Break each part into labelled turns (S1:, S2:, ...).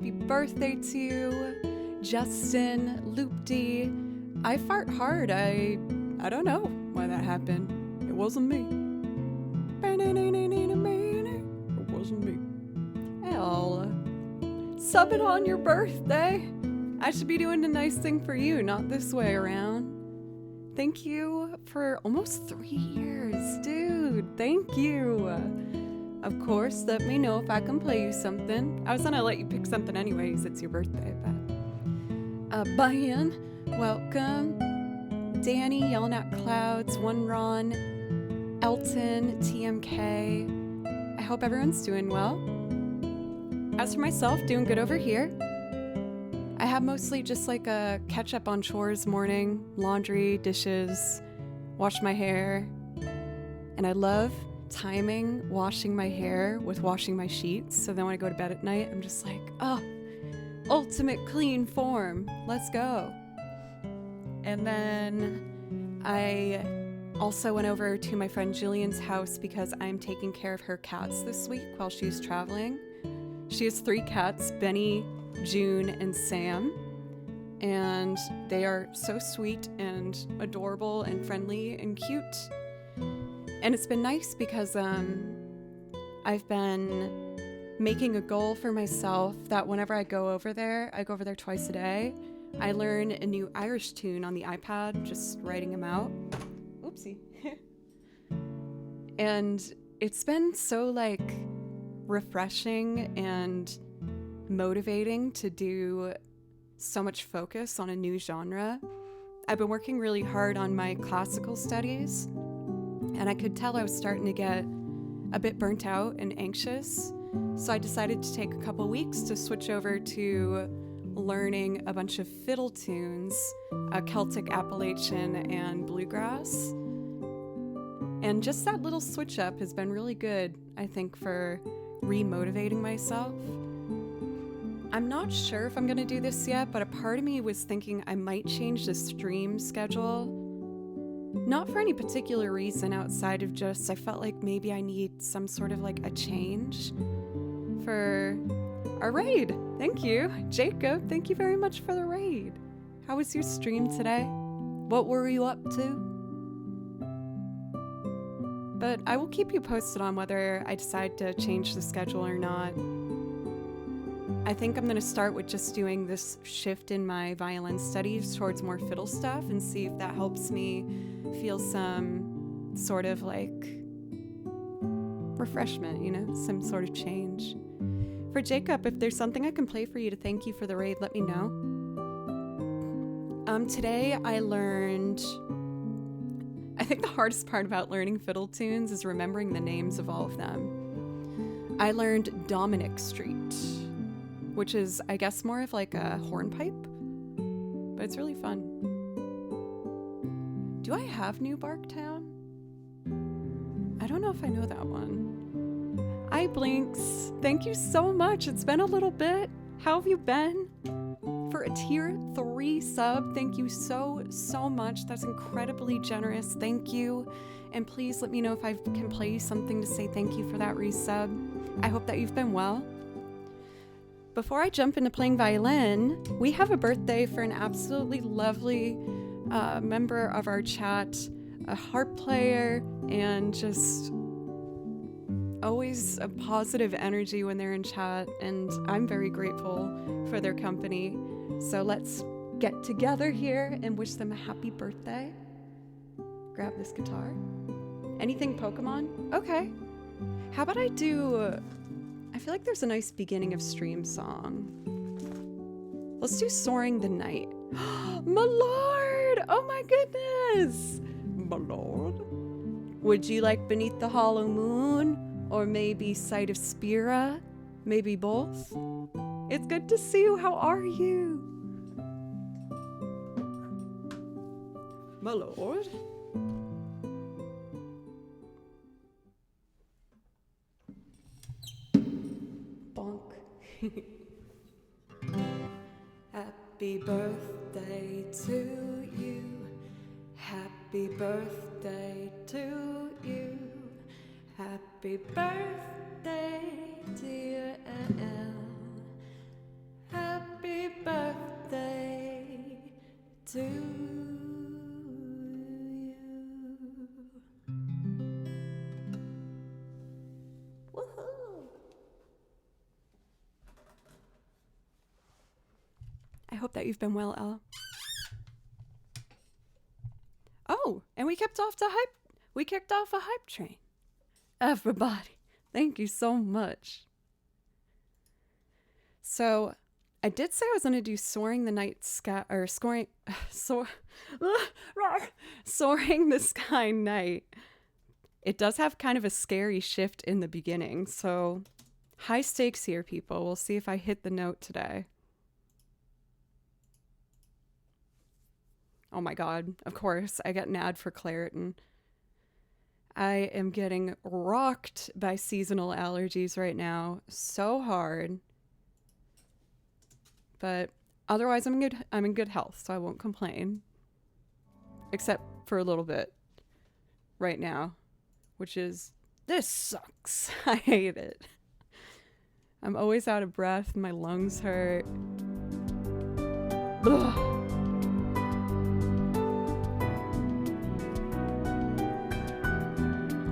S1: happy birthday to you. Justin, Loopty. I fart hard. I don't know why that happened. It wasn't me. It wasn't me. Hell. Sub it on your birthday. I should be doing a nice thing for you, not this way around. Thank you for almost 3 years, dude. Thank you. Of course, let me know if I can play you something. I was gonna let you pick something anyways. It's your birthday, but. Brian, welcome. Danny, Yelling at Clouds, One Ron, Elton, TMK. I hope everyone's doing well. As for myself, doing good over here. I have mostly just like a catch up on chores morning, laundry, dishes, wash my hair. And I love timing washing my hair with washing my sheets. So then when I go to bed at night, I'm just like, oh, ultimate clean form. Let's go. And then I also went over to my friend Jillian's house because I'm taking care of her cats this week while she's traveling. She has 3 cats, Benny, June, and Sam. And they are so sweet and adorable and friendly and cute. And it's been nice because I've been making a goal for myself that whenever I go over there twice a day, I learn a new Irish tune on the iPad, just writing them out. Oopsie. And it's been so like refreshing and motivating to do so much focus on a new genre. I've been working really hard on my classical studies, and I could tell I was starting to get a bit burnt out and anxious. So I decided to take a couple weeks to switch over to learning a bunch of fiddle tunes, Celtic Appalachian and bluegrass. And just that little switch up has been really good, I think, for re-motivating myself. I'm not sure if I'm going to do this yet, but a part of me was thinking I might change the stream schedule. Not for any particular reason outside of just I felt like maybe I need some sort of like a change for our raid. Thank you. Jacob, thank you very much for the raid. How was your stream today? What were you up to? But I will keep you posted on whether I decide to change the schedule or not. I think I'm going to start with just doing this shift in my violin studies towards more fiddle stuff and see if that helps me feel some sort of like refreshment, you know, some sort of change. For Jacob, if there's something I can play for you to thank you for the raid, let me know. Today I learned, I think the hardest part about learning fiddle tunes is remembering the names of all of them. I learned Dominic Street, which is, I guess, more of like a hornpipe, but it's really fun. Do I have New Barktown? I don't know if I know that one. Hi, Blinks. Thank you so much. It's been a little bit. How have you been? For a tier 3 sub, thank you so much. That's incredibly generous. Thank you. And please let me know if I can play you something to say thank you for that resub. I hope that you've been well. Before I jump into playing violin, we have a birthday for an absolutely lovely member of our chat, a harp player, and just always a positive energy when they're in chat, and I'm very grateful for their company. So let's get together here and wish them a happy birthday. Grab this guitar. Anything Pokemon? Okay. How about I feel like there's a nice beginning of stream song. Let's do Soaring the Night. My lord! Oh my goodness! My lord. Would you like Beneath the Hollow Moon? Or maybe Sight of Spira? Maybe both? It's good to see you. How are you? My lord. Bonk. Happy birthday to you. Happy birthday to you. Happy birthday, dear Elle. Happy birthday to you. Woohoo! I hope that you've been well, Ella. Oh, and we kicked off a hype train. Everybody, thank you so much. So, I did say I was going to do Soaring the Night Sky, or Soaring the Sky Night. It does have kind of a scary shift in the beginning, so high stakes here, people. We'll see if I hit the note today. Oh my god, of course, I get an ad for Claritin. I am getting rocked by seasonal allergies right now, so hard. But otherwise, I'm in good health, so I won't complain. Except for a little bit right now, which is, this sucks. I hate it. I'm always out of breath, my lungs hurt. Ugh.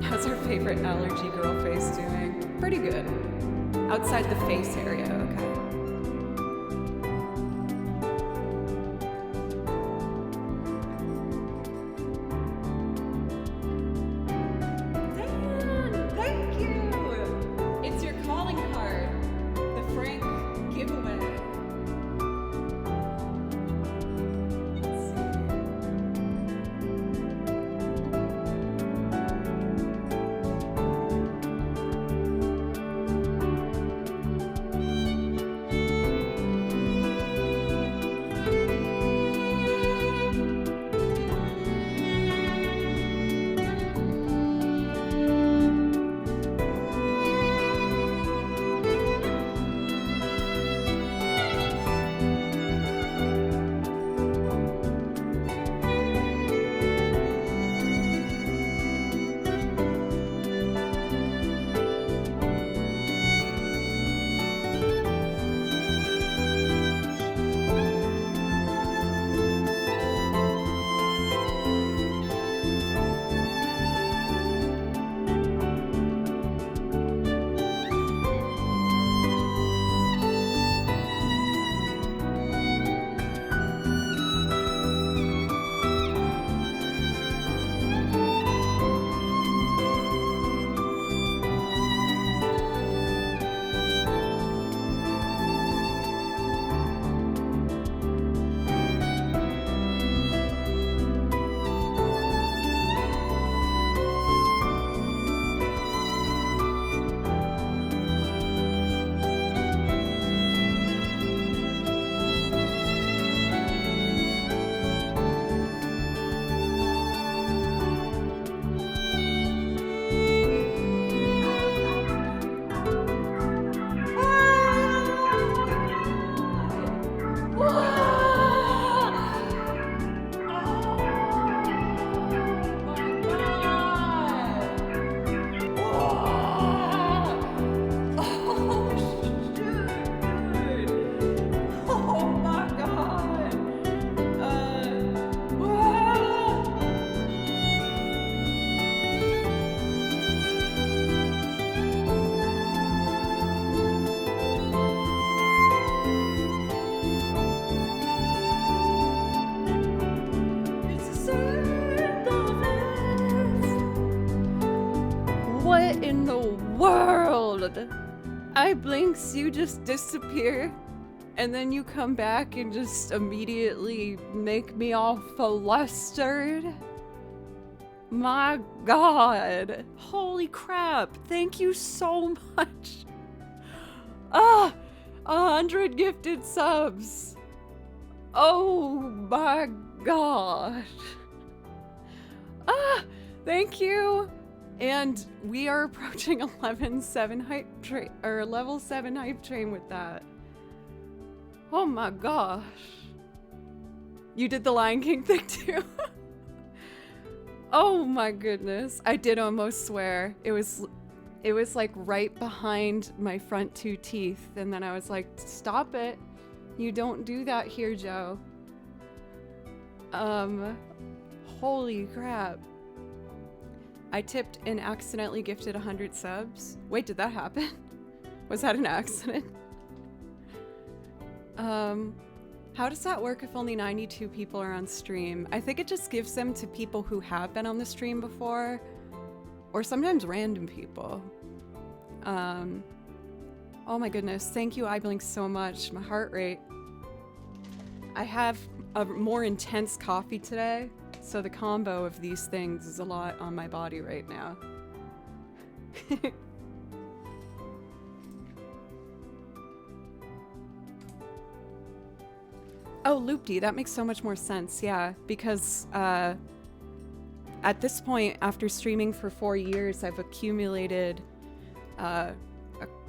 S1: How's our favorite allergy girl face doing? Pretty good. Outside the face area, okay. Dan, thank you! It's your calling card. The Frank giveaway. Let's see. What in the world? I blinks, you just disappear, and then you come back and just immediately make me all flustered. My god. Holy crap. Thank you so much. 100 gifted subs. Oh my gosh. Thank you. And we are approaching level 7 hype train with that. Oh my gosh. You did the Lion King thing too. Oh my goodness. I did almost swear. It was like right behind my front 2 teeth, and then I was like, stop it. You don't do that here, Joe. Holy crap. I tipped and accidentally gifted 100 subs. Wait, did that happen? Was that an accident? How does that work if only 92 people are on stream? I think it just gives them to people who have been on the stream before, or sometimes random people. Oh my goodness, thank you, iBlink, so much. My heart rate. I have a more intense coffee today, so the combo of these things is a lot on my body right now. Oh, Loopty, that makes so much more sense, yeah, because at this point, after streaming for 4 years, I've accumulated a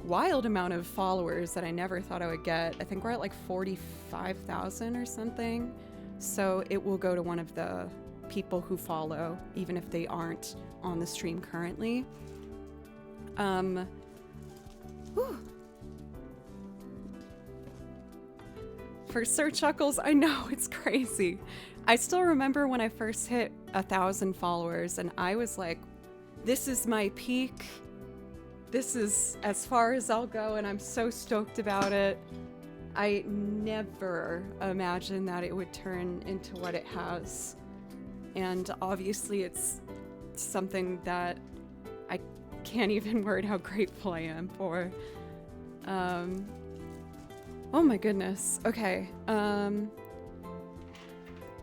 S1: wild amount of followers that I never thought I would get. I think we're at like 45,000 or something, so it will go to one of the people who follow, even if they aren't on the stream currently. Whew. For Sir Chuckles, I know, it's crazy. I still remember when I first hit 1,000 followers and I was like, this is my peak. This is as far as I'll go and I'm so stoked about it. I never imagined that it would turn into what it has. And obviously it's something that I can't even word how grateful I am for. Oh my goodness. Okay.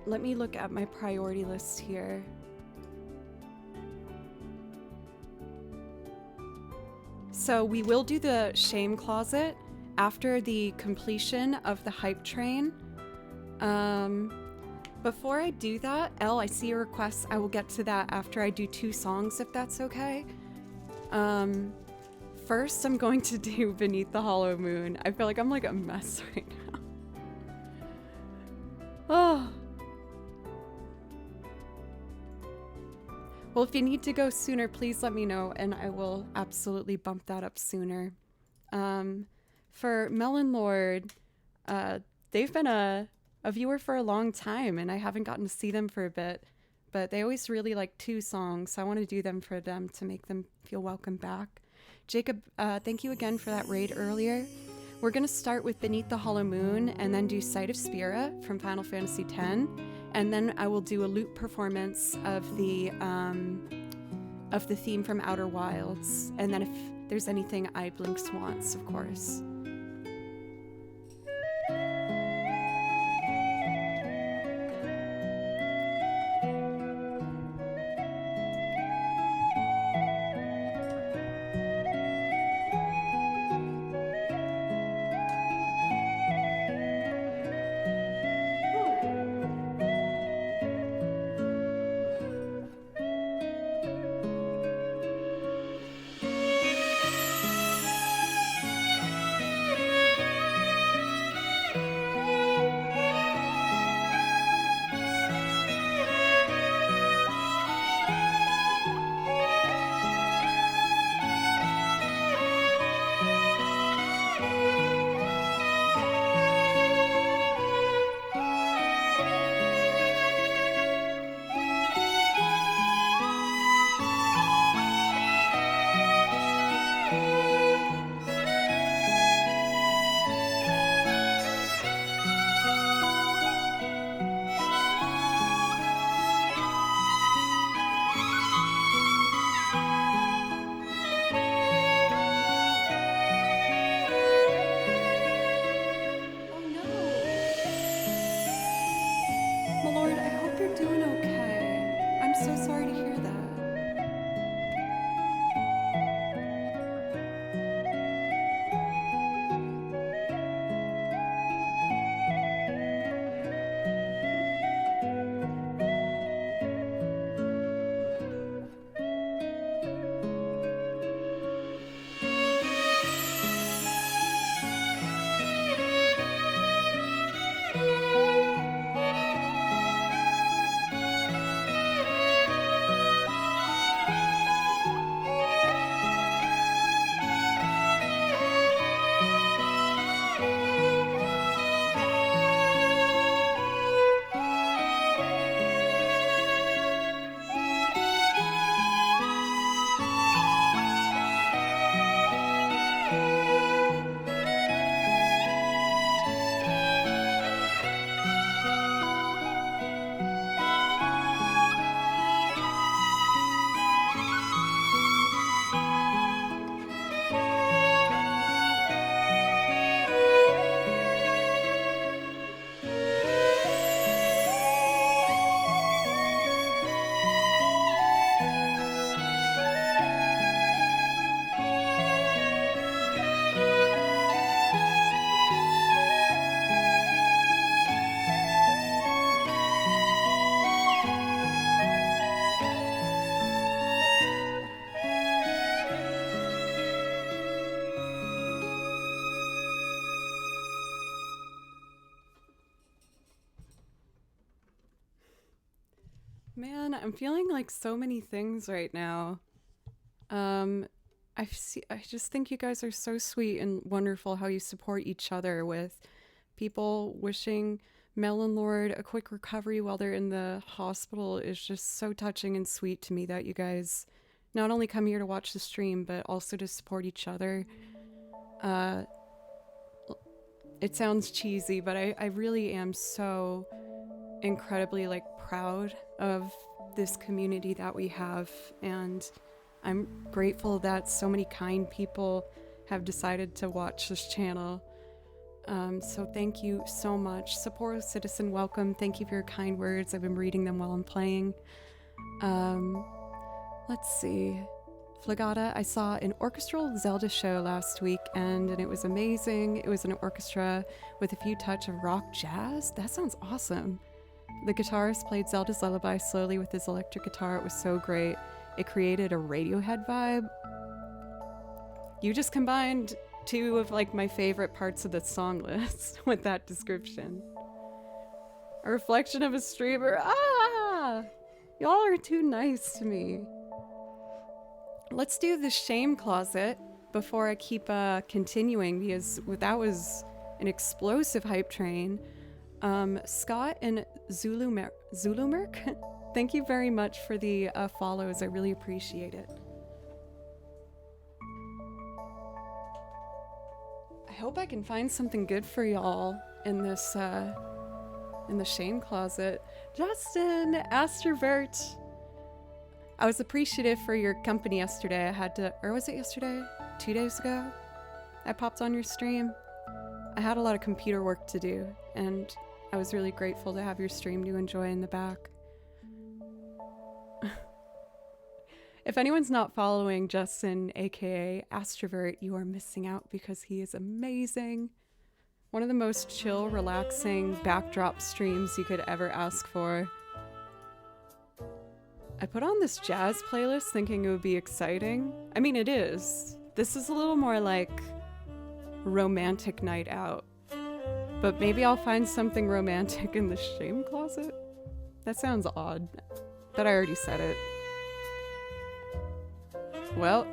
S1: Let me look at my priority list here. So we will do the shame closet after the completion of the hype train. Before I do that, Elle, I see your request. I will get to that after I do 2 songs, if that's okay. First, I'm going to do Beneath the Hollow Moon. I feel like I'm like a mess right now. Oh. Well, if you need to go sooner, please let me know, and I will absolutely bump that up sooner. For Melon Lord, they've been a viewer for a long time, and I haven't gotten to see them for a bit, but they always really like 2 songs, so I want to do them for them to make them feel welcome back. Jacob, thank you again for that raid earlier. We're going to start with Beneath the Hollow Moon and then do Sight of Spira from Final Fantasy X. And then I will do a loop performance of the theme from Outer Wilds. And then if there's anything iBlinks wants, of course. Man, I'm feeling like so many things right now. I just think you guys are so sweet and wonderful how you support each other with people wishing Melon Lord a quick recovery while they're in the hospital is just so touching and sweet to me that you guys not only come here to watch the stream but also to support each other. It sounds cheesy, but I really am so incredibly like proud of this community that we have, and I'm grateful that so many kind people have decided to watch this channel. So thank you so much. Sapporo Citizen, welcome. Thank you for your kind words. I've been reading them while I'm playing. Let's see. Flagata, I saw an orchestral Zelda show last weekend and it was amazing. It was an orchestra with a few touch of rock jazz. That sounds awesome. The guitarist played Zelda's Lullaby slowly with his electric guitar. It was so great. It created a Radiohead vibe. You just combined two of like my favorite parts of the song list with that description. A reflection of a streamer. Ah! Y'all are too nice to me. Let's do the shame closet before I keep continuing, because that was an explosive hype train. Scott and Zulumerk, thank you very much for the follows. I really appreciate it. I hope I can find something good for y'all in this in the shame closet. Justin, Astrovert. I was appreciative for your company yesterday. I had to, or was it yesterday? 2 days ago? I popped on your stream. I had a lot of computer work to do, and I was really grateful to have your stream to enjoy in the back. If anyone's not following Justin, aka Astrovert, you are missing out because he is amazing. One of the most chill, relaxing backdrop streams you could ever ask for. I put on this jazz playlist thinking it would be exciting. I mean, it is. This is a little more like romantic night out. But maybe I'll find something romantic in the shame closet? That sounds odd. But I already said it. Well,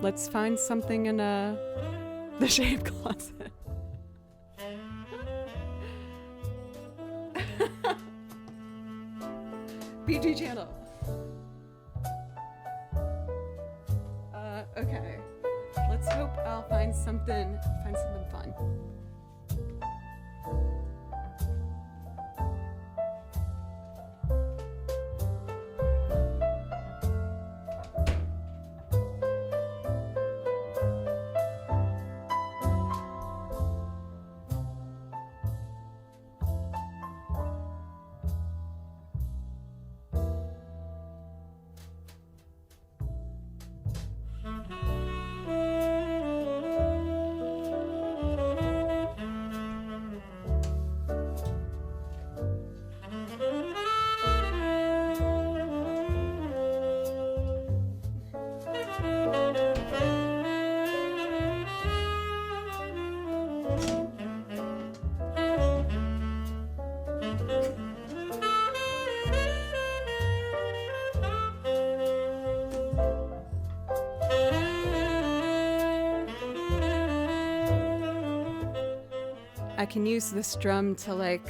S1: let's find something in the shame closet. BG channel. Okay. Let's hope I'll find something fun. I can use this drum to like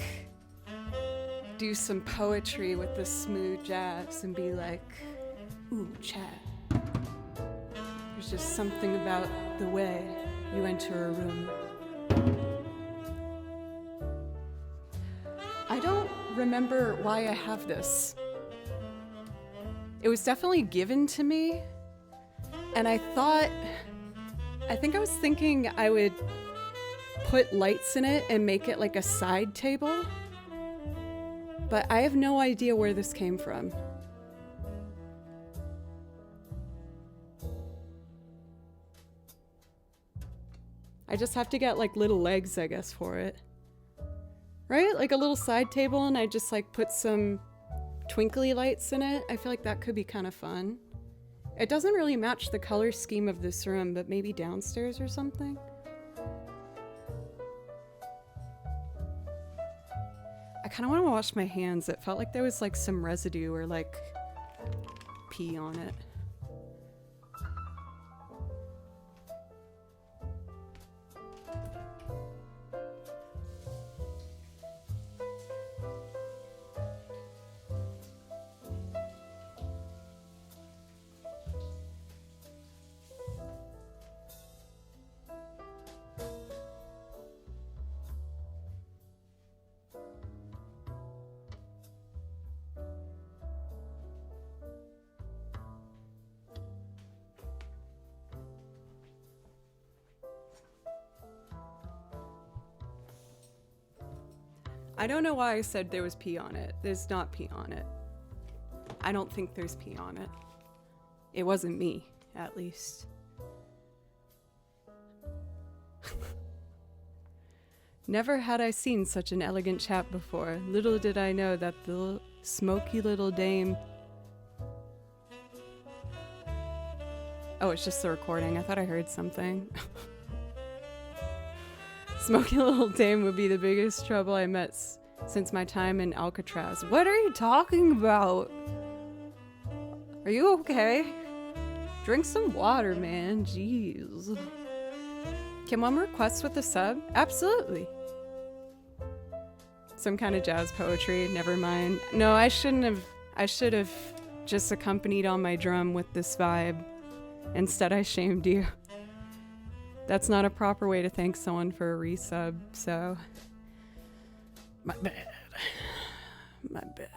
S1: do some poetry with the smooth jazz and be like, ooh, Chad. There's just something about the way you enter a room. I don't remember why I have this. It was definitely given to me, and I think I was thinking I would put lights in it and make it like a side table, but I have no idea where this came from. I just have to get like little legs, I guess, for it. Right? Like a little side table, and I just like put some twinkly lights in it. I feel like that could be kind of fun. It doesn't really match the color scheme of this room, but maybe downstairs or something. I kind of want to wash my hands. It felt like there was like some residue or like pee on it. I don't know why I said there was pee on it. There's not pee on it. I don't think there's pee on it. It wasn't me, at least. Never had I seen such an elegant chap before. Little did I know that the smoky little dame... Oh, it's just the recording. I thought I heard something. Smoky little dame would be the biggest trouble I met since my time in Alcatraz. What are you talking about? Are you okay? Drink some water, man. Jeez. Can one request with a sub? Absolutely. Some kind of jazz poetry. Never mind. No, I shouldn't have. I should have just accompanied on my drum with this vibe. Instead, I shamed you. That's not a proper way to thank someone for a resub, so... My bad. My bad.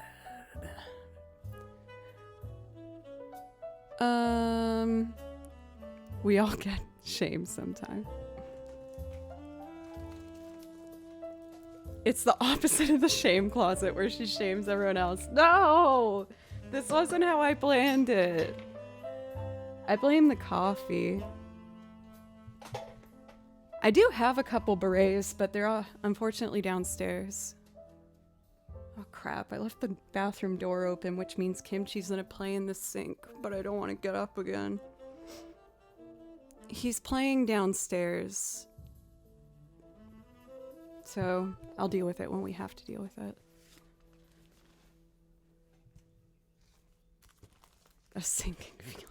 S1: We all get shamed sometime. It's the opposite of the shame closet where she shames everyone else. No! This wasn't how I planned it. I blame the coffee. I do have a couple berets, but they're unfortunately downstairs. Oh crap, I left the bathroom door open, which means Kimchi's gonna play in the sink, but I don't want to get up again. He's playing downstairs. So, I'll deal with it when we have to deal with it. A sinking feeling.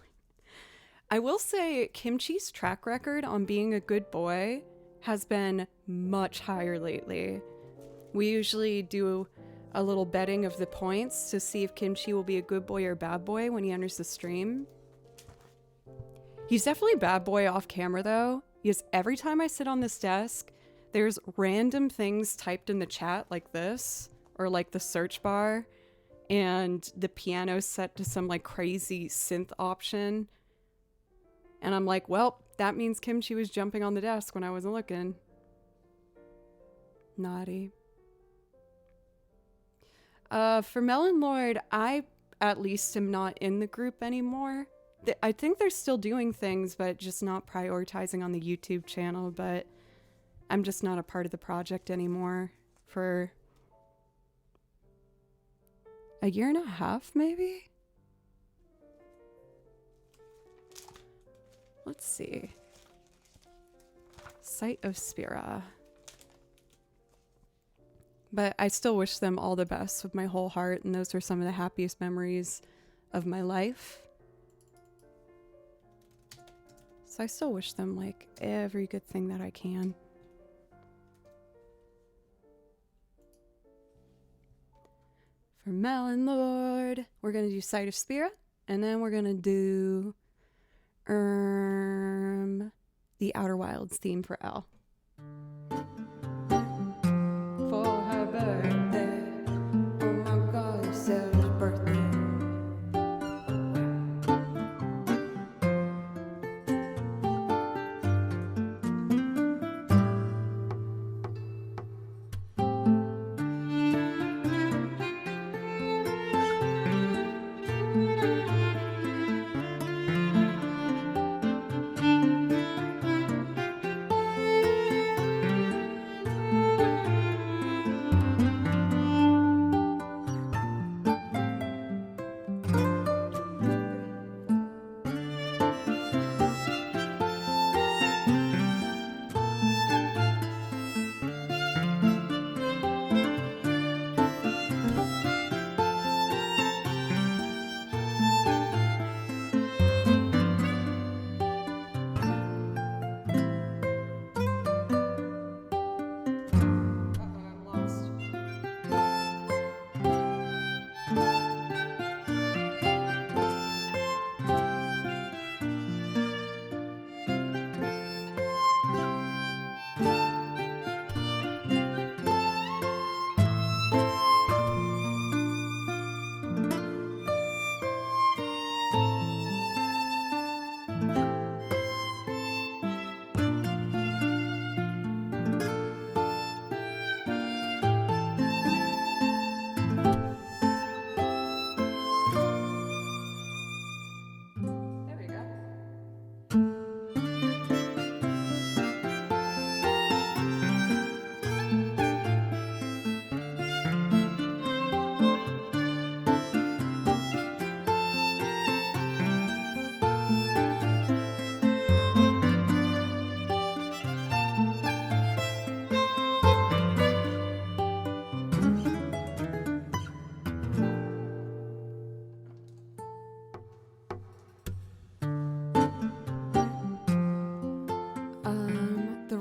S1: I will say Kimchi's track record on being a good boy has been much higher lately. We usually do a little betting of the points to see if Kimchi will be a good boy or bad boy when he enters the stream. He's definitely bad boy off camera though, because every time I sit on this desk, there's random things typed in the chat like this, or like the search bar, and the piano's set to some like crazy synth option. And I'm like, well, that means Kimchi was jumping on the desk when I wasn't looking. Naughty. For Melon Lord, I at least am not in the group anymore. I think they're still doing things, but just not prioritizing on the YouTube channel. But I'm just not a part of the project anymore for a year and a half, maybe? Let's see. Sight of Spira. But I still wish them all the best with my whole heart, and those are some of the happiest memories of my life. So I still wish them like every good thing that I can. For Melon Lord, we're gonna do Sight of Spira, and then we're gonna do the Outer Wilds theme for Elle. For her birthday, oh my god, it's Sarah's birthday.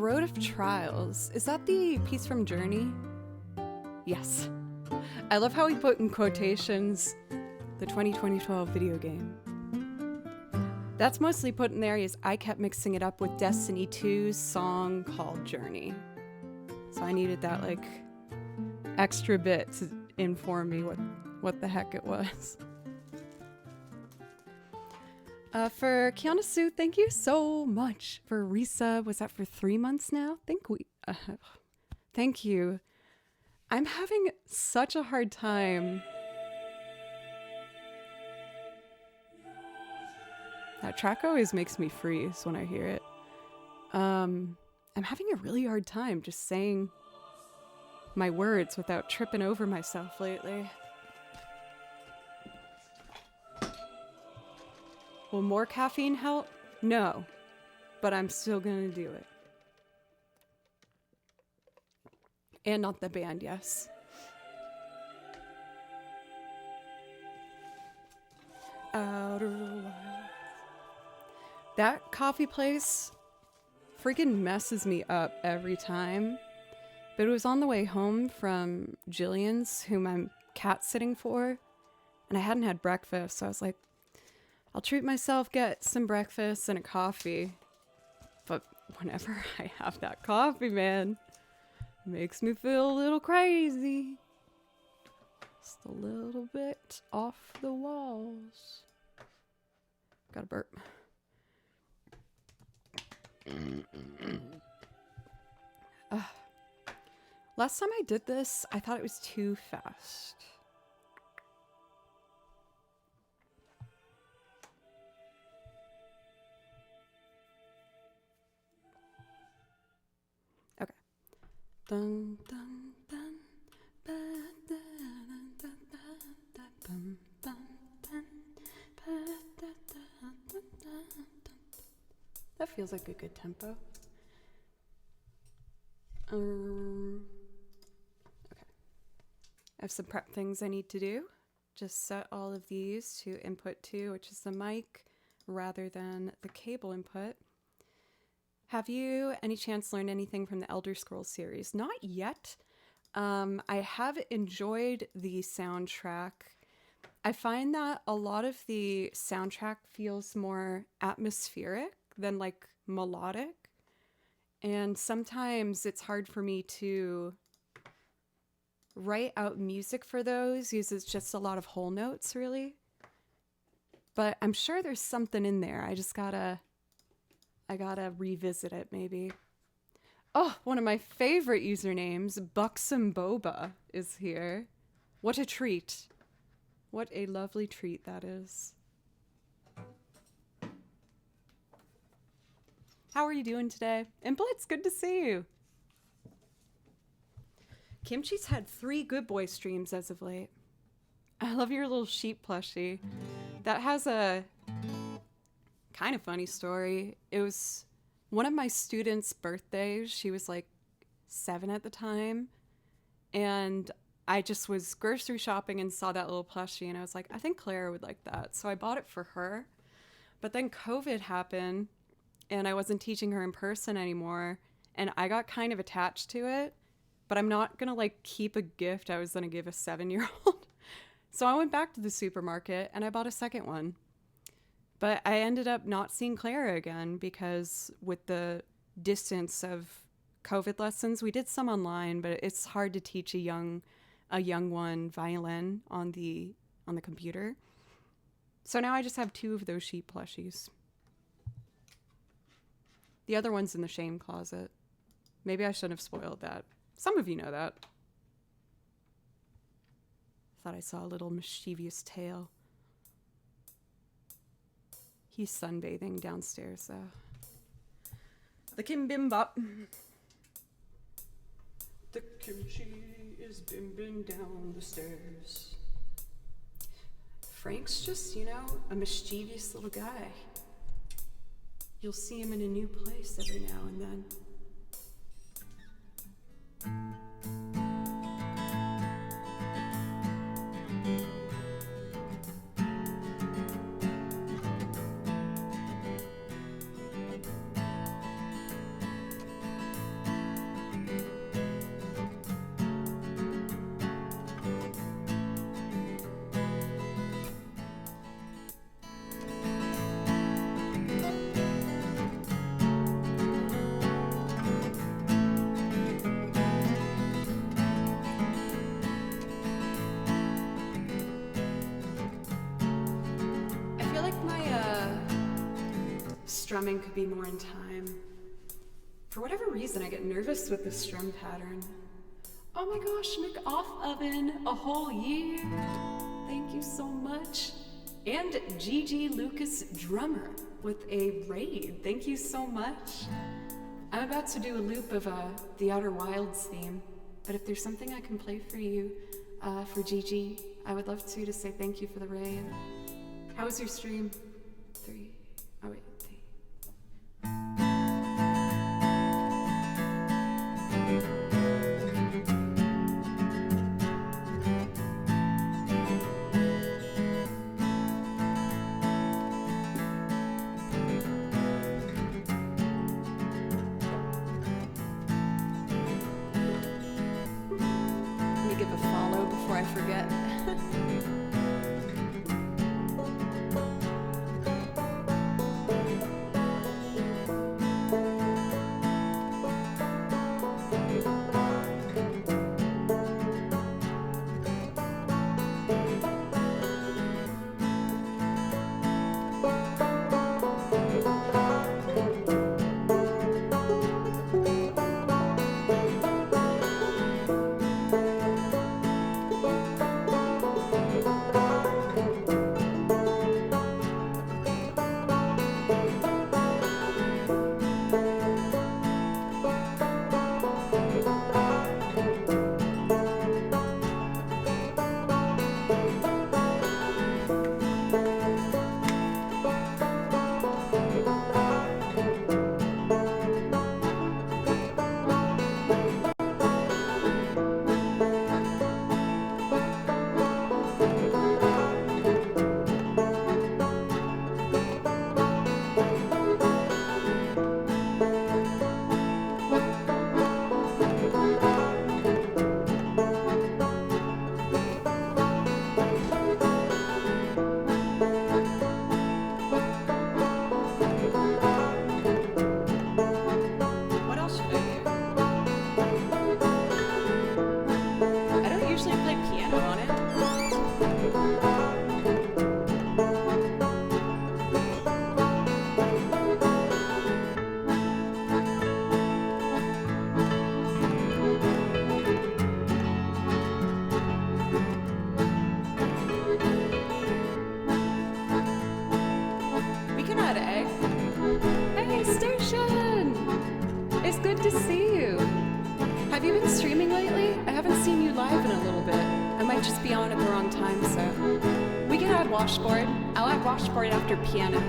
S1: Road of Trials. Is that the piece from Journey? Yes. I love how he put in quotations the 2012 video game. That's mostly put in there is I kept mixing it up with Destiny 2's song called Journey. So I needed that like extra bit to inform me what the heck it was. For Kiana Sue, thank you so much. For Risa, was that for 3 months now? Thank you. I'm having such a hard time. That track always makes me freeze when I hear it. I'm having a really hard time just saying my words without tripping over myself lately. Will more caffeine help? No, but I'm still gonna do it. And not the band, yes. Outer Wilds. That coffee place freaking messes me up every time. But it was on the way home from Jillian's, whom I'm cat sitting for, and I hadn't had breakfast, so I was like, I'll treat myself, get some breakfast and a coffee. But whenever I have that coffee, man, it makes me feel a little crazy. Just a little bit off the walls. Got a burp. Last time I did this, I thought it was too fast. Okay. Dun, dun, dun, ba, da, da, da, da, bum, bum, dun, ba, da, da, da, da, da. That feels like a good tempo. Okay. I have some prep things I need to do. Just set all of these to input 2, which is the mic, rather than the cable input. Have you any chance learned anything from the Elder Scrolls series? Not yet. I have enjoyed the soundtrack. I find that a lot of the soundtrack feels more atmospheric than like melodic. And sometimes it's hard for me to write out music for those, uses just a lot of whole notes, really. But I'm sure there's something in there. I gotta revisit it, maybe. Oh, one of my favorite usernames, Buxom Boba, is here. What a treat. What a lovely treat that is. How are you doing today? And Blitz, good to see you. Kimchi's had 3 Good Boy streams as of late. I love your little sheep plushie. That has a kind of funny story. It was one of my students' birthdays. She was like 7 at the time. And I just was grocery shopping and saw that little plushie. And I was like, I think Clara would like that. So I bought it for her. But then COVID happened. And I wasn't teaching her in person anymore. And I got kind of attached to it. But I'm not going to like keep a gift I was going to give a 7-year-old. So I went back to the supermarket and I bought a second one. But I ended up not seeing Clara again because with the distance of COVID lessons, we did some online, but it's hard to teach a young one violin on the computer. So now I just have 2 of those sheep plushies. The other one's in the shame closet. Maybe I shouldn't have spoiled that. Some of you know that. Thought I saw a little mischievous tail. He's sunbathing downstairs, though. The kimbimbop. The kimchi is bimbing down the stairs. Frank's just, a mischievous little guy. You'll see him in a new place every now and then. strumming could be more in time. For whatever reason, I get nervous with the strum pattern. Oh my gosh, McOff Oven, a whole year. Thank you so much. And Gigi Lucas Drummer with a raid. Thank you so much. I'm about to do a loop of the Outer Wilds theme, but if there's something I can play for you, for Gigi, I would love to say thank you for the raid. How was your stream? 3. Oh wait, 3. Let me give a follow before I forget. Washboard. I'll add washboard after piano.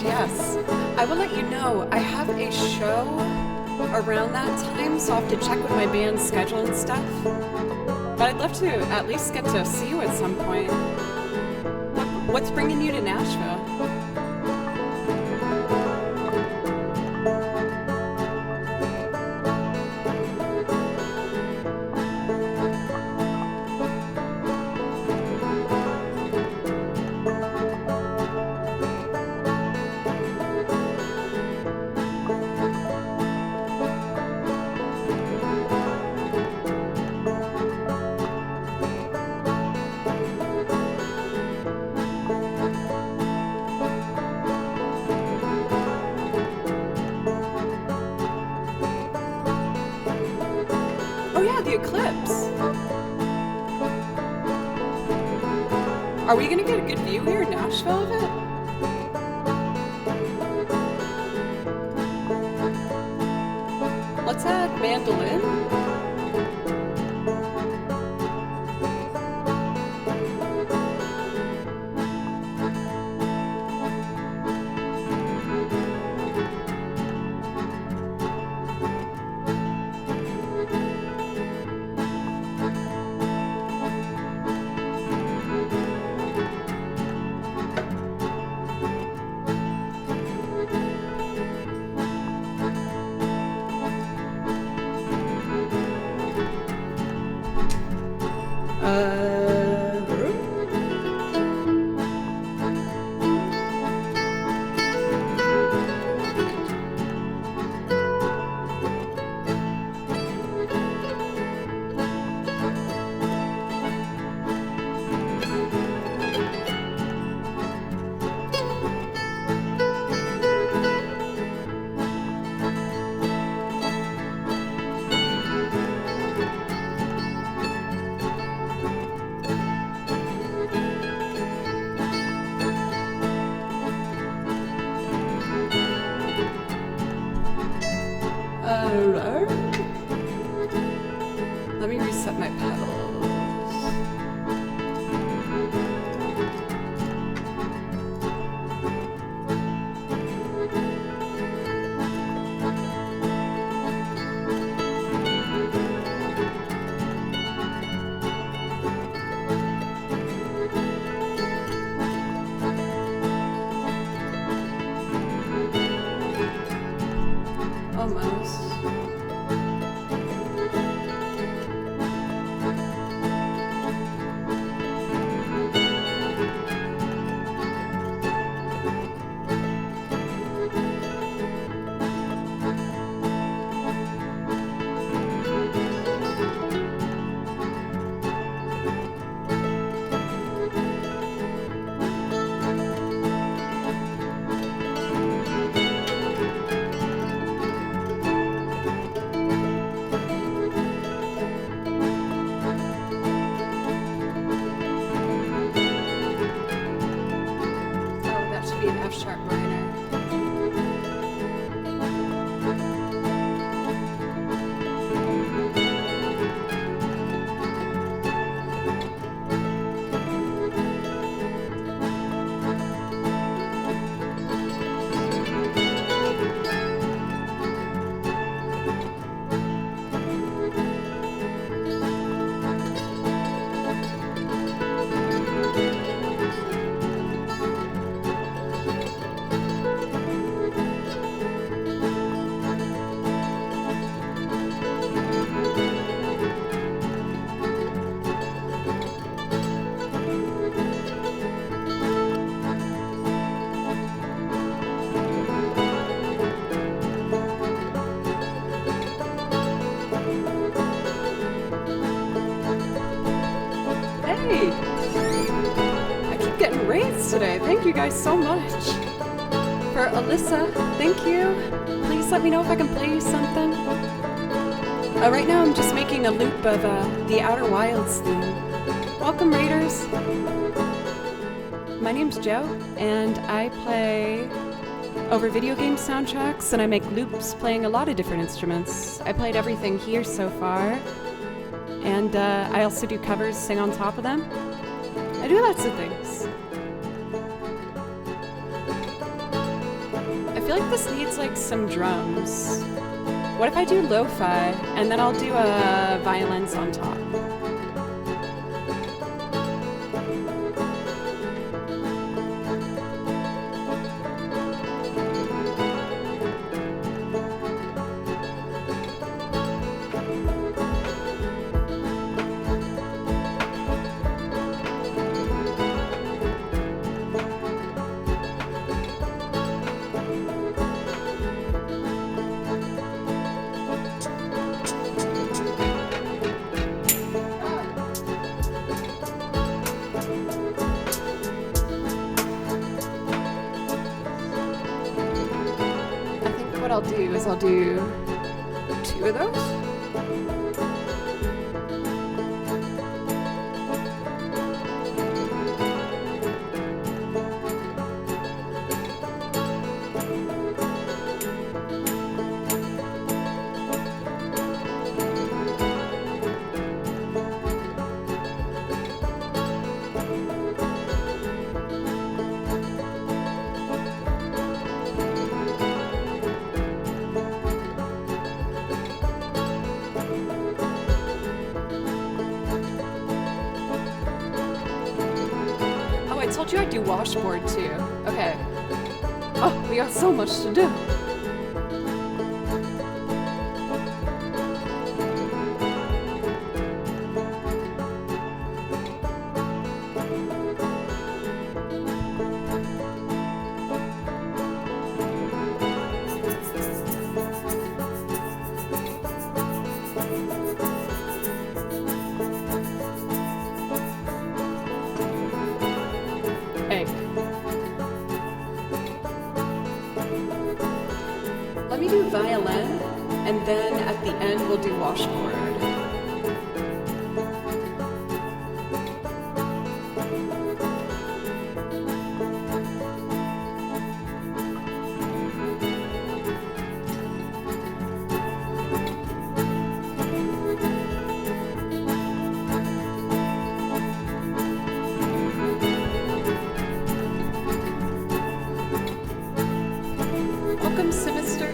S1: Yes, I will let you know. I have a show around that time, so I'll have to check with my band's schedule and stuff. But But I'd love to at least get to see you at some point. What's bringing you to Nashville? The eclipse. Are we gonna get a good view here in Nashville of it? Let's add mandolin. Let me reset my pedals. Almost. F-sharp minor. I keep getting raised today. Thank you guys so much. For Alyssa, thank you. Please let me know if I can play you something. Right now I'm just making a loop of the Outer Wilds theme. Welcome, Raiders. My name's Joe, and I play over video game soundtracks, and I make loops playing a lot of different instruments. I played everything here so far, and I also do covers, sing on top of them. I do lots of things. I feel like this needs like some drums. What if I do lo-fi, and then I'll do violins on top? I'll do is I'll do 2 of those. I told you I'd do washboard too. Okay. Oh, we got so much to do. Let me do violin, and then at the end we'll do washboard. Welcome, Sinister.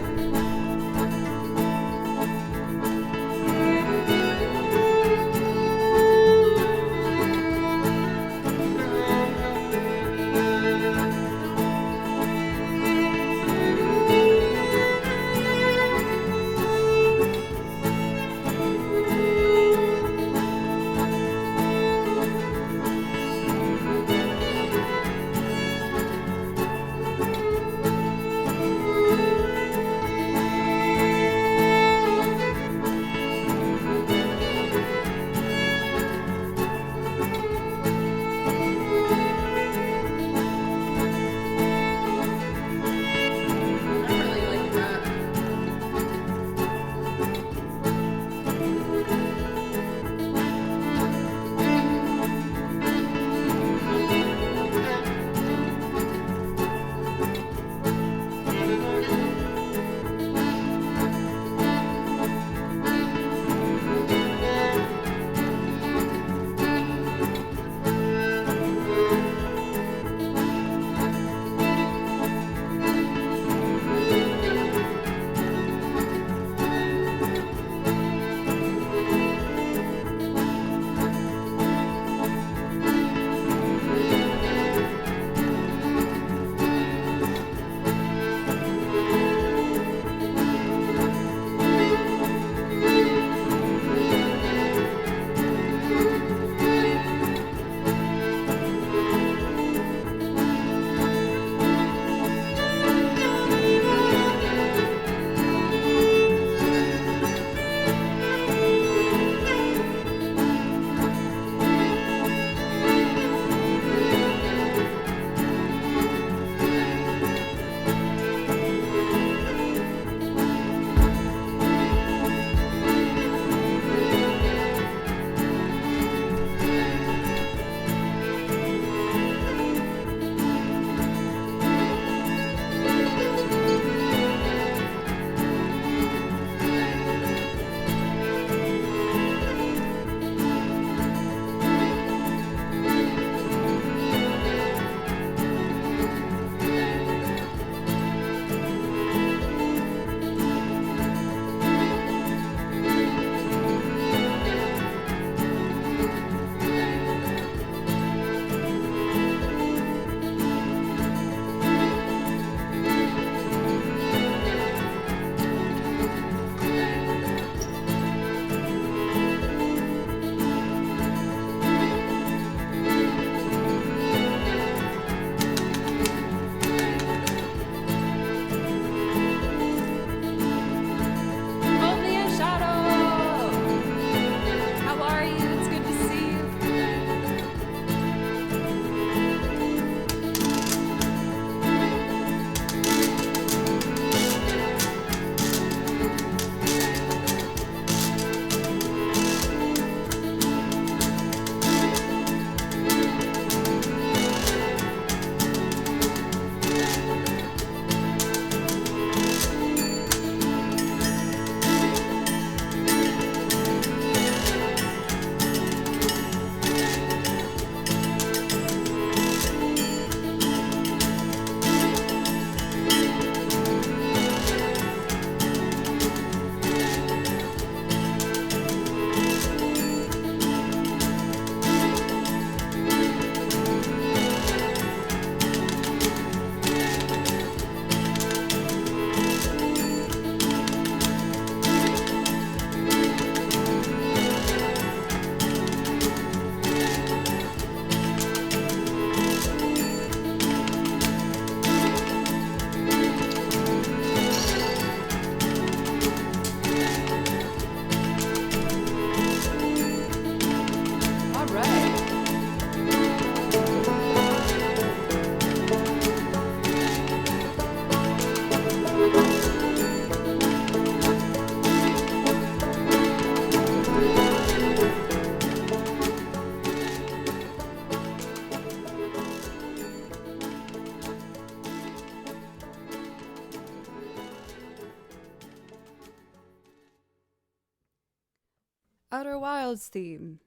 S1: Outer Wilds theme.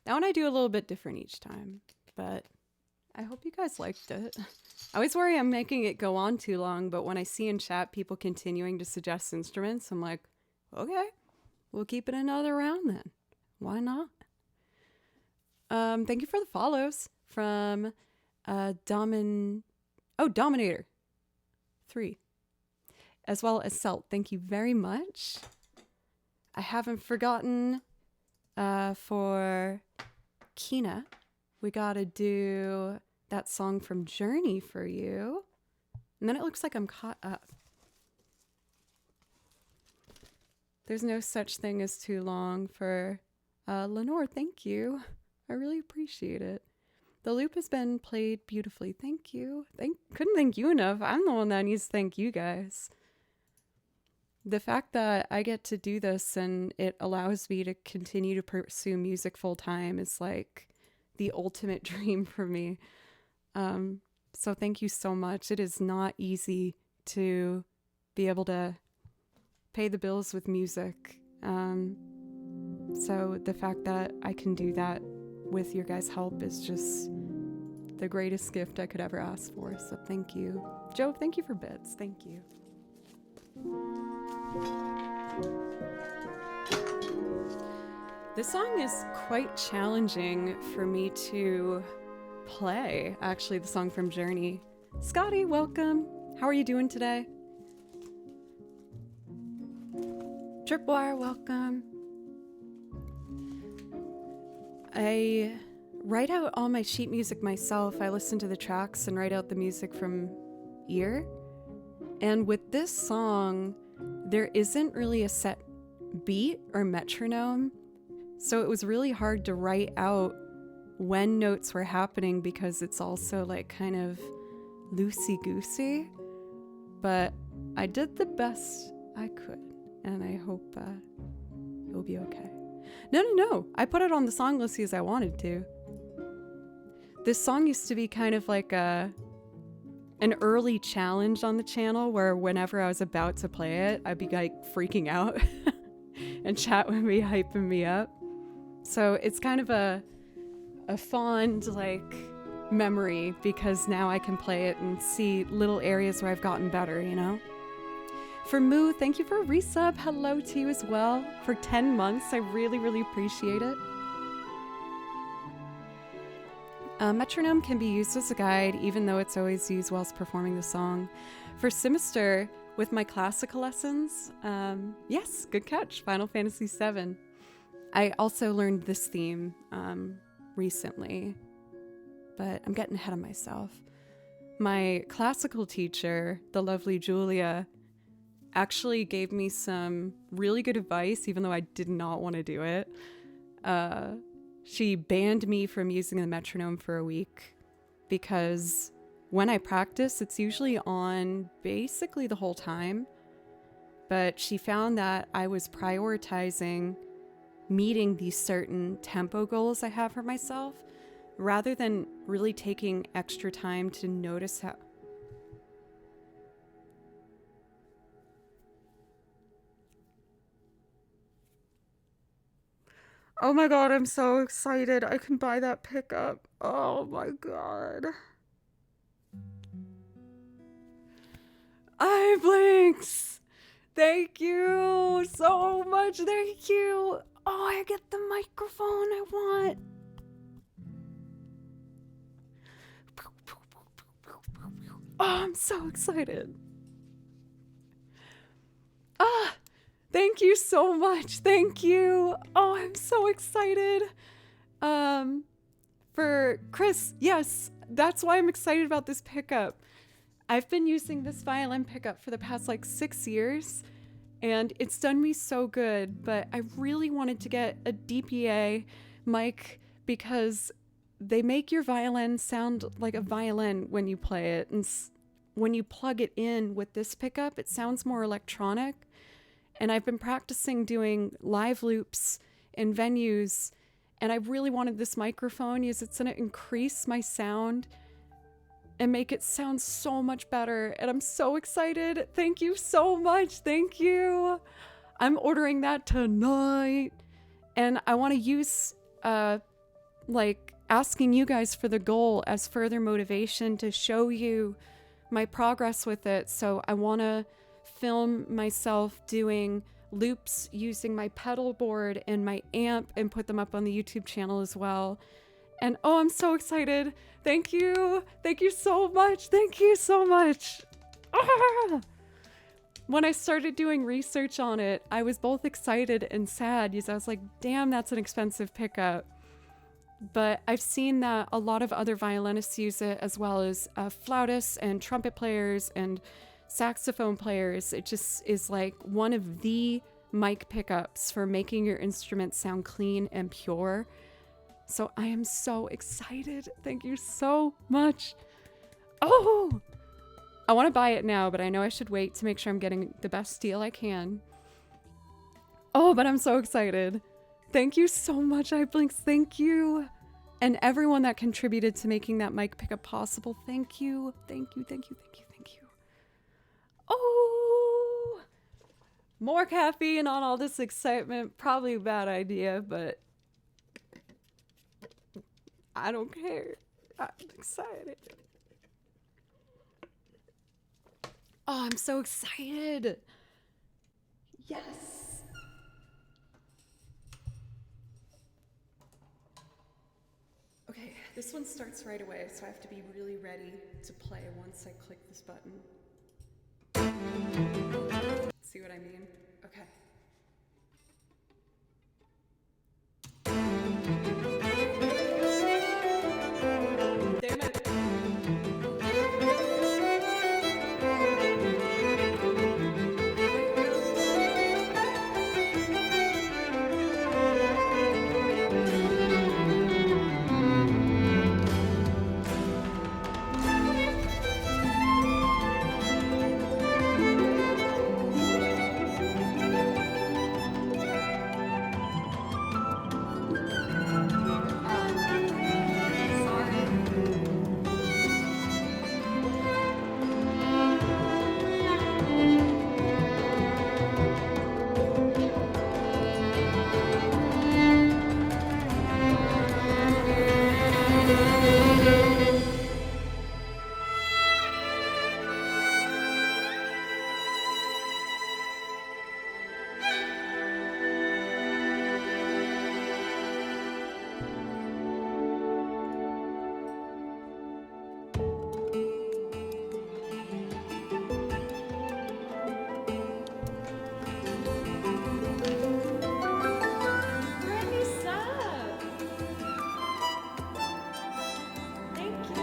S1: That one I do a little bit different each time, but I hope you guys liked it. I always worry I'm making it go on too long, but when I see in chat people continuing to suggest instruments, I'm like, okay, we'll keep it another round then. Why not? Thank you for the follows from Dominator 3, as well as Selt. Thank you very much. I haven't forgotten for Kina, we gotta do that song from Journey for you. And then it looks like I'm caught up. There's no such thing as too long for Lenore. Thank you. I really appreciate it. The loop has been played beautifully. Thank you. Couldn't thank you enough. I'm the one that needs to thank you guys. The fact that I get to do this and it allows me to continue to pursue music full time is like the ultimate dream for me. So thank you so much. It is not easy to be able to pay the bills with music. So the fact that I can do that with your guys' help is just the greatest gift I could ever ask for. So thank you. Joe, thank you for bits. Thank you. This song is quite challenging for me to play, actually, the song from Journey. Scotty, welcome. How are you doing today? Tripwire, welcome. I write out all my sheet music myself. I listen to the tracks and write out the music from ear. And with this song, there isn't really a set beat or metronome. So it was really hard to write out when notes were happening because it's also like kind of loosey-goosey. But I did the best I could, and I hope it'll be okay. No. I put it on the song list as I wanted to. This song used to be kind of like an early challenge on the channel where whenever I was about to play it, I'd be like freaking out and chat would be hyping me up. So it's kind of a fond like memory because now I can play it and see little areas where I've gotten better, you know? For Moo, thank you for a resub. Hello to you as well. For 10 months, I really, really appreciate it. Metronome can be used as a guide, even though it's always used whilst performing the song. For Sinister, with my classical lessons, yes, good catch, Final Fantasy VII. I also learned this theme recently, but I'm getting ahead of myself. My classical teacher, the lovely Julia, actually gave me some really good advice, even though I did not want to do it. She banned me from using the metronome for a week because when I practice, it's usually on basically the whole time. But she found that I was prioritizing meeting these certain tempo goals I have for myself rather than really taking extra time to notice how. Oh my god, I'm so excited. I can buy that pickup. Oh my god. Blinks! Thank you so much. Thank you. Oh, I get the microphone I want. Oh, I'm so excited. Thank you so much. Thank you. Oh, I'm so excited. For Chris, yes, that's why I'm excited about this pickup. I've been using this violin pickup for the past like 6 years, and it's done me so good, but I really wanted to get a DPA mic because they make your violin sound like a violin when you play it, and when you plug it in with this pickup, it sounds more electronic. And I've been practicing doing live loops in venues, and I really wanted this microphone because it's going to increase my sound and make it sound so much better. And I'm so excited. Thank you so much. Thank you. I'm ordering that tonight. And I want to use like asking you guys for the goal as further motivation to show you my progress with it. So I want to film myself doing loops using my pedal board and my amp and put them up on the YouTube channel as well. And oh, I'm so excited. Thank you. Thank you so much. Thank you so much. Ah! When I started doing research on it, I was both excited and sad because I was like, damn, that's an expensive pickup. But I've seen that a lot of other violinists use it, as well as flautists and trumpet players and saxophone players. It just is like one of the mic pickups for making your instrument sound clean and pure. So I am so excited. Thank you so much. Oh, I want to buy it now, but I know I should wait to make sure I'm getting the best deal I can. Oh, but I'm so excited. Thank you so much, iBlinks. Thank you. And everyone that contributed to making that mic pickup possible. Thank you. Thank you. Thank you. Thank you. Thank you. Oh, more caffeine on all this excitement. Probably a bad idea, but I don't care. I'm excited. Oh, I'm so excited. Yes. Okay, this one starts right away, so I have to be really ready to play once I click this button. See what I mean? Okay. Damn it. Thank you.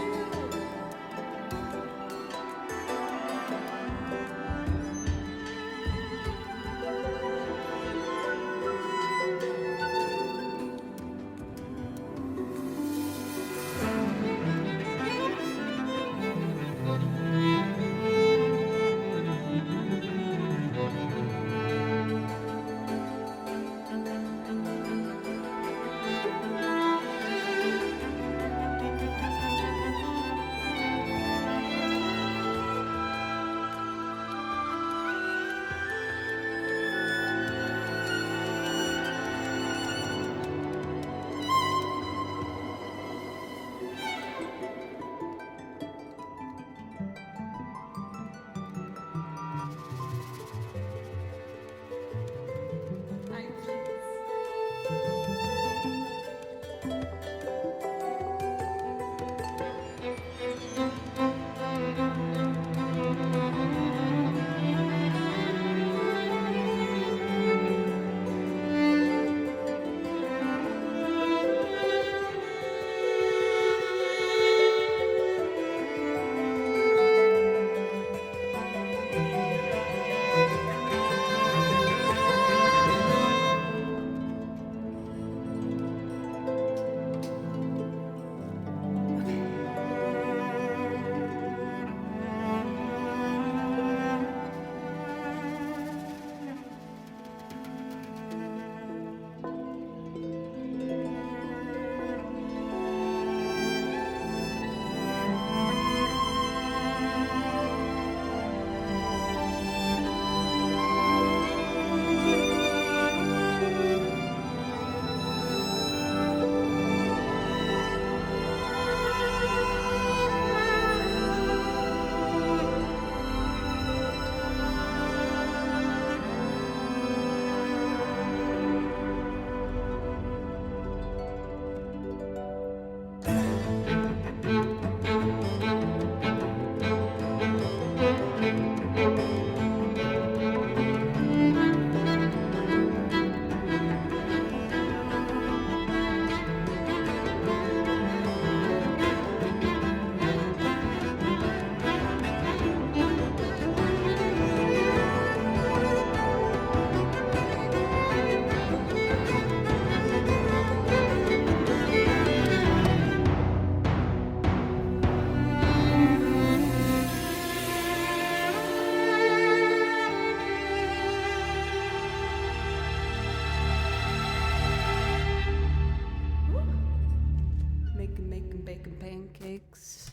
S1: pancakes.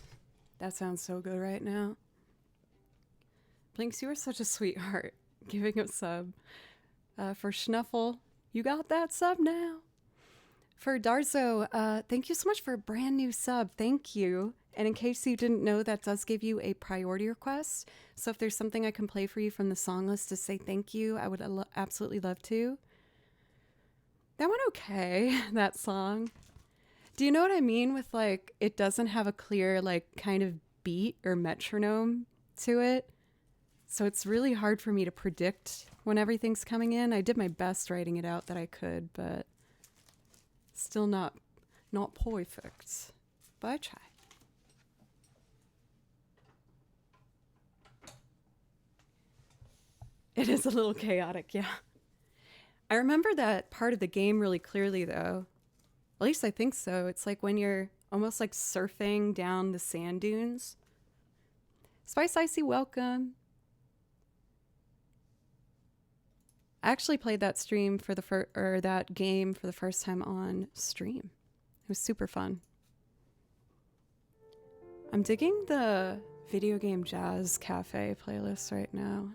S1: That sounds so good right now. Blinks, you are such a sweetheart. Giving a sub. For Schnuffle, you got that sub now. For Darzo, thank you so much for a brand new sub. Thank you. And in case you didn't know, that does give you a priority request. So if there's something I can play for you from the song list to say thank you, I would absolutely love to. That went okay, that song. Do you know what I mean with, like, it doesn't have a clear, like, kind of beat or metronome to it? So it's really hard for me to predict when everything's coming in. I did my best writing it out that I could, but still not perfect. But I tried. It is a little chaotic, yeah. I remember that part of the game really clearly, though. At least I think so. It's like when you're almost like surfing down the sand dunes. Spice Icy, welcome. I actually played that stream for that game for the first time on stream. It was super fun. I'm digging the video game jazz cafe playlist right now.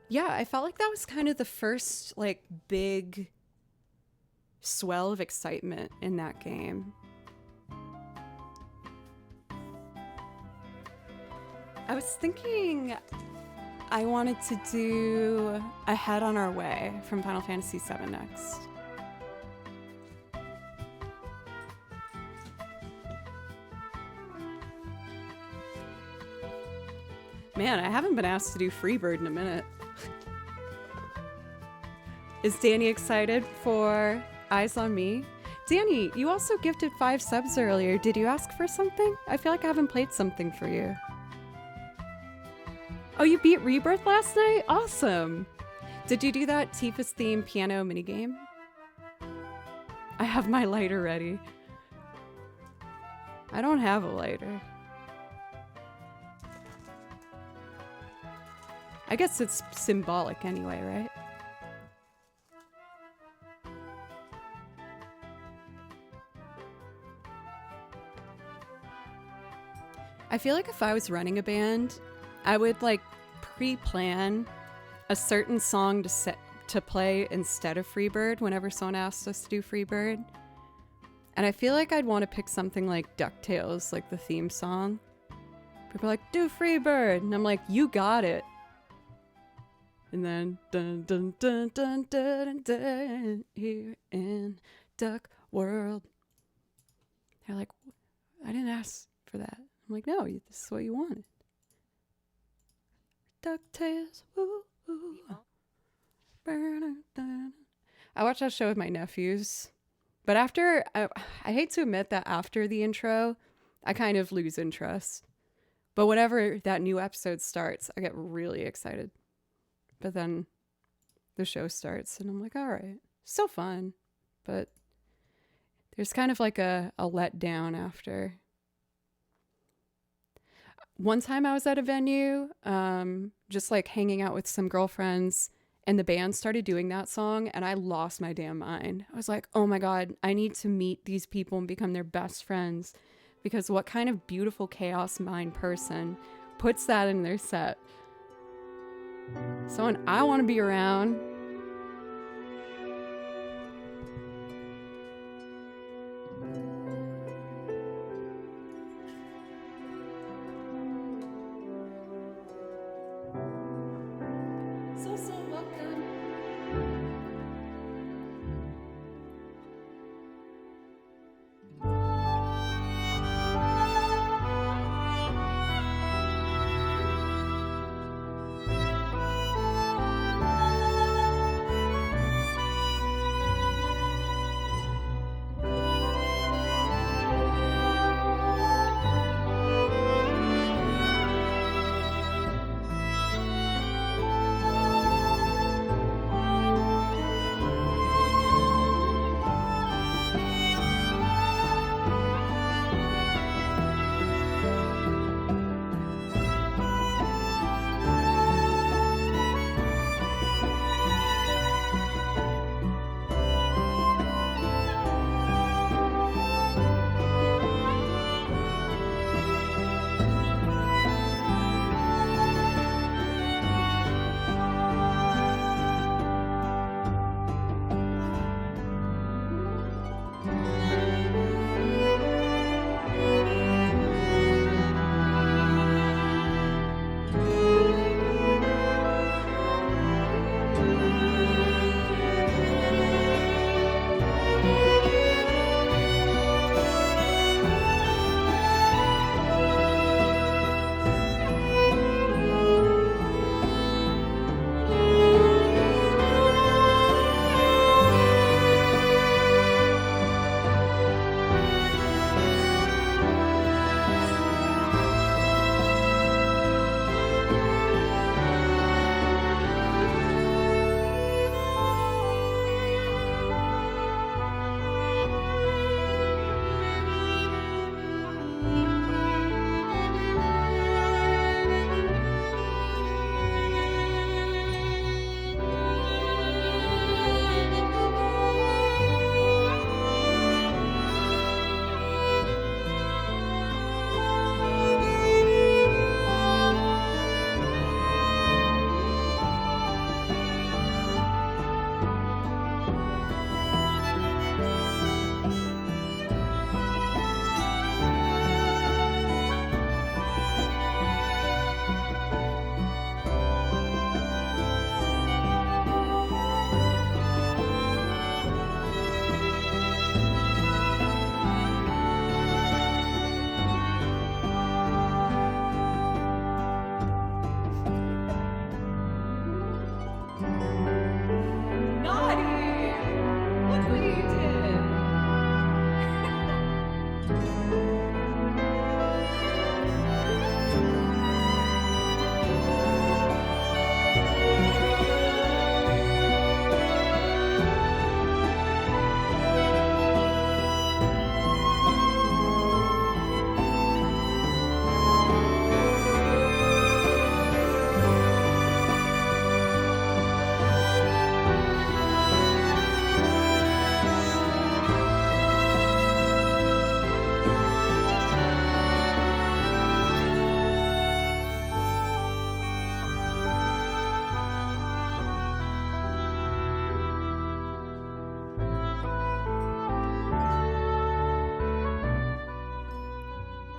S1: Yeah, I felt like that was kind of the first, like, big swell of excitement in that game. I was thinking I wanted to do Ahead on Our Way from Final Fantasy VII next. Man, I haven't been asked to do Freebird in a minute. Is Danny excited for Eyes on Me? Danny, you also gifted 5 subs earlier. Did you ask for something? I feel like I haven't played something for you. Oh, you beat Rebirth last night? Awesome. Did you do that Tifa's theme piano minigame? I have my lighter ready. I don't have a lighter. I guess it's symbolic anyway, right? I feel like if I was running a band, I would like pre-plan a certain song to play instead of Freebird whenever someone asks us to do Freebird. And I feel like I'd want to pick something like DuckTales, like the theme song. People are like, do Freebird! And I'm like, you got it. And then dun dun dun dun dun dun here in Duck World. They're like, I didn't ask for that. I'm like, no, this is what you wanted. DuckTales, woo, woo. I watched that show with my nephews. But after, I hate to admit that after the intro, I kind of lose interest. But whenever that new episode starts, I get really excited. But then the show starts and I'm like, all right, still fun. But there's kind of like a letdown after. One time I was at a venue, just like hanging out with some girlfriends, and the band started doing that song, and I lost my damn mind. I was like, oh my God, I need to meet these people and become their best friends, because what kind of beautiful chaos mind person puts that in their set? Someone I want to be around. So welcome.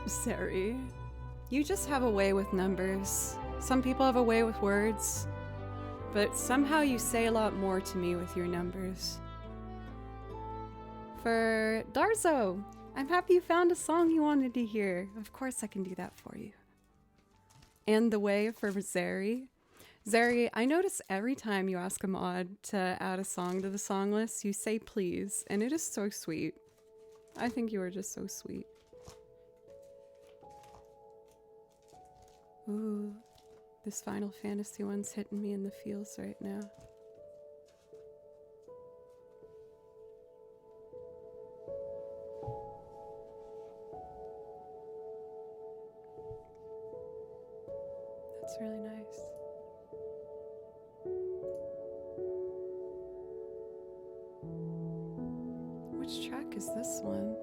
S1: Sari, you just have a way with numbers. Some people have a way with words, but somehow you say a lot more to me with your numbers. For Darzo, I'm happy you found a song you wanted to hear. Of course I can do that for you. And the way for Zari. Zari, I notice every time you ask a mod to add a song to the song list, you say please, and it is so sweet. I think you are just so sweet. Ooh, this Final Fantasy one's hitting me in the feels right now. That's really nice. Which track is this one?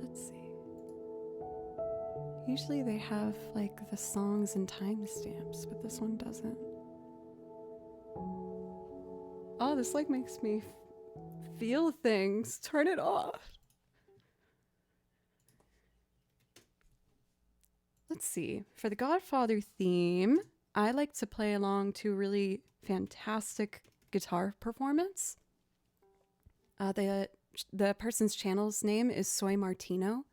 S1: Let's see. Usually they have like the songs and timestamps, but this one doesn't. Oh, this like makes me feel things. Turn it off. Let's see. For the Godfather theme, I like to play along to a really fantastic guitar performance. The person's channel's name is Soy Martino,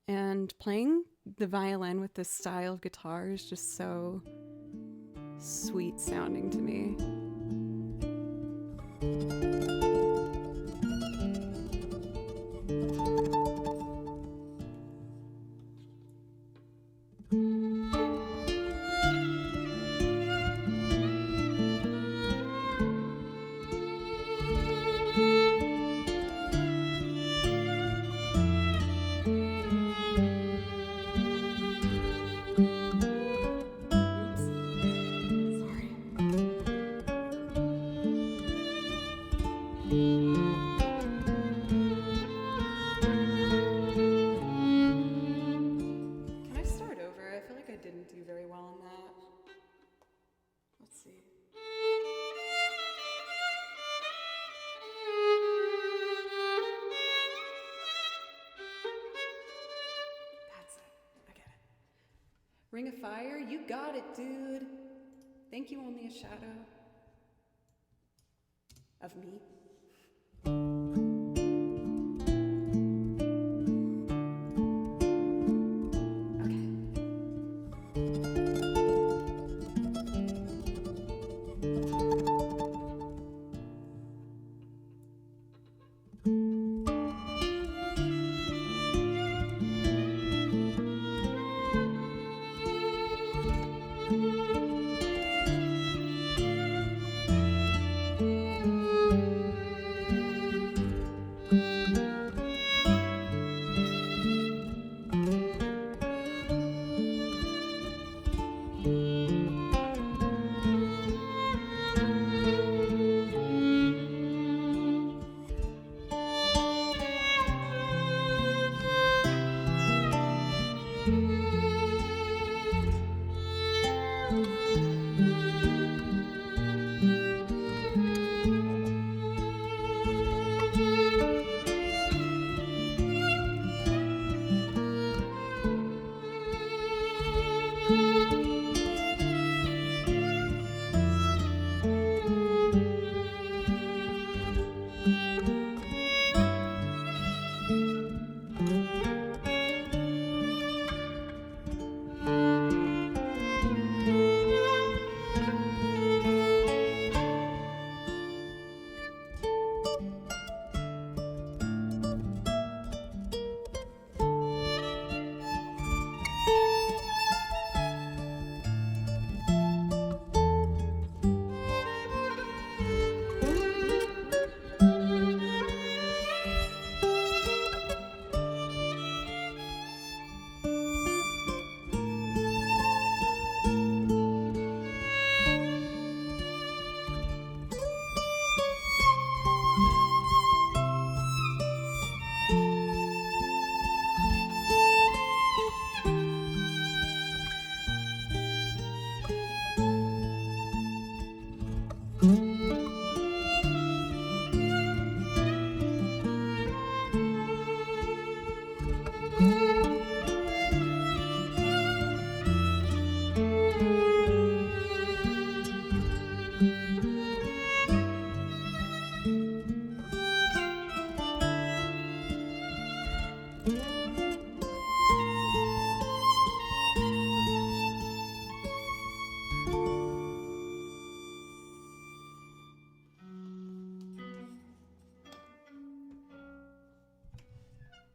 S1: and playing the violin with this style of guitar is just so sweet sounding to me. Ring of Fire, you got it, dude. Thank you, Only a Shadow of Me.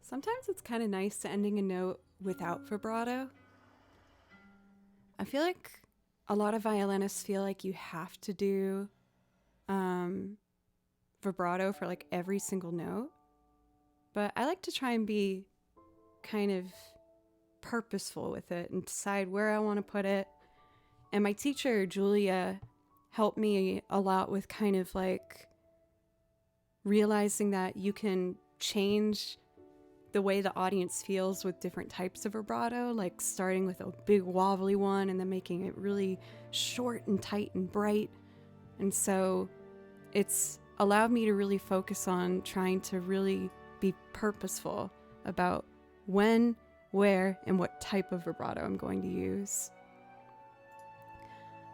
S1: Sometimes it's kind of nice to ending a note without vibrato. I feel like a lot of violinists feel like you have to do vibrato for like every single note. But I like to try and be kind of purposeful with it and decide where I want to put it. And my teacher, Julia, helped me a lot with kind of like realizing that you can change the way the audience feels with different types of vibrato, like starting with a big wobbly one and then making it really short and tight and bright. And so it's allowed me to really focus on trying to really be purposeful about when, where, and what type of vibrato I'm going to use.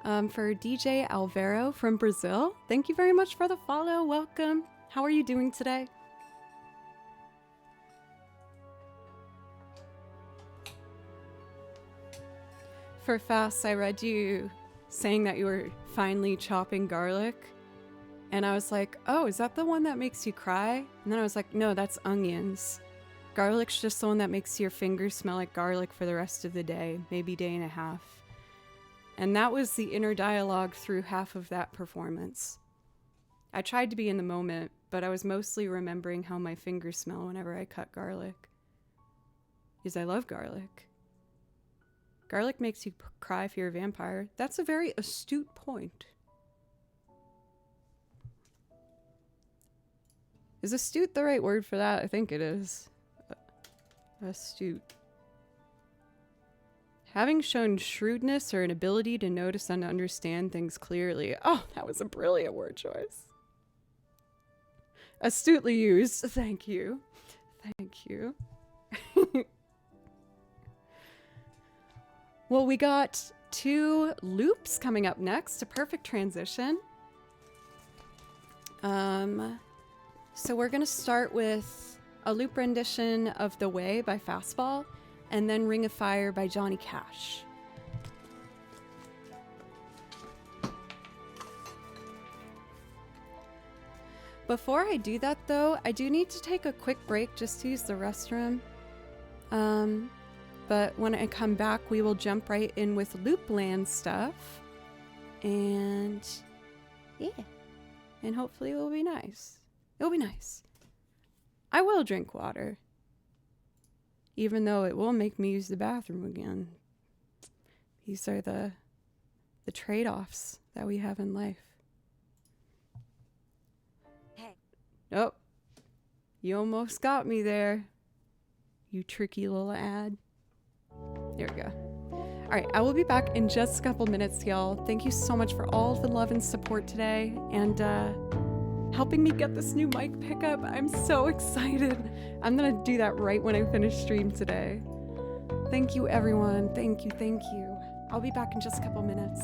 S1: For DJ Alvaro from Brazil, thank you very much for the follow. Welcome. How are you doing today? For Fast, I read you saying that you were finally chopping garlic. And I was like, oh, is that the one that makes you cry? And then I was like, no, that's onions. Garlic's just the one that makes your fingers smell like garlic for the rest of the day, maybe day and a half. And that was the inner dialogue through half of that performance. I tried to be in the moment, but I was mostly remembering how my fingers smell whenever I cut garlic. Because I love garlic. Garlic makes you cry if you're a vampire. That's a very astute point. Is astute the right word for that? I think it is. Astute. Having shown shrewdness or an ability to notice and understand things clearly. Oh, that was a brilliant word choice. Astutely used. Thank you. Thank you. Well, we got 2 loops coming up next. A perfect transition. So we're going to start with a loop rendition of The Way by Fastball, and then Ring of Fire by Johnny Cash. Before I do that, though, I do need to take a quick break just to use the restroom. But when I come back, we will jump right in with Loopland stuff. And yeah. And hopefully it will be nice. It'll be nice. I will drink water. Even though it will make me use the bathroom again. These are the trade-offs that we have in life.
S2: Hey.
S1: Oh. You almost got me there. You tricky little ad. There we go. All right, I will be back in just a couple minutes, y'all. Thank you so much for all the love and support today and helping me get this new mic pickup. I'm so excited. I'm gonna do that right when I finish stream today. Thank you, everyone. Thank you, thank you. I'll be back in just a couple minutes.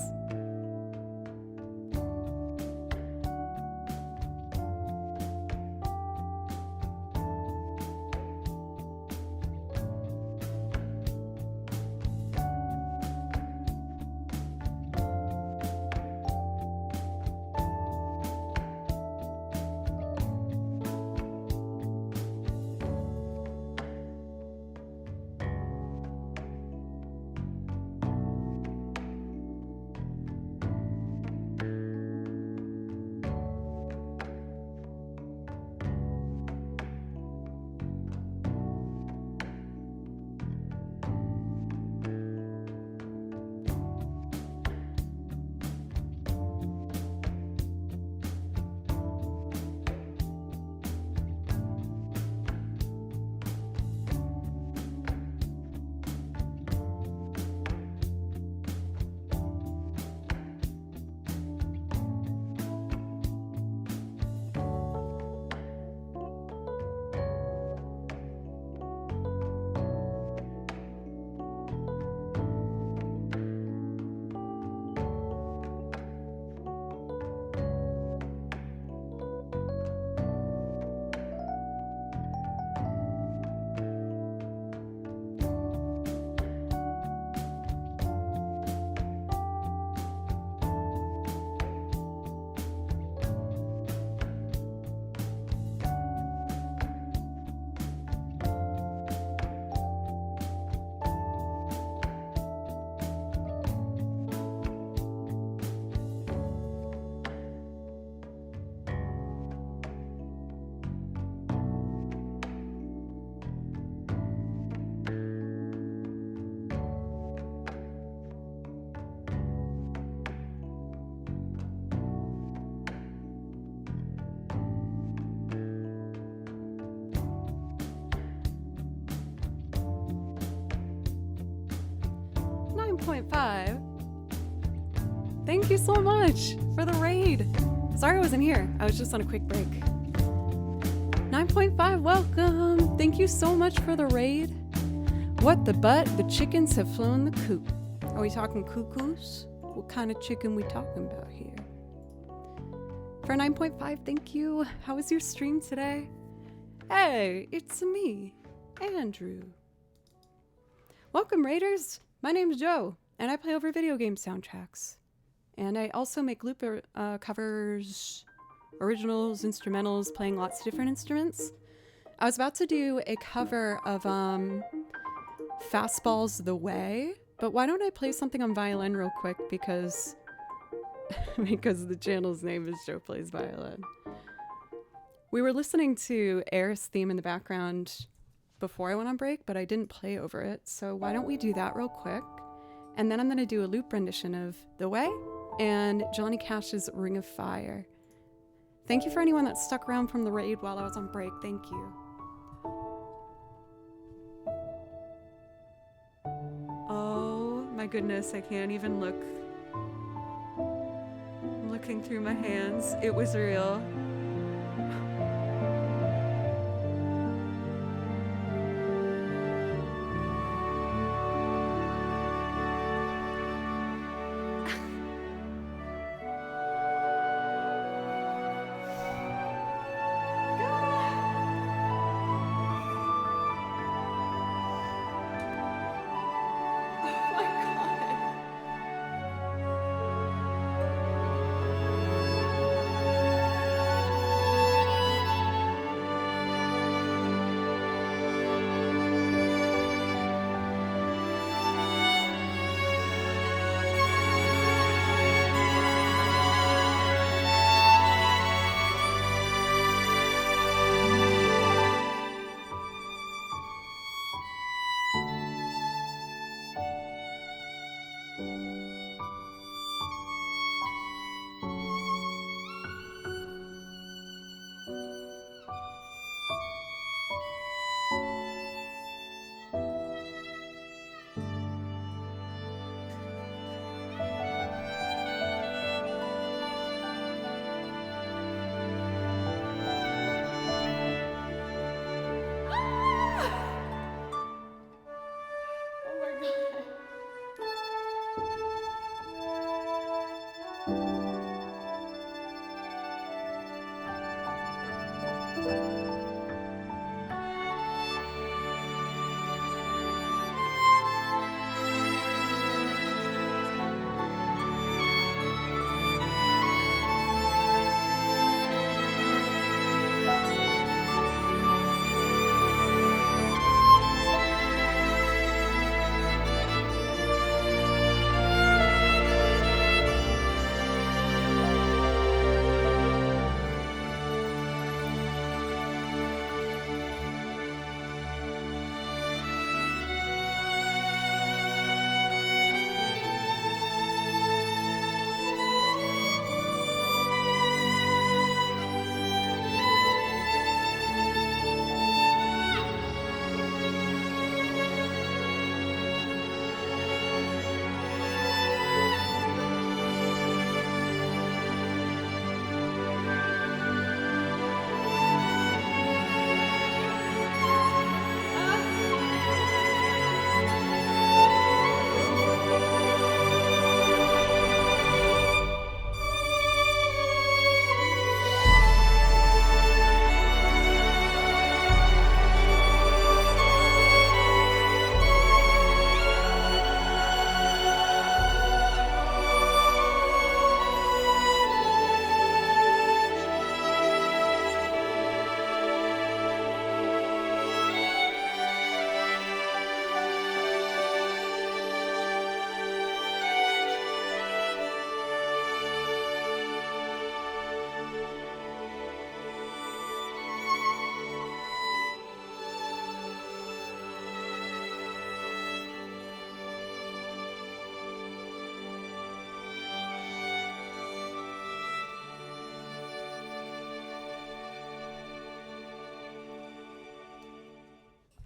S1: 9.5. Thank you so much for the raid. Sorry I wasn't here. I was just on a quick break. 9.5, welcome. Thank you so much for the raid. What the butt? The chickens have flown the coop. Are we talking cuckoos? What kind of chicken we talking about here? For 9.5, thank you. How was your stream today? Hey, it's me, Andrew. Welcome, Raiders. My name's Joe, and I play over video game soundtracks. And I also make loop covers, originals, instrumentals, playing lots of different instruments. I was about to do a cover of Fastball's The Way, but why don't I play something on violin real quick because the channel's name is Joe Plays Violin. We were listening to Air's theme in the background before I went on break, but I didn't play over it, so why don't we do that real quick? And then I'm going to do a loop rendition of The Way and Johnny Cash's Ring of Fire. Thank you for anyone that stuck around from the raid while I was on break. Thank you. Oh my goodness, I can't even look. I'm looking through my hands. It was real.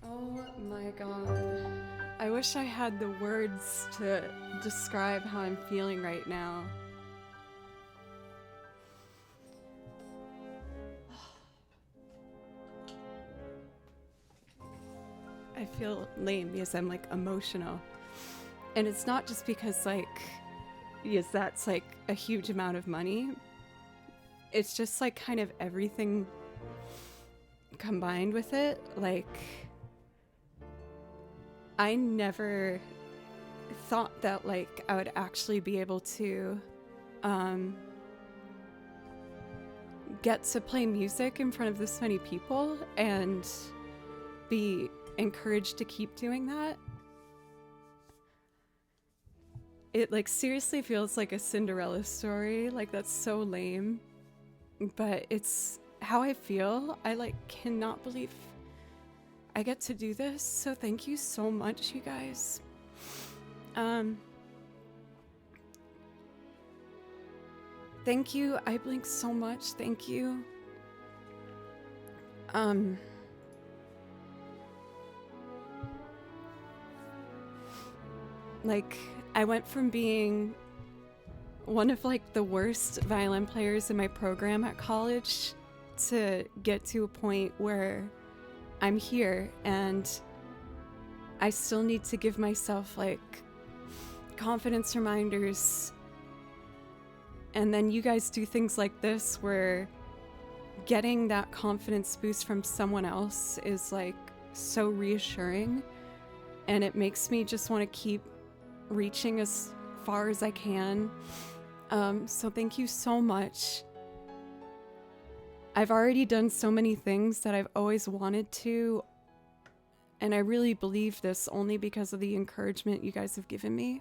S1: Oh my god. I wish I had the words to describe how I'm feeling right now. I feel lame because I'm like emotional. And it's not just because like, yes, that's like a huge amount of money. It's just like kind of everything combined with it. Like, I never thought that like I would actually be able to get to play music in front of this many people and be encouraged to keep doing that. It like seriously feels like a Cinderella story. Like, that's so lame, but it's how I feel. I like cannot believe I get to do this. So thank you so much, you guys. Thank you. I blink so much. Thank you. Like, I went from being one of like the worst violin players in my program at college to get to a point where I'm here, and I still need to give myself like confidence reminders. And then you guys do things like this where getting that confidence boost from someone else is like so reassuring, and it makes me just want to keep reaching as far as I can. So thank you so much. I've already done so many things that I've always wanted to, and I really believe this only because of the encouragement you guys have given me.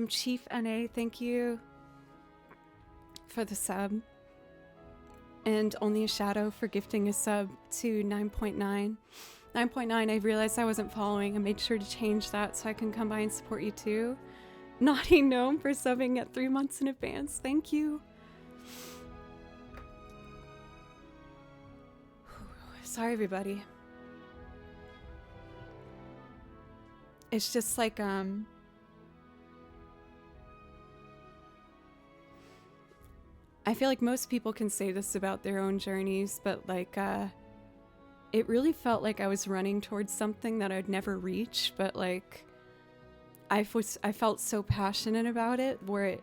S1: Chief NA, thank you for the sub. And Only a Shadow for gifting a sub to 9.9. 9.9, I realized I wasn't following. I made sure to change that so I can come by and support you too. Naughty Gnome for subbing at 3 months in advance. Thank you. Sorry, everybody. It's just like, I feel like most people can say this about their own journeys, but like, it really felt like I was running towards something that I'd never reach, but like, I felt so passionate about it where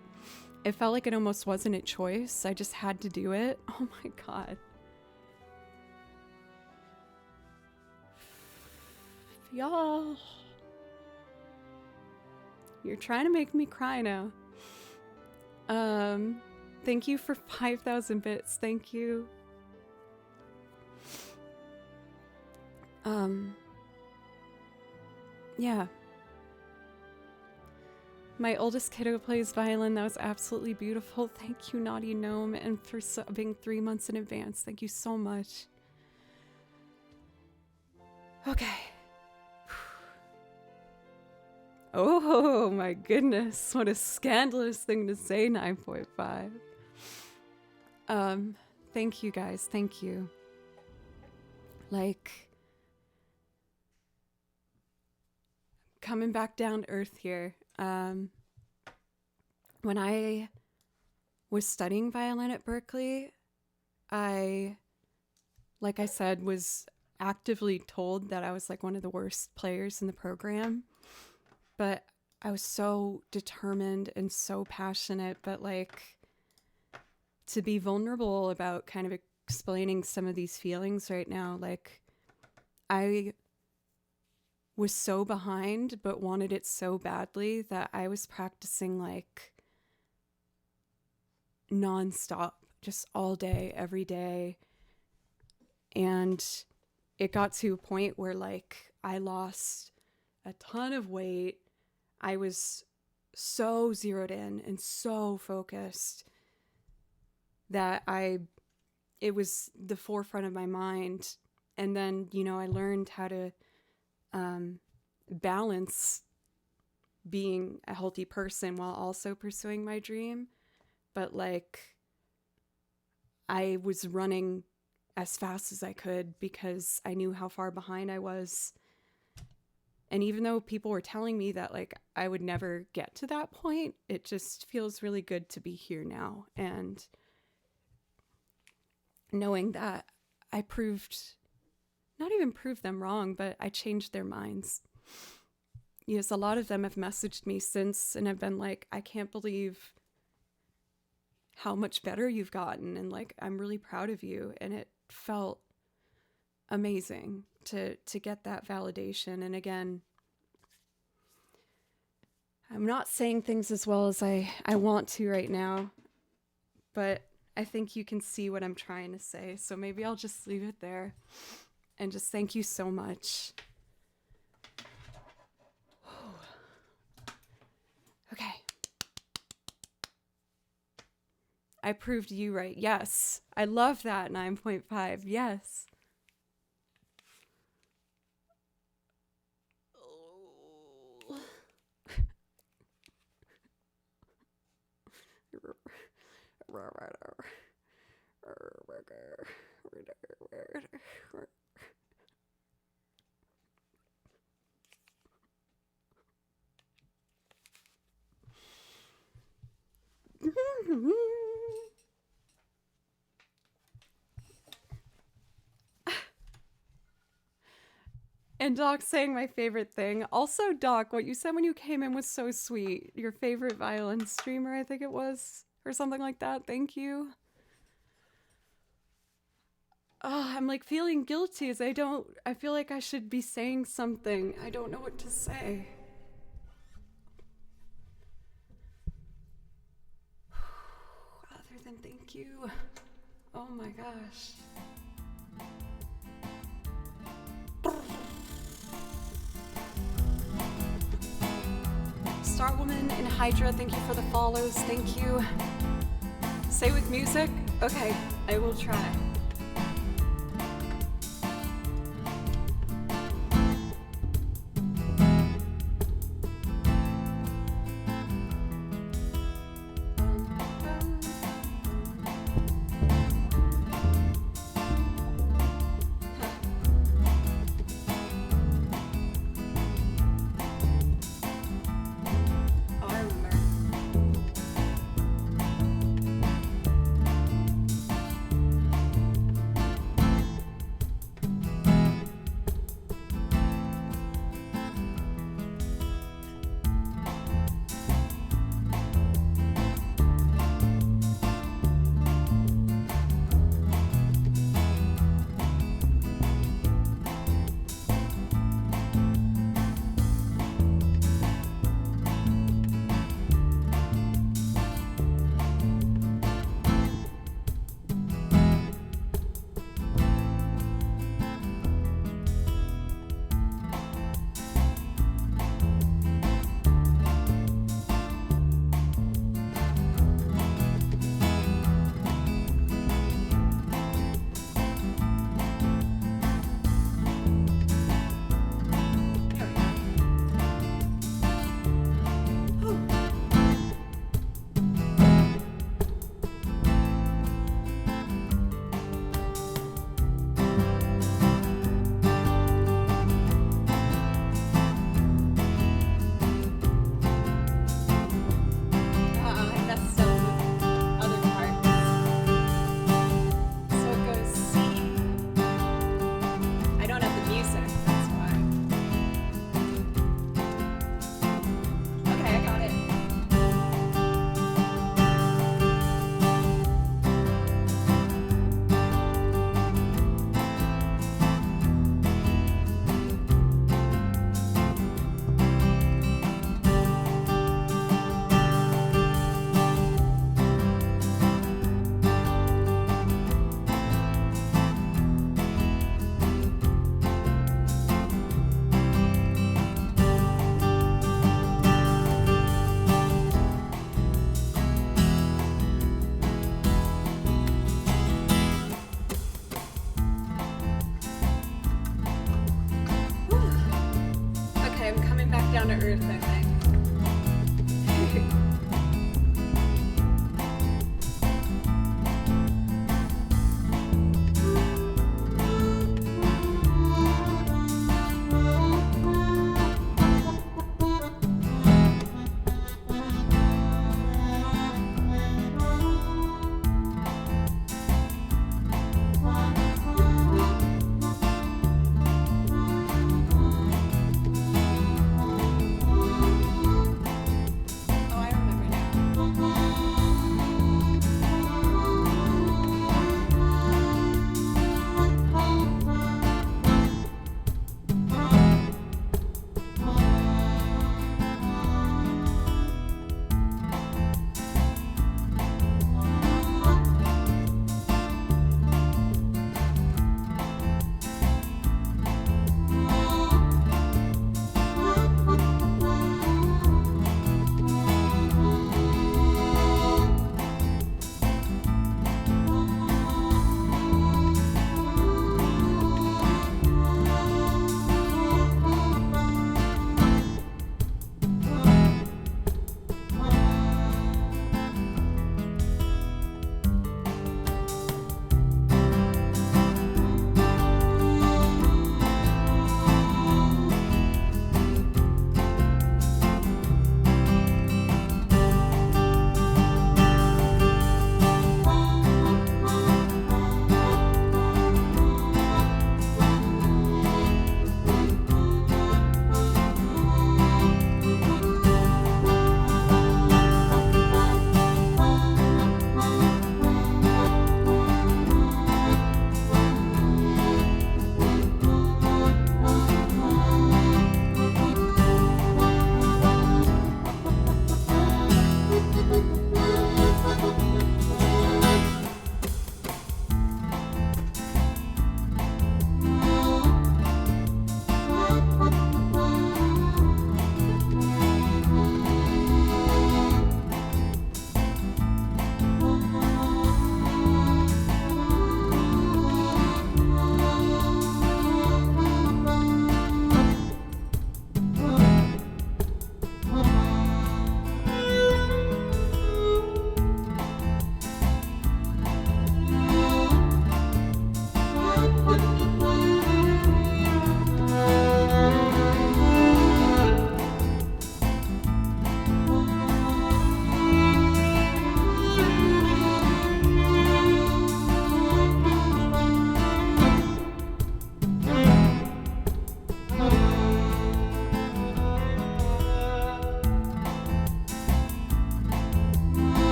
S1: it felt like it almost wasn't a choice. I just had to do it. Oh my God. Y'all. You're trying to make me cry now. Thank you for 5,000 bits. Thank you. Yeah. My oldest kiddo plays violin. That was absolutely beautiful. Thank you, Naughty Gnome, and for subbing 3 months in advance. Thank you so much. Okay. Oh my goodness. What a scandalous thing to say, 9.5. Thank you guys. Thank you. Like, coming back down to earth here. When I was studying violin at Berkeley, like I said, was actively told that I was like one of the worst players in the program. But I was so determined and so passionate, but like, to be vulnerable about kind of explaining some of these feelings right now, like, I was so behind but wanted it so badly that I was practicing like nonstop, just all day, every day. And it got to a point where like I lost a ton of weight. I was so zeroed in and so focused that it was the forefront of my mind. And then, you know, I learned how to balance being a healthy person while also pursuing my dream. But like, I was running as fast as I could because I knew how far behind I was. And even though people were telling me that like I would never get to that point, it just feels really good to be here now. And knowing that I not even proved them wrong, but I changed their minds. Yes, a lot of them have messaged me since and have been like, I can't believe how much better you've gotten. And like, I'm really proud of you. And it felt amazing to get that validation. And again, I'm not saying things as well as I want to right now, but I think you can see what I'm trying to say. So maybe I'll just leave it there and just thank you so much. Okay. I proved you right. Yes. I love that 9.5. Yes. And Doc saying my favorite thing. Also, Doc, what you said when you came in was so sweet. Your favorite violin streamer, I think it was, or something like that. Thank you. Oh, I'm like feeling guilty as I feel like I should be saying something. I don't know what to say. Other than thank you. Oh my gosh. Starwoman and Hydra, thank you for the follows. Thank you. Say with music? Okay, I will try. Down to earth, I think.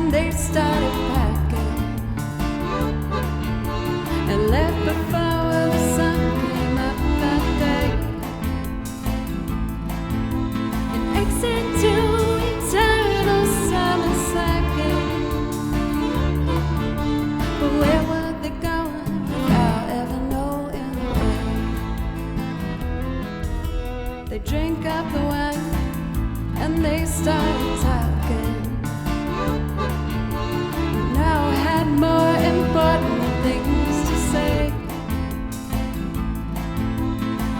S1: and they started packing and left before the sun came up that day. An exit to eternal summer slacking. But where were they going without ever knowing the way? They drank up the wine and they started talking. Now I had more important things to say.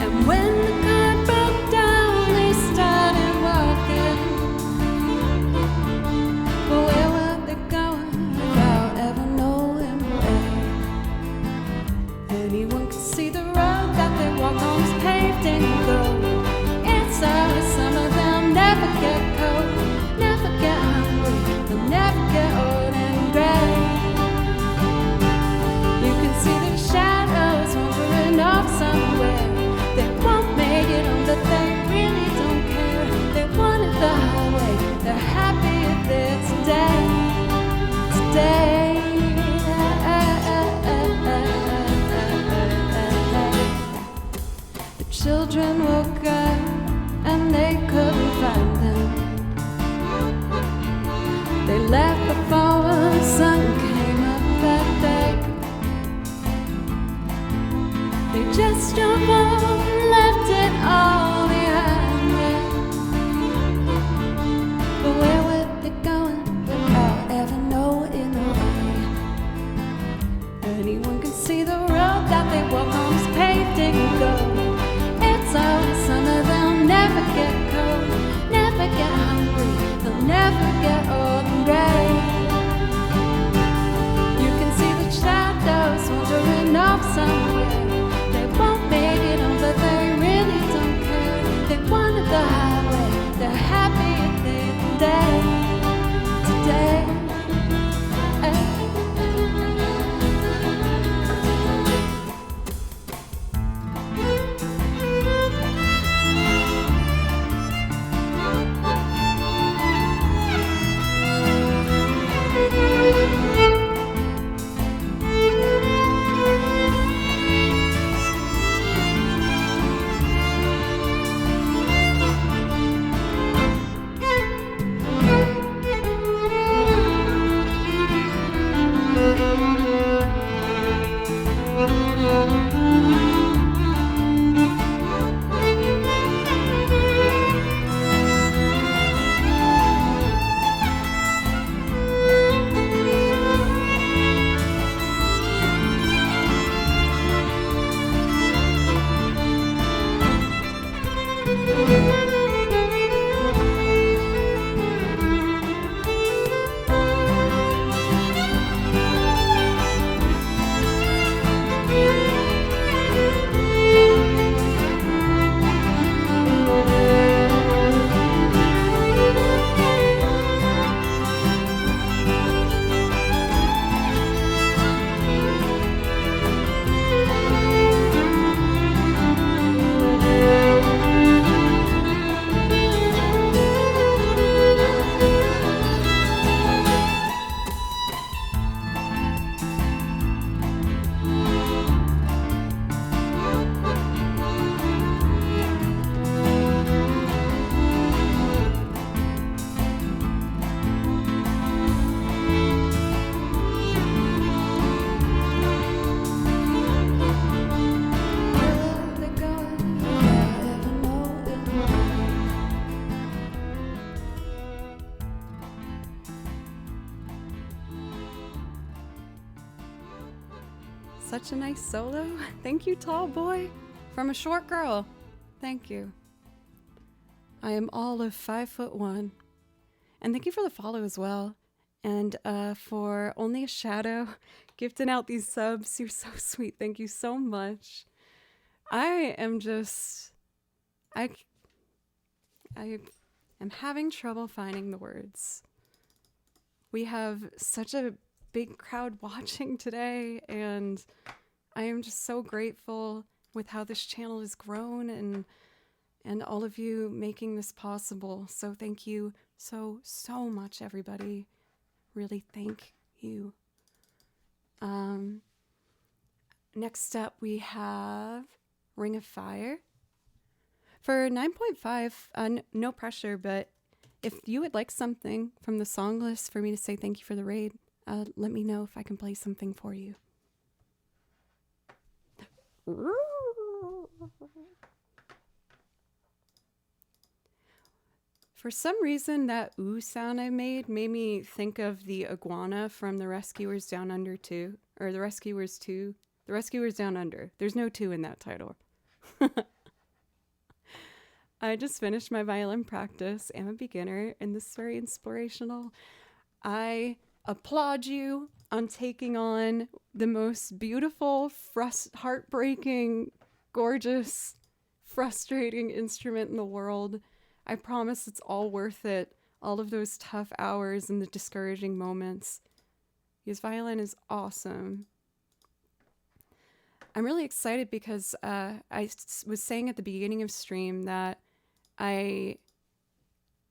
S1: And when the car broke down, they started walking. But where were they going without ever knowing where? Anyone could see the road that they walk on was paved in gold. It's always some of them never get cold, never get hungry, they'll never get old and gray. You can see the shadows wandering off somewhere. They won't make it on, but they really don't care. They wanted the highway, they're happy there today. Today. The children woke up and they couldn't find them. They left before the sun came up that day. They just drove on and left it all behind them. But where were they going without ever knowing the way? Anyone can see the road that they walk on is paved in gold. It's always some of them never get cold, never get hungry, they'll never get old and gray. You can see the shadows wandering off somewhere. They won't make it on, but they really don't care. They wanted the highway, they're happy if they today. Today. Such a nice solo. Thank you, tall boy. From a short girl. Thank you. I am all of 5'1". And thank you for the follow as well. And for Only a Shadow, gifting out these subs. You're so sweet. Thank you so much. I am having trouble finding the words. We have such a big crowd watching today, and I am just so grateful with how this channel has grown and all of you making this possible. So thank you so much, everybody. really thank you. Next up, we have Ring of Fire. For 9.5, no pressure, but if you would like something from the song list for me to say thank you for the raid, let me know if I can play something for you. For some reason, that ooh sound I made me think of the iguana from The Rescuers Down Under 2, or The Rescuers 2. The Rescuers Down Under. There's no 2 in that title. I just finished my violin practice. I'm a beginner, and this is very inspirational. I applaud you on taking on the most beautiful, heartbreaking, gorgeous, frustrating instrument in the world. I promise it's all worth it. All of those tough hours and the discouraging moments. Because violin is awesome. I'm really excited because was saying at the beginning of stream that I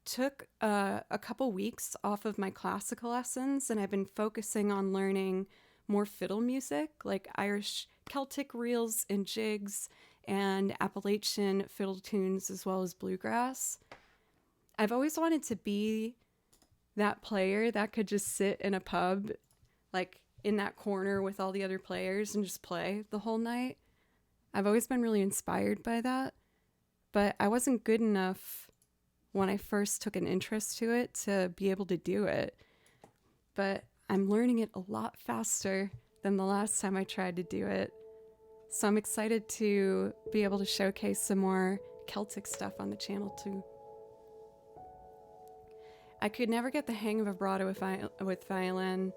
S1: took a couple weeks off of my classical lessons, and I've been focusing on learning more fiddle music, like Irish Celtic reels and jigs and Appalachian fiddle tunes, as well as bluegrass. I've always wanted to be that player that could just sit in a pub, like in that corner with all the other players and just play the whole night. I've always been really inspired by that, but I wasn't good enough when I first took an interest to it to be able to do it. But I'm learning it a lot faster than the last time I tried to do it. So I'm excited to be able to showcase some more Celtic stuff on the channel too. I could never get the hang of vibrato with violin.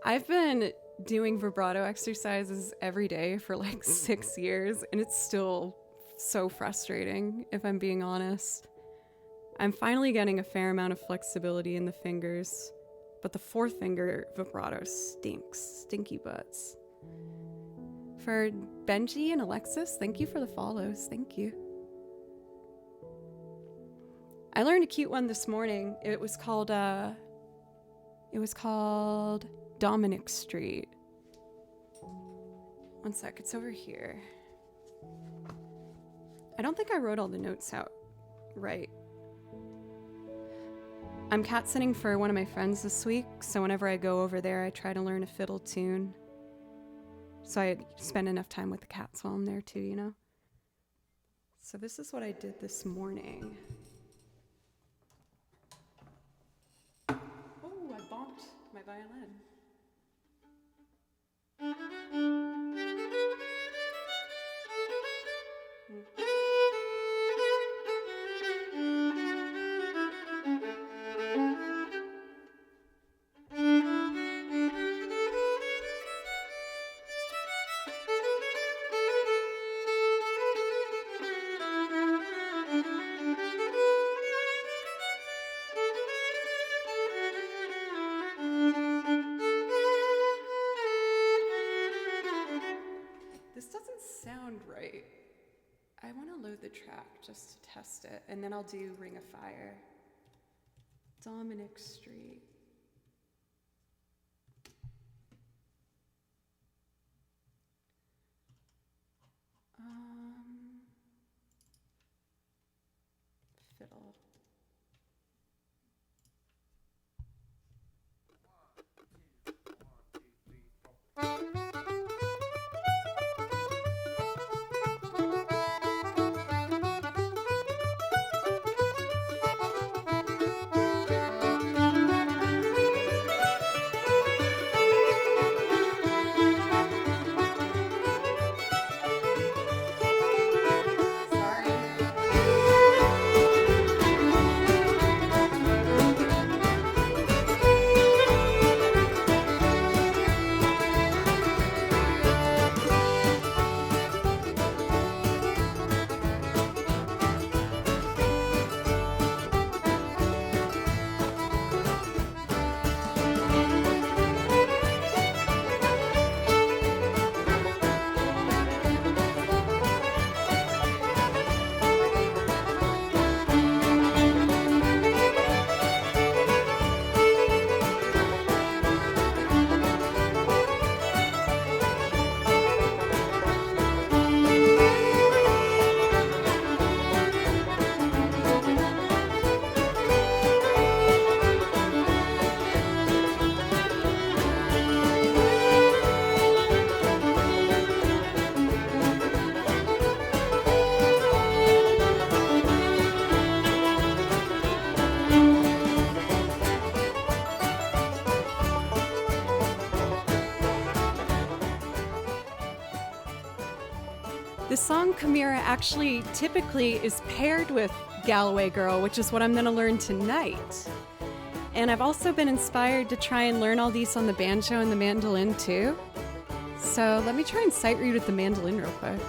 S1: I've been doing vibrato exercises every day for like 6 years, and it's still so frustrating, if I'm being honest. I'm finally getting a fair amount of flexibility in the fingers, but the 4th finger vibrato stinks. Stinky butts. For Benji and Alexis, thank you for the follows. Thank you. I learned a cute one this morning. It was called Dominic Street. One sec, it's over here. I don't think I wrote all the notes out right. I'm cat sitting for one of my friends this week, so whenever I go over there, I try to learn a fiddle tune. So I spend enough time with the cats while I'm there too, you know? So this is what I did this morning. Oh, I bonked my violin. Sound right. I want to load the track just to test it, and then I'll do Ring of Fire. Dominic Street. Fiddle. This song, Chimera, actually typically is paired with Galloway Girl, which is what I'm going to learn tonight. And I've also been inspired to try and learn all these on the banjo and the mandolin too. So let me try and sight read with the mandolin real quick.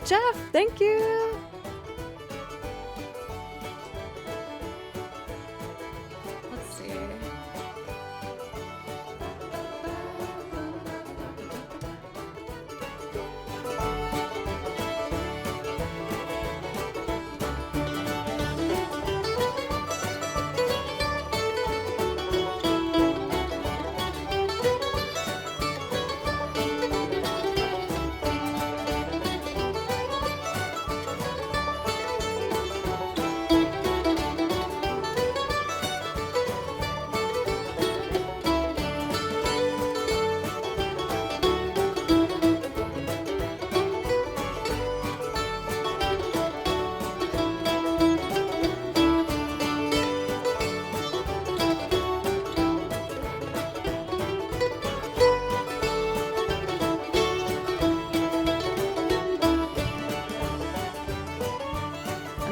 S1: Jeff, thank you! Let's see.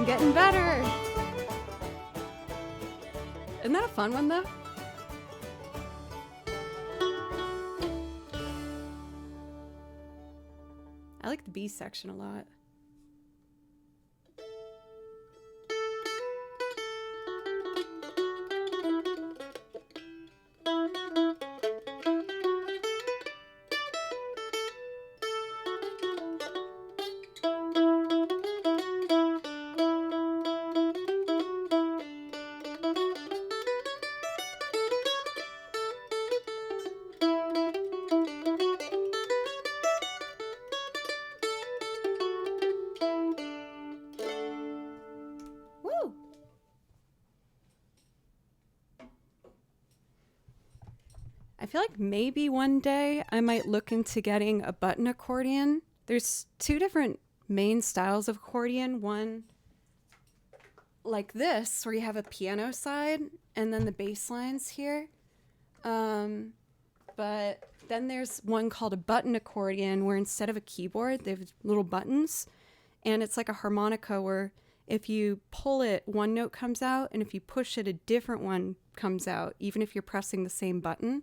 S1: Getting better. Isn't that a fun one though? I like the B section a lot. I feel like maybe one day I might look into getting a button accordion. There's two different main styles of accordion. One like this, where you have a piano side and then the bass lines here. But then there's one called a button accordion, where instead of a keyboard, they have little buttons. And it's like a harmonica where if you pull it, one note comes out, and if you push it, a different one comes out, even if you're pressing the same button.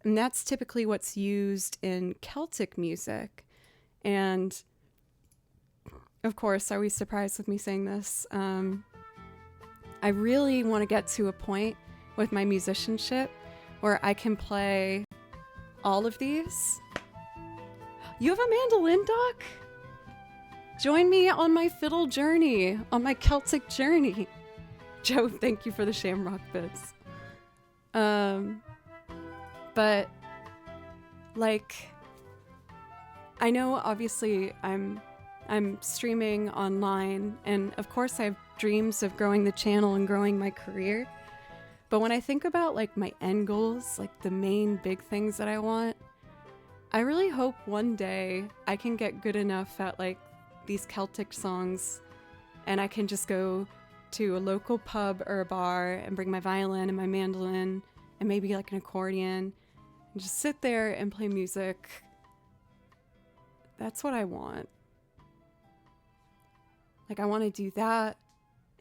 S1: And that's typically what's used in Celtic music. And of course, are we surprised with me saying this? I really want to get to a point with my musicianship where I can play all of these. You have a mandolin, Doc? Join me on my fiddle journey, on my Celtic journey. Joe, thank you for the shamrock bits. But like, I know obviously I'm streaming online, and of course I have dreams of growing the channel and growing my career. But when I think about like my end goals, like the main big things that I want, I really hope one day I can get good enough at like these Celtic songs and I can just go to a local pub or a bar and bring my violin and my mandolin and maybe like an accordion and just sit there and play music. That's what I want. Like, I want to do that.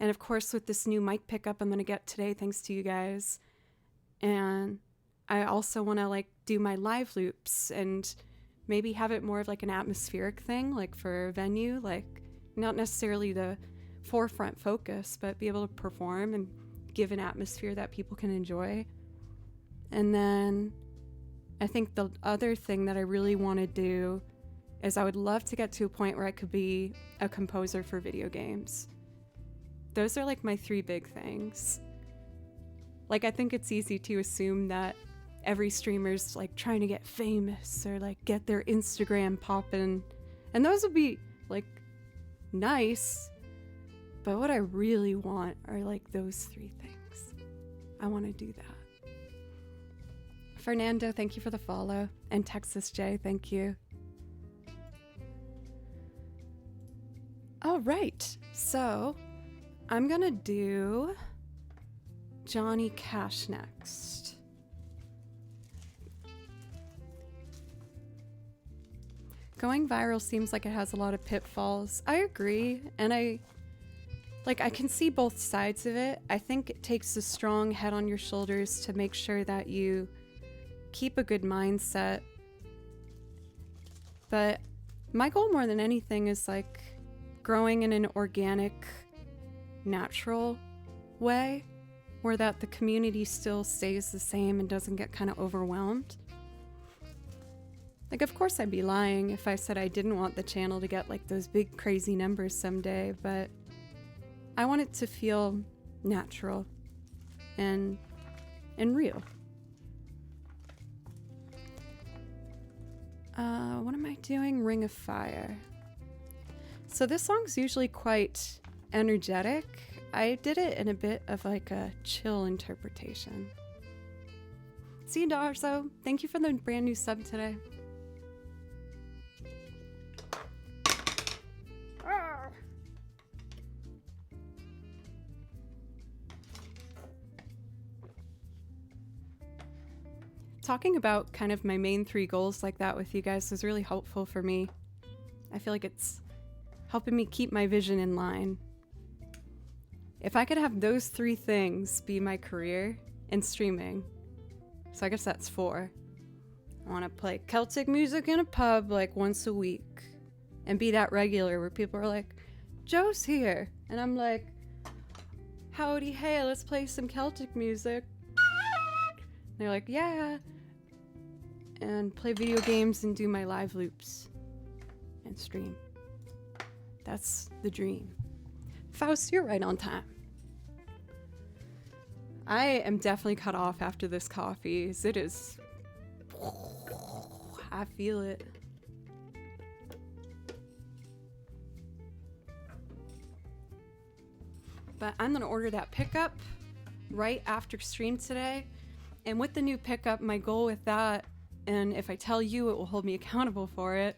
S1: And of course, with this new mic pickup I'm going to get today, thanks to you guys. And I also want to like do my live loops and maybe have it more of like an atmospheric thing, like for a venue, like not necessarily the forefront focus, but be able to perform and give an atmosphere that people can enjoy. And then I think the other thing that I really want to do is I would love to get to a point where I could be a composer for video games. Those are like my three big things. Like, I think it's easy to assume that every streamer's like trying to get famous or like get their Instagram poppin', and those would be like nice, but what I really want are like those three things. I want to do that. Fernando, thank you for the follow, and Texas J, thank you. All right, so I'm gonna do Johnny Cash next. Going viral seems like it has a lot of pitfalls. I agree, and I can see both sides of it. I think it takes a strong head on your shoulders to make sure that you keep a good mindset. But my goal more than anything is like growing in an organic, natural way where that the community still stays the same and doesn't get kind of overwhelmed. Like, of course I'd be lying if I said I didn't want the channel to get like those big crazy numbers someday, but I want it to feel natural and real. What am I doing? Ring of Fire. So this song's usually quite energetic. I did it in a bit of like a chill interpretation. See you, Darso. Thank you for the brand new sub today. Talking about kind of my main 3 goals like that with you guys was really helpful for me. I feel like it's helping me keep my vision in line. If I could have those 3 things be my career in streaming, so I guess that's 4. I want to play Celtic music in a pub like once a week and be that regular where people are like, Joe's here. And I'm like, howdy, hey, let's play some Celtic music. And they're like, yeah. And play video games and do my live loops and stream. That's the dream. Faust, you're right on time. I am definitely cut off after this coffee. It is... I feel it. But I'm gonna order that pickup right after stream today. And with the new pickup, my goal with that, and if I tell you it will hold me accountable for it,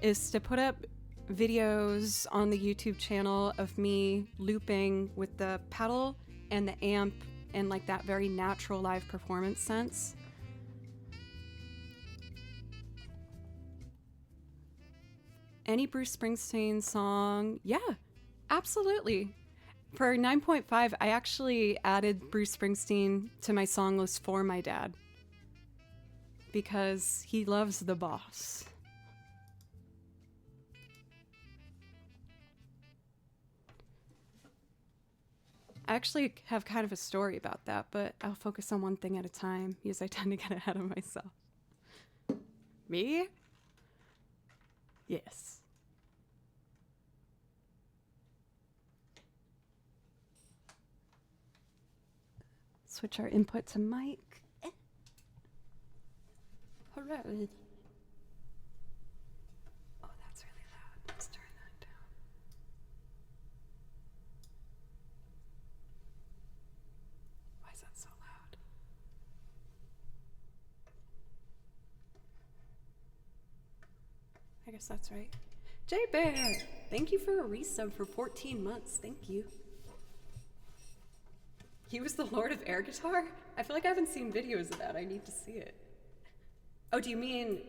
S1: is to put up videos on the YouTube channel of me looping with the pedal and the amp in like that very natural live performance sense. Any Bruce Springsteen song, yeah, absolutely. For 9.5, I actually added Bruce Springsteen to my song list for my dad because he loves the boss. I actually have kind of a story about that, but I'll focus on one thing at a time because I tend to get ahead of myself. Me? Yes. Switch our input to mic. All right. Oh, that's really loud. Let's turn that down. Why is that so loud? I guess that's right. J Bear, thank you for a resub for 14 months. Thank you. He was the Lord of Air Guitar? I feel like I haven't seen videos of that. I need to see it. Oh, do you mean,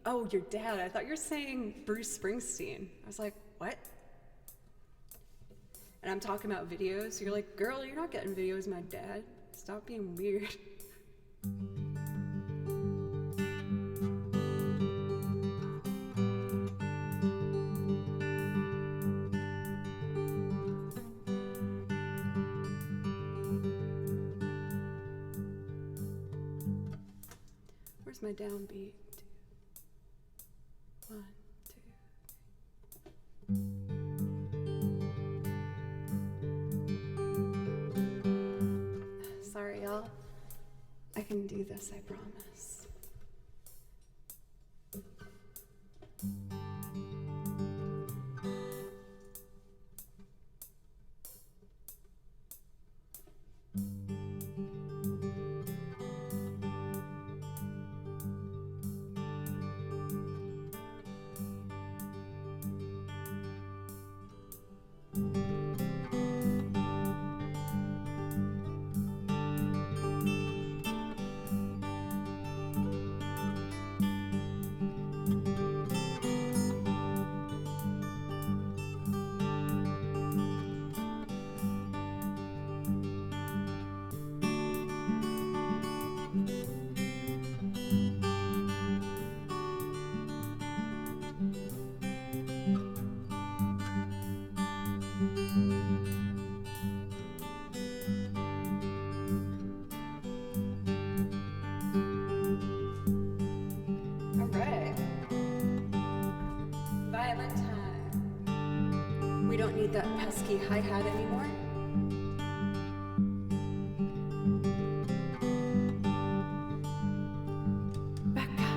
S1: oh, your dad? I thought you were saying Bruce Springsteen. I was like, what? And I'm talking about videos. You're like, girl, you're not getting videos of my dad. Stop being weird. Where's my downbeat? 1, 2. Sorry, y'all. I can do this, I promise. don't need that pesky hi-hat anymore. Becca,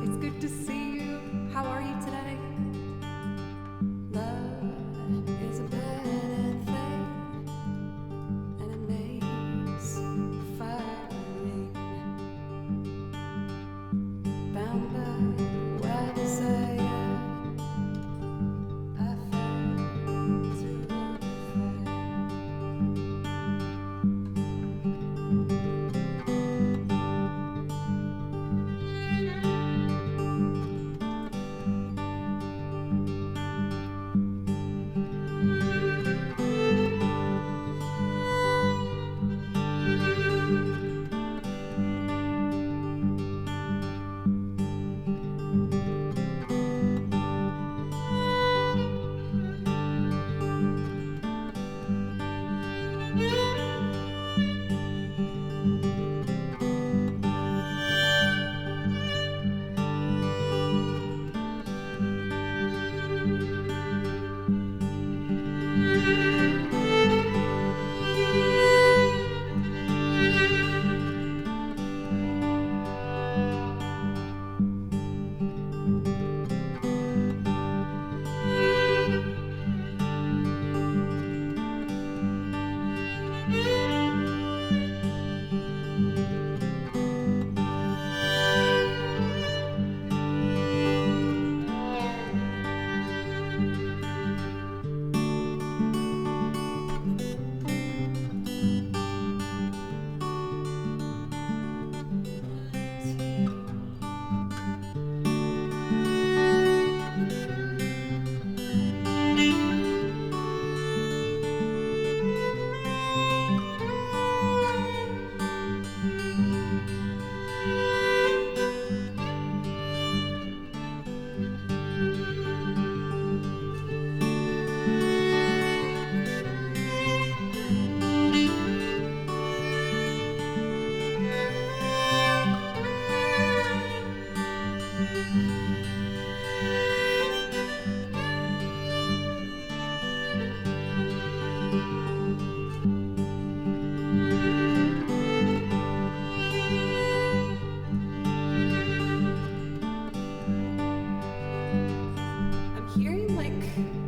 S1: it's good to see you. How are you today? Love is a burning thing, and it makes firing. Bound by wild desire, I fell to the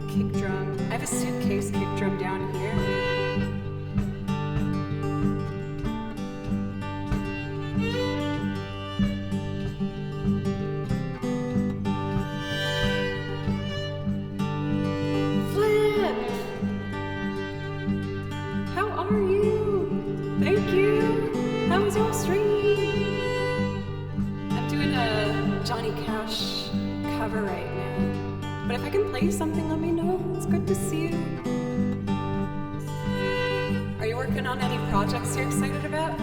S1: kick drum. I have a suitcase kick drum down here. Flip! How are you? Thank you. How was your stream? I'm doing a Johnny Cash cover right now. But if I can play you something, let me know. It's good to see you. Are you working on any projects you're excited about?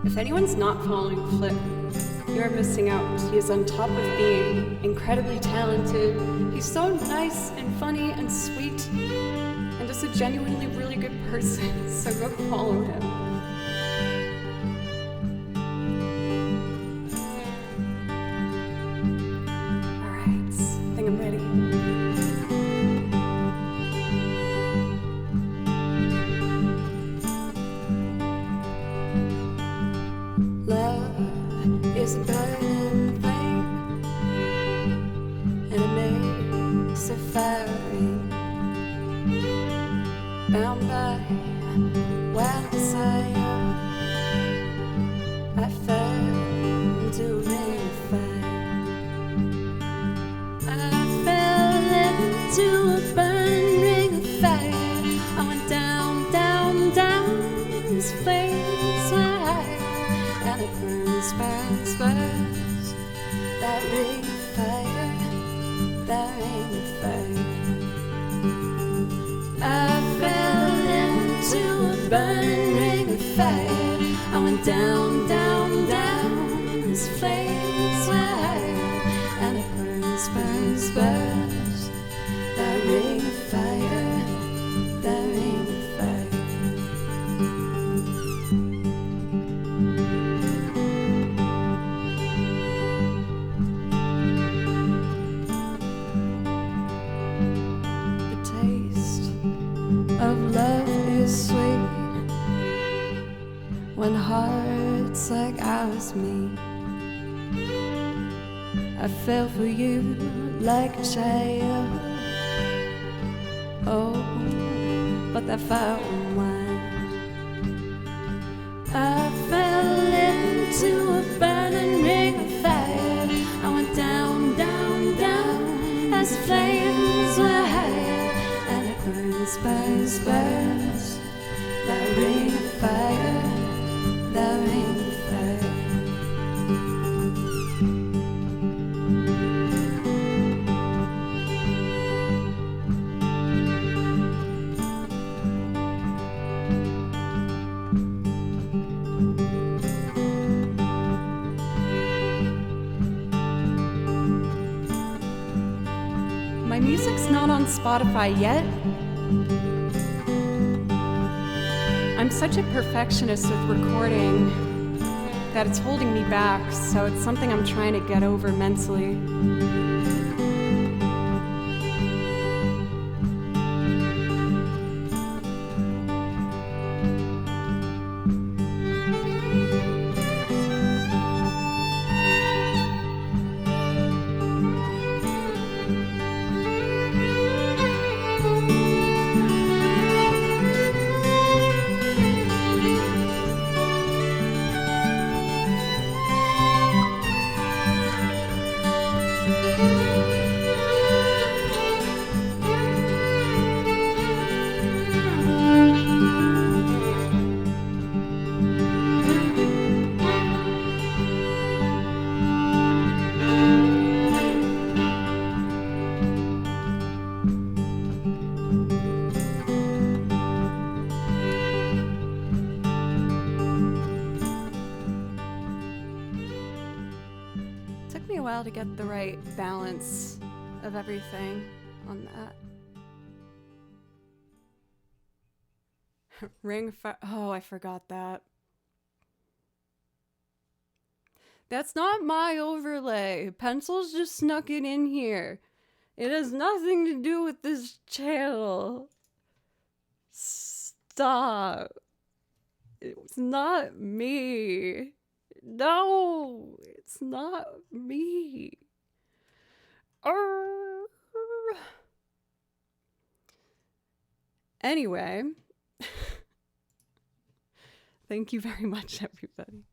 S1: If anyone's not following Flip, you're missing out. He is on top of being incredibly talented. He's so nice and funny and sweet and just a genuinely really good person, so go follow him. Alright, I think I'm ready. Love is a burning thing, and it makes a firing. Bound by wild desire, I fell into a fire. I fell into a burning ring of fire. I went down, down, down. spurs, spurs, that ring of fire, that ring of fire. The taste of love is sweet when hearts like ours meet. I fell for you like a child. Oh, but that fire won't wind. I fell into a burning ring of fire. I went down, down, down as the flames were higher. And it burns, burns, burns. That ring of fire, that ring of fire. My music's not on Spotify yet. I'm such a perfectionist with recording that it's holding me back, so it's something I'm trying to get over mentally. Took me a while to get the right balance of everything on that. Ring fire. Oh, I forgot that. That's not my overlay. Pencil's just snuck it in here. It has nothing to do with this channel. Stop. It's not me. No, it's not me. Anyway, thank you very much, everybody.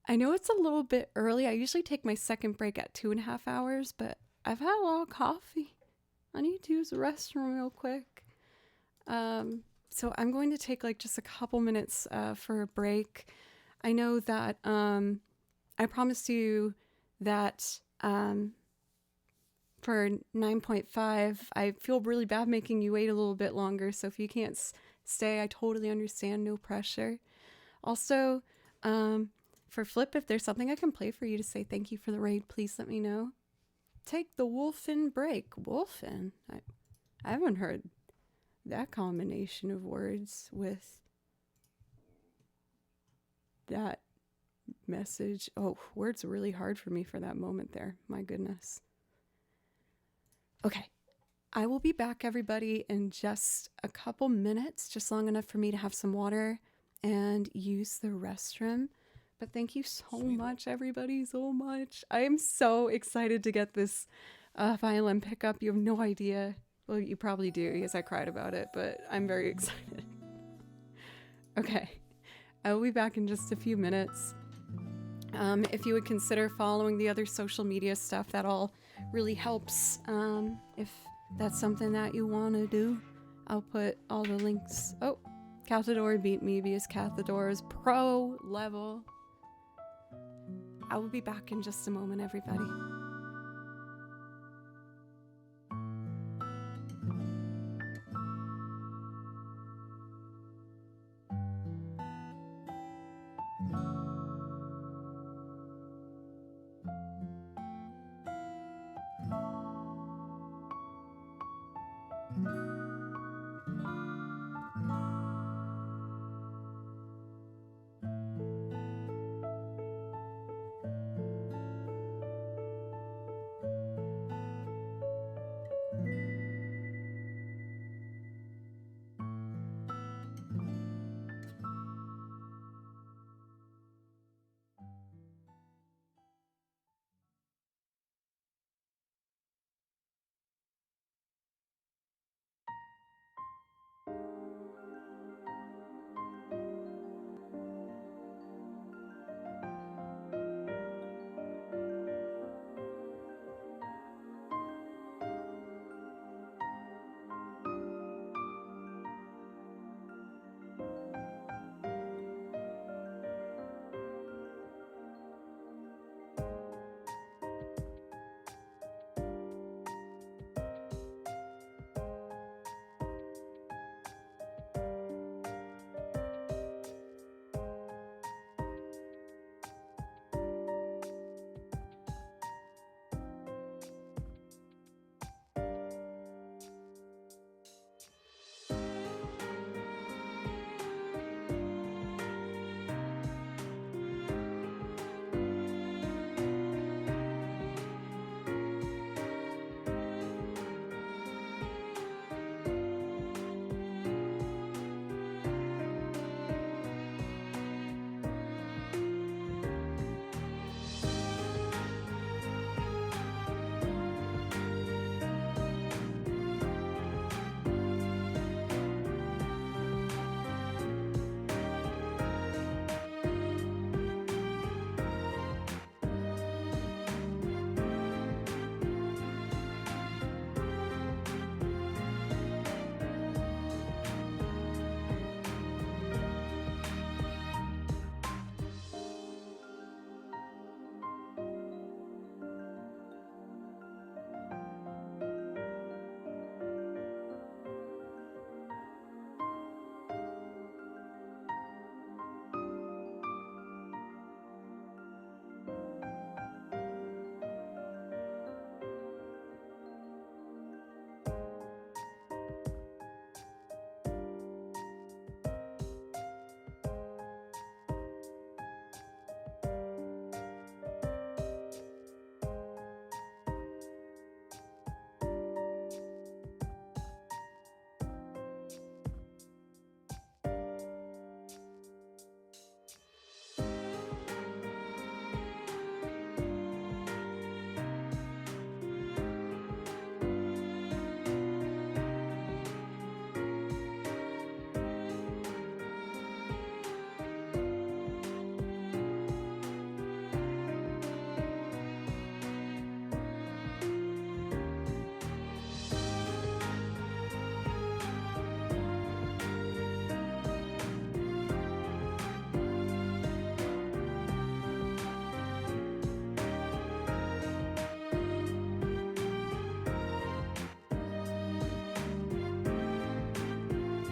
S1: I know it's a little bit early. I usually take my second break at 2.5 hours, but I've had a lot of coffee. I need to use the restroom real quick. So I'm going to take like just a couple minutes for a break. I know that I promised you that for 9.5, I feel really bad making you wait a little bit longer. So if you can't stay, I totally understand. No pressure. Also, for Flip, if there's something I can play for you to say thank you for the raid, please let me know. Take the wolfin break. Wolfin? I haven't heard that combination of words with that message. Oh, words are really hard for me for that moment there. My goodness. Okay. I will be back, everybody, in just a couple minutes, just long enough for me to have some water and use the restroom. But thank you so much, everybody, so much. I am so excited to get this violin pickup. You have no idea. Well, you probably do because I cried about it, but I'm very excited. Okay. I will be back in just a few minutes. If you would consider following the other social media stuff, that all really helps. If that's something that you want to do, I'll put all the links. Oh, Cathador beat me because Cathador is pro level. I will be back in just a moment, everybody.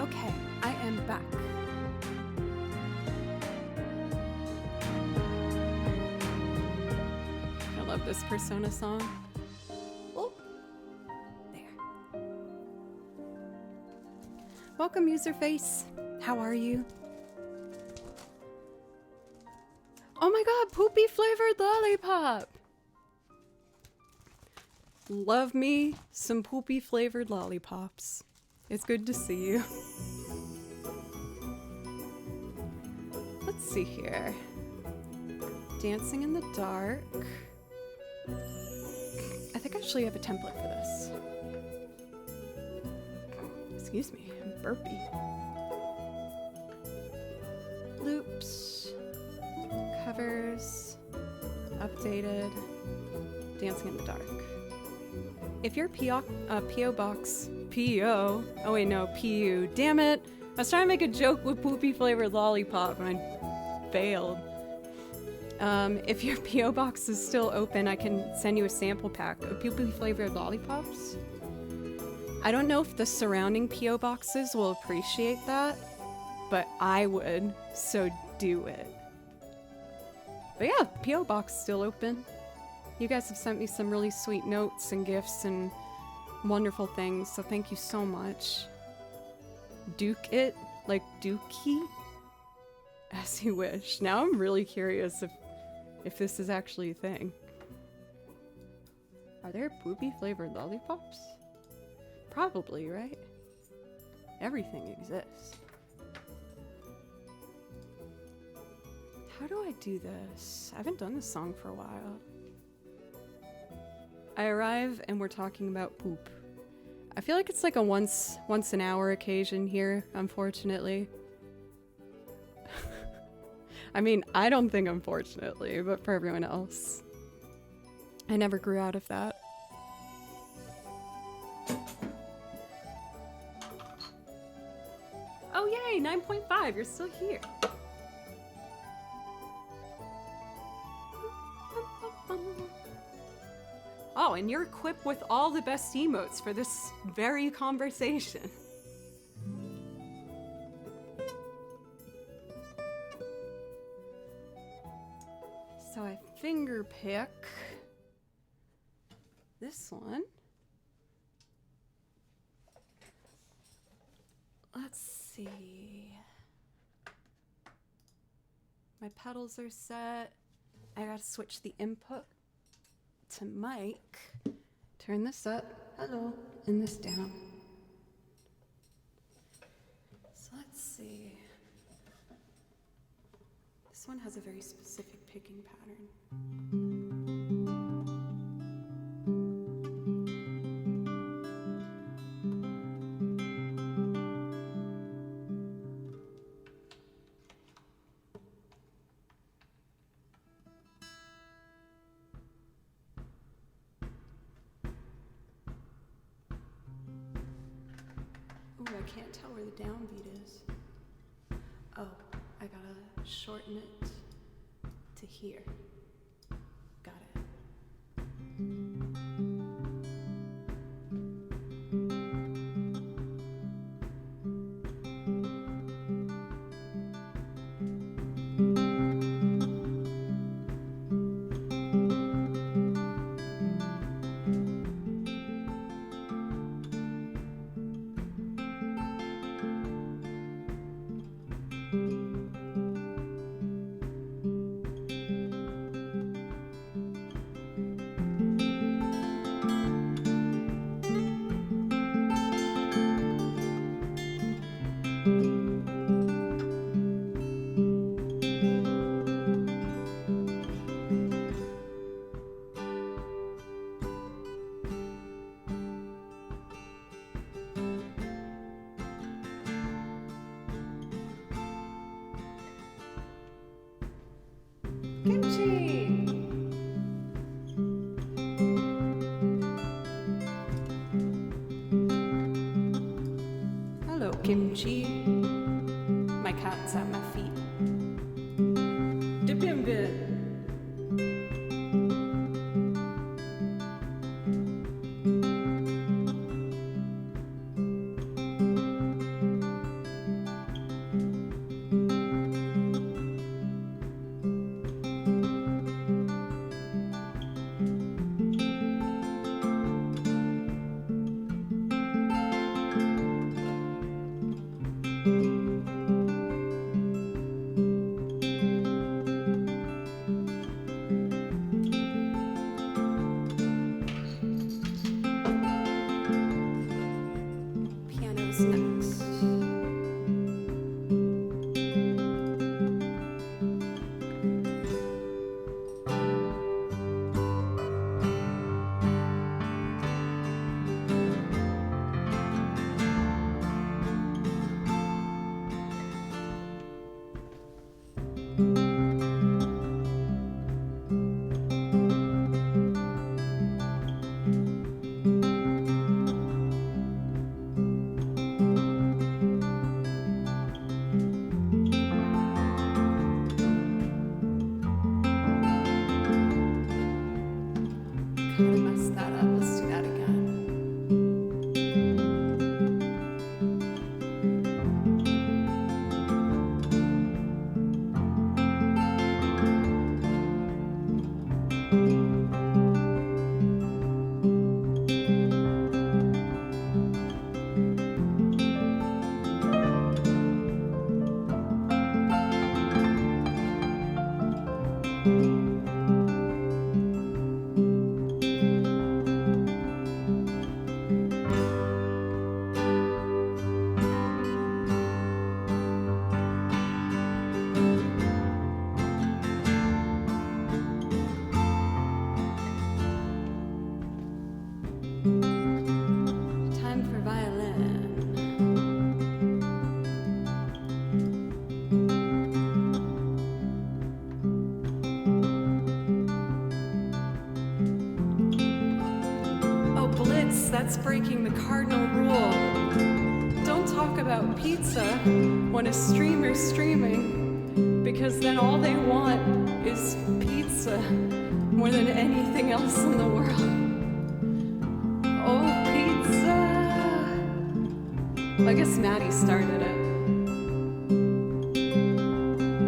S1: Okay, I am back. I love this Persona song. Oh, there. Welcome, Userface. How are you? Oh my god, poopy flavored lollipop! Love me some poopy flavored lollipops. It's good to see you. Let's see here. Dancing in the dark. I think I actually have a template for this. Excuse me, I'm burpy. Loops. Covers. Updated. Dancing in the dark. If your P.O. box... P.O. Oh wait, no, P.U. Damn it! I was trying to make a joke with poopy flavored lollipop and I failed. If your P.O. box is still open, I can send you a sample pack of poopy flavored lollipops. I don't know if the surrounding P.O. boxes will appreciate that, but I would, so do it. But yeah, P.O. box still open. You guys have sent me some really sweet notes and gifts and wonderful things, so thank you so much. Duke it, like dookie, as you wish. Now I'm really curious if this is actually a thing. Are there poopy flavored lollipops? Probably, right? Everything exists. How do I do this? I haven't done this song for a while. I arrive and we're talking about poop. I feel like it's like a once an hour occasion here, unfortunately. I mean, I don't think unfortunately, but for everyone else. I never grew out of that. Oh yay, 9.5, you're still here. Oh, and you're equipped with all the best emotes for this very conversation. So I finger pick this one. Let's see. My pedals are set. I gotta switch the input to mic. Turn this up. Hello. And this down. So let's see. This one has a very specific picking pattern. Ooh, I can't tell where the downbeat is. Oh, I gotta shorten it to here. Got it. Kimchi! Hello, Kimchi. My cat's at my feet. Dip him good. Piano's next. Kind of messed that up. Let's do that again. Time for That's breaking the cardinal rule. Don't talk about pizza when a streamer's streaming, because then all they want is pizza more than anything else in the world. Oh, pizza. Well, I guess Maddie started it.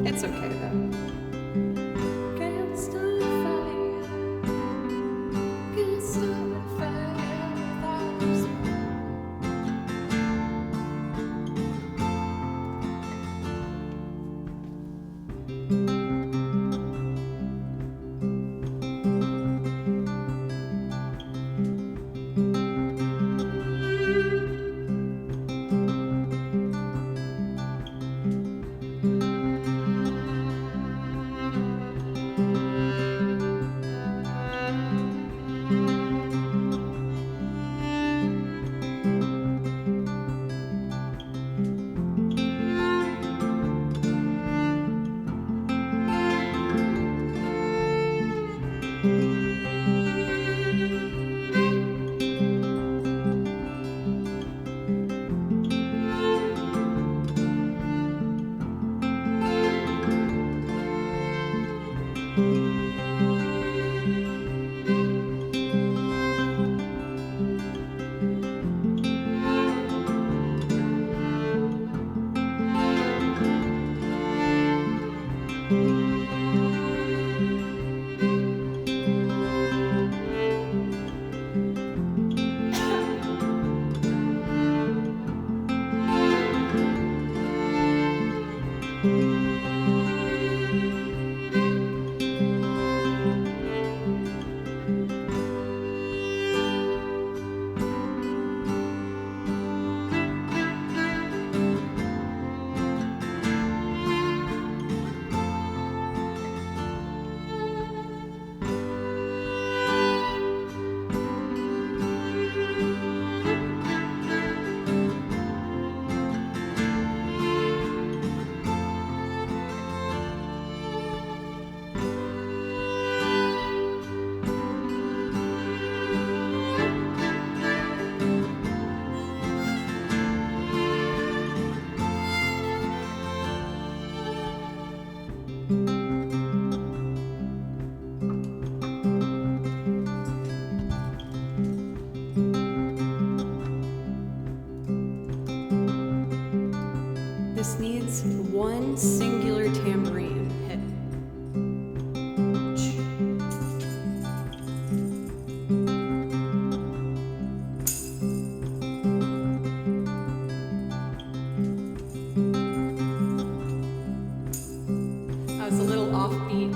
S1: It's okay though. Can't start a fire. Can't start a fire without smoke. This needs one singular tambourine hit. That was a little offbeat.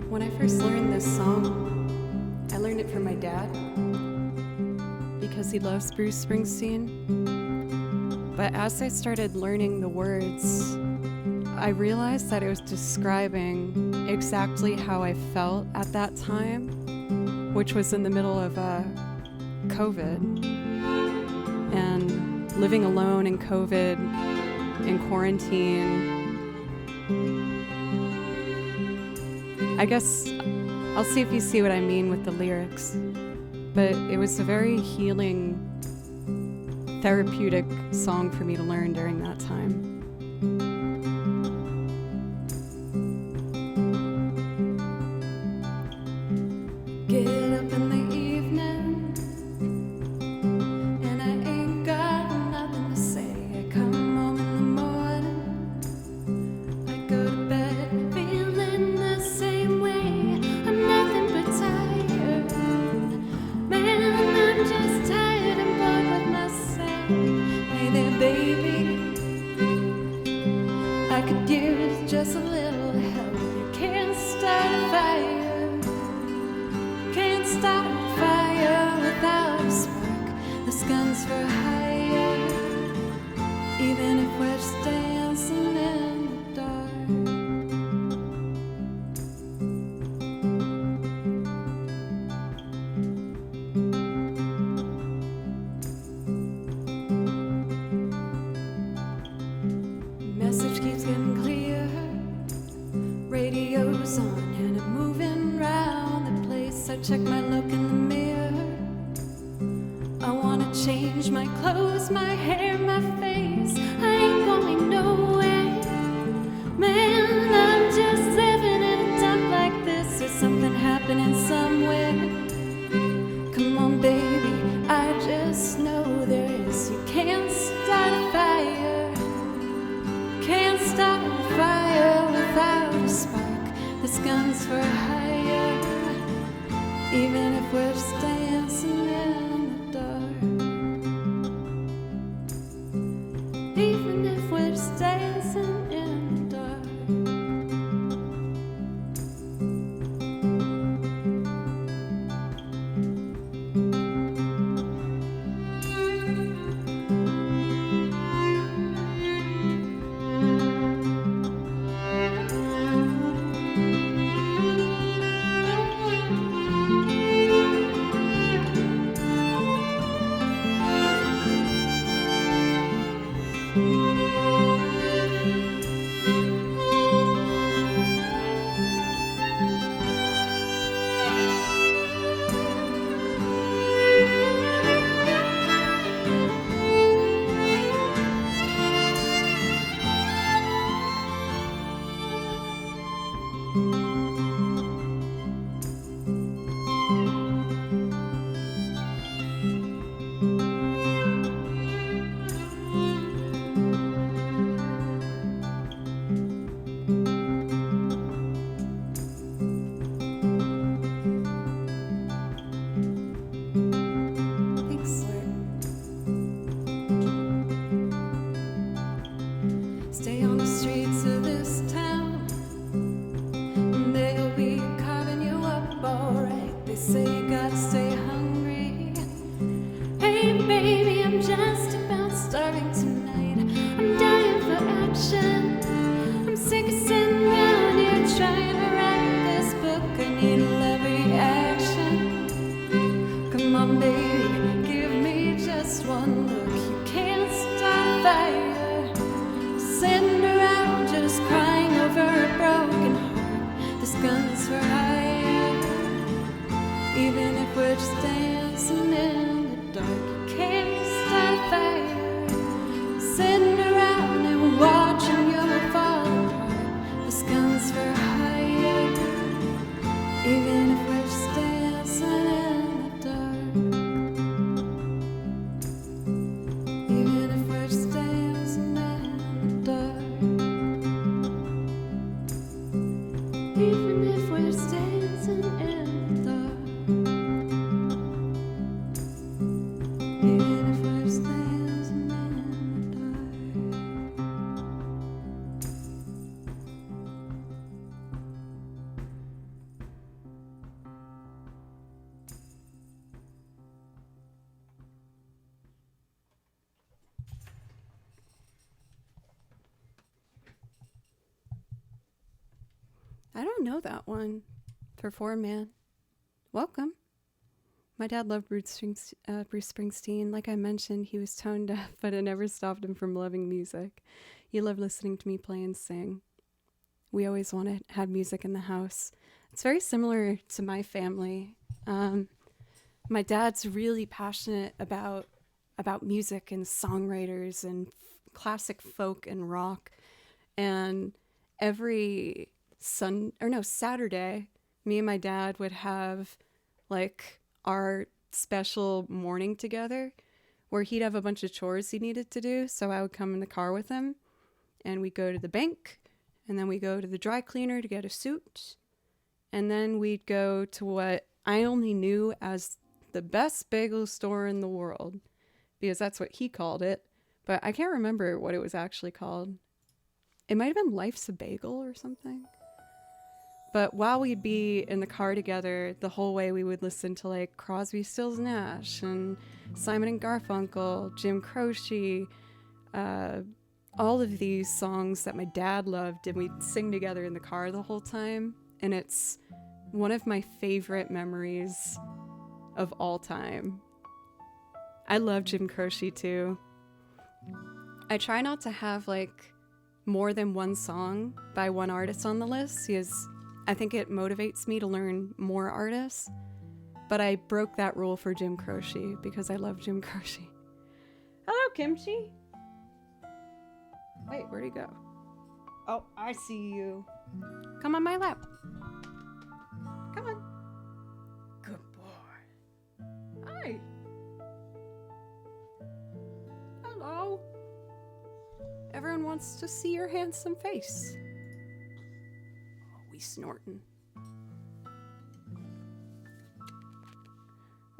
S1: When I first learned this song, I learned it from my dad because he loves Bruce Springsteen. But as I started learning the words, I realized that it was describing exactly how I felt at that time, which was in the middle of COVID and living alone in COVID, in quarantine. I guess I'll see if you see what I mean with the lyrics, but it was a very healing, therapeutic song for me to learn during that time. Get up in the evening and I ain't got nothing to say. I come home in the morning could use just a little help. You can't start a fire. Can't start a fire without a spark. This gun's for hire. Even if we're just dancing in the dark. Message keeps getting clear. Radio's on and I'm moving round the place. I check my look in the mirror. I wanna change my clothes, my hair, my face. I ain't going nowhere. Man, I'm just living in a dump like this. There's something happening somewhere. Come on, baby, I just know there is. You can't start a fire. Can't start a fire without a spark. This gun's for hire. Even if we're just dancing in the dark. Even if we're just dancing in the dark. Stay on the streets of this town, and they'll be carving you up alright. They say you gotta stay hungry. Hey baby, I'm just about starving tonight. I'm dying for action. I'm sick of sitting around here trying to write this book. I need a love reaction. Come on baby, give me just one look. You can't start a fire. Sitting around just crying over a broken heart. This gun's for hire. Even if we're just dancing in the dark. You can't start a fire. Sitting around and watching you fall apart. This gun's for hire. Even if we're just dancing in the dark. Even if we're just dancing in the dark. Even if we're just dancing in the dark. Even if we're just dancing in the dark. I don't know that one. For Four Man. Welcome. My dad loved Bruce Springsteen. Like I mentioned, he was tone deaf, but it never stopped him from loving music. He loved listening to me play and sing. We always had music in the house. It's very similar to my family. My dad's really passionate about music and songwriters and classic folk and rock. And every Saturday, me and my dad would have like our special morning together where he'd have a bunch of chores he needed to do. So I would come in the car with him and we'd go to the bank and then we go to the dry cleaner to get a suit. And then we'd go to what I only knew as the best bagel store in the world because that's what he called it. But I can't remember what it was actually called. It might have been Life's a Bagel or something. But while we'd be in the car together, the whole way we would listen to like Crosby, Stills, Nash, and Simon and Garfunkel, Jim Croce, all of these songs that my dad loved, and we'd sing together in the car the whole time. And it's one of my favorite memories of all time. I love Jim Croce too. I try not to have like more than one song by one artist on the list because I think it motivates me to learn more artists. But I broke that rule for Jim Croce because I love Jim Croce. Hello, Kimchi. Wait, where'd he go? Oh, I see you. Come on my lap. Come on. Good boy. Hi. Hello. Everyone wants to see your handsome face. Oh, we snorting.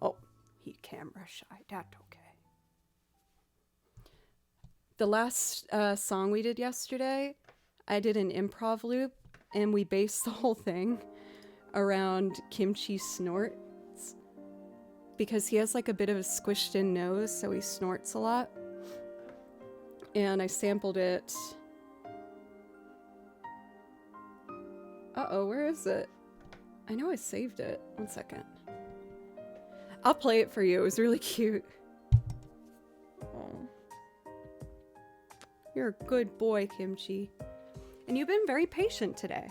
S1: Oh, he camera shy. That's okay. The last song we did yesterday, I did an improv loop, and we based the whole thing around Kimchi snorts because he has like a bit of a squished in nose, so he snorts a lot. And I sampled it. Uh-oh, where is it? I know I saved it. 1 second. I'll play it for you. It was really cute. Oh. You're a good boy, Kimchi. And you've been very patient today.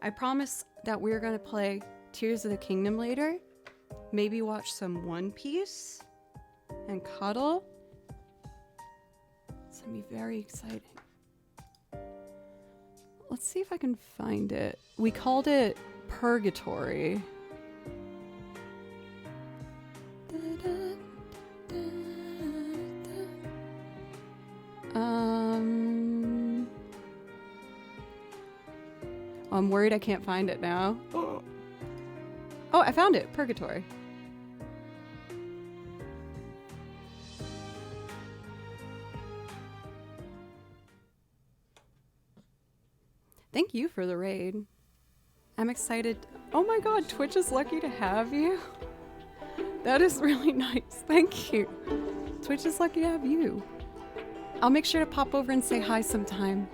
S1: I promise that we're going to play Tears of the Kingdom later. Maybe watch some One Piece and cuddle. It's going to be very exciting. Let's see if I can find it. We called it Purgatory. I'm worried I can't find it now. Oh, I found it. Purgatory. Thank you for the raid. I'm excited. Oh my god, Twitch is lucky to have you. That is really nice. Thank you. Twitch is lucky to have you. I'll make sure to pop over and say hi sometime.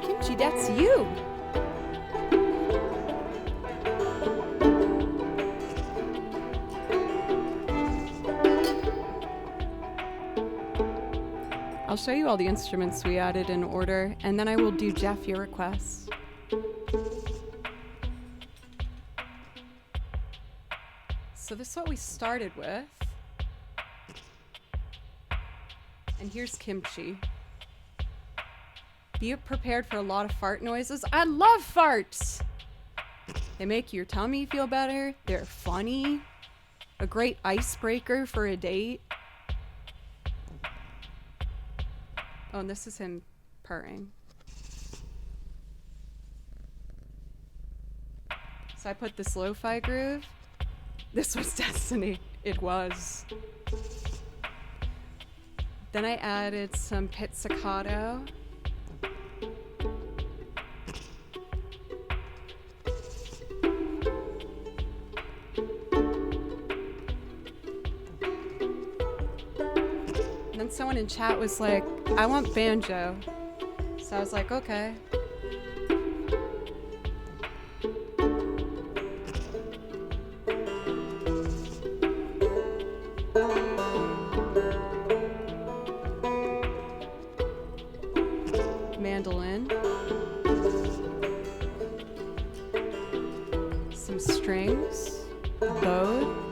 S1: Kimchi, that's you. I'll show you all the instruments we added in order, and then I will do Jeff your request. So this is what we started with. And here's Kimchi. Be prepared for a lot of fart noises. I love farts! They make your tummy feel better. They're funny. A great icebreaker for a date. Oh, and this is him purring. So I put this lo-fi groove. This was Destiny. It was. Then I added some pizzicato. And then someone in chat was like, I want banjo. So I was like, okay. Mandolin. Some strings. Bowed.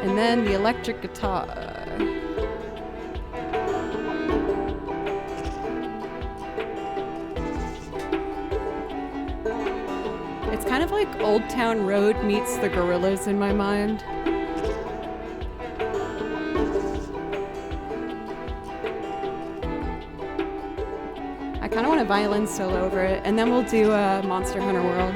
S1: And then the electric guitar. It's kind of like Old Town Road meets the Gorillas in my mind. I kind of want a violin solo over it, and then we'll do a Monster Hunter World.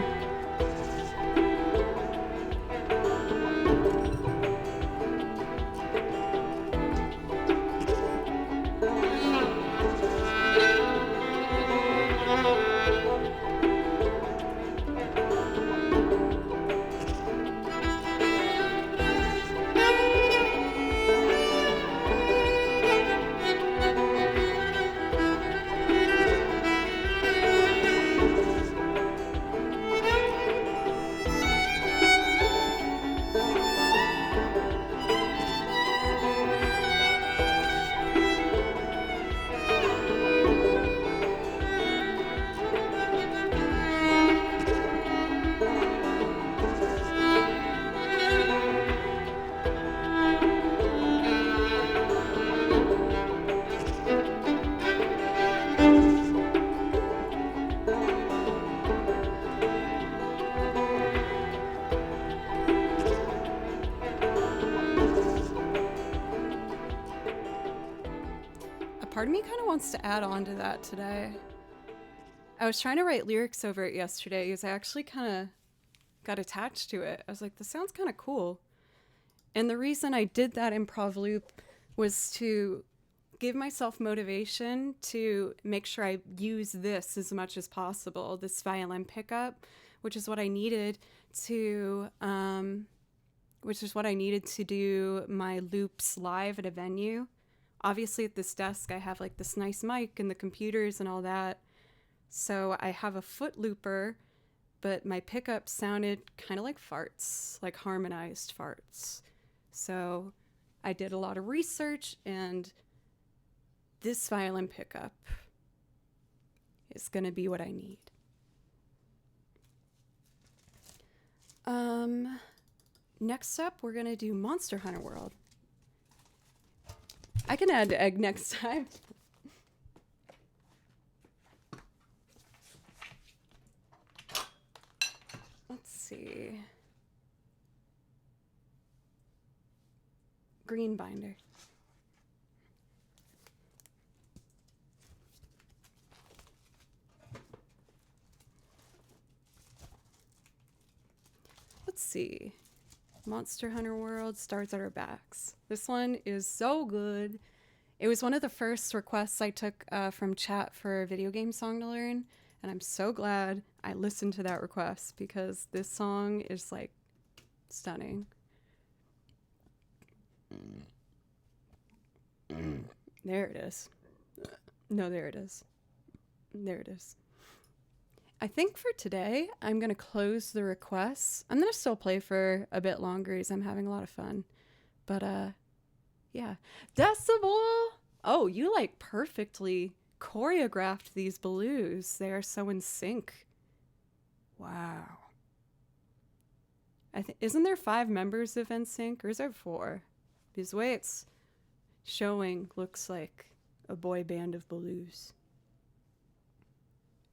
S1: Part of me kind of wants to add on to that today. I was trying to write lyrics over it yesterday because I actually kind of got attached to it. I was like, this sounds kind of cool. And the reason I did that improv loop was to give myself motivation to make sure I use this as much as possible, this violin pickup, which is what I needed to do my loops live at a venue. Obviously at this desk, I have like this nice mic and the computers and all that. So I have a foot looper, but my pickup sounded kind of like farts, like harmonized farts. So I did a lot of research, and this violin pickup is going to be what I need. Next up, we're going to do Monster Hunter World. I can add egg next time. Let's see. Green binder. Let's see. Monster Hunter World starts at our backs. This one is so good. It was one of the first requests I took from chat for a video game song to learn, and I'm so glad I listened to that request because this song is like stunning. There it is. No, there it is. There it is. I think for today, I'm going to close the requests. I'm going to still play for a bit longer as I'm having a lot of fun. But, yeah. Decibel! Oh, you, like, perfectly choreographed these blues. They are so in sync. Wow. Isn't there 5 members of NSYNC, or is there 4? Because the way it's showing looks like a boy band of blues.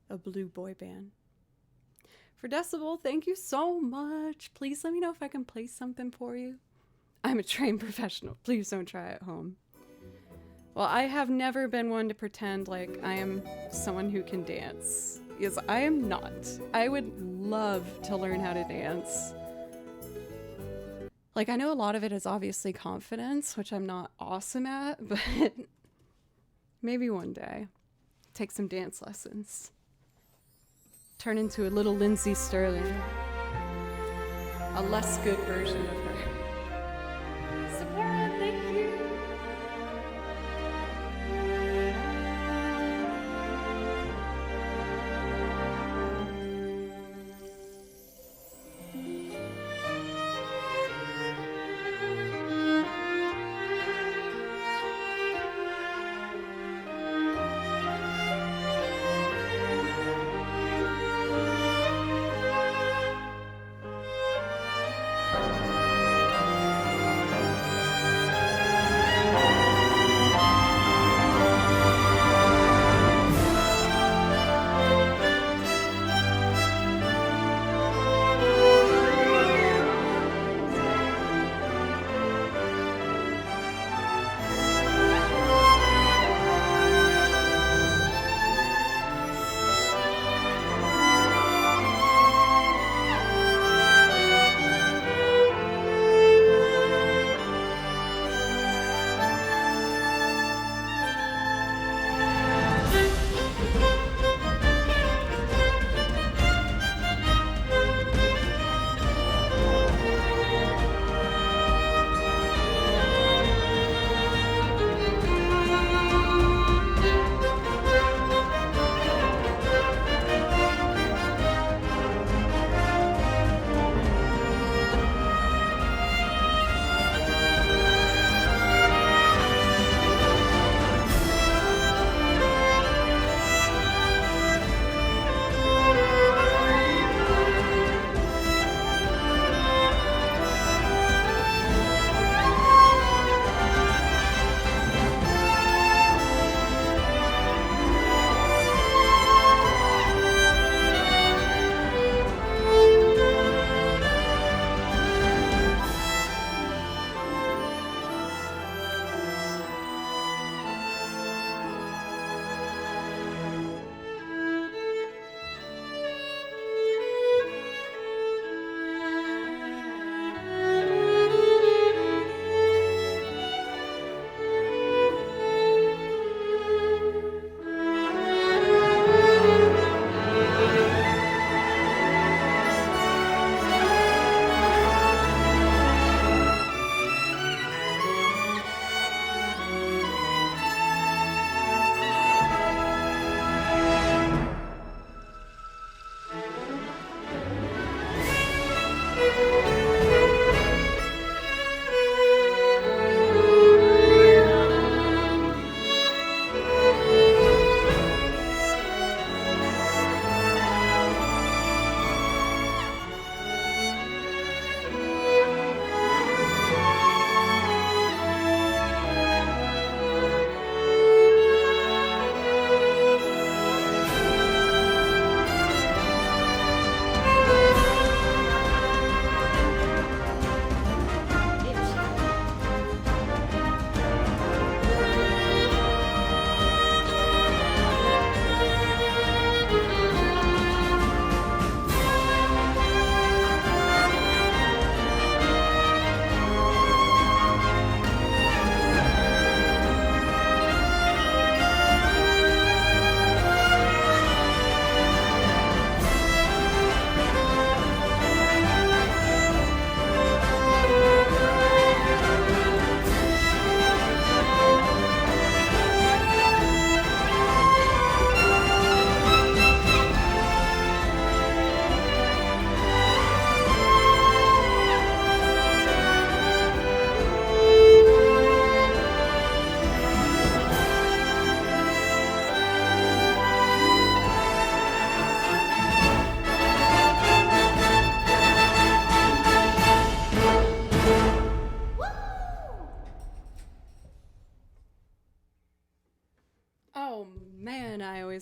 S1: A blue boy band. For Decibel, thank you so much. Please let me know if I can play something for you. I'm a trained professional. Please don't try at home. Well, I have never been one to pretend like I am someone who can dance. Because I am not. I would love to learn how to dance. Like, I know a lot of it is obviously confidence, which I'm not awesome at, but maybe one day. Take some dance lessons. Turn into a little Lindsay Sterling. A less good version of her. Sephora, thank you.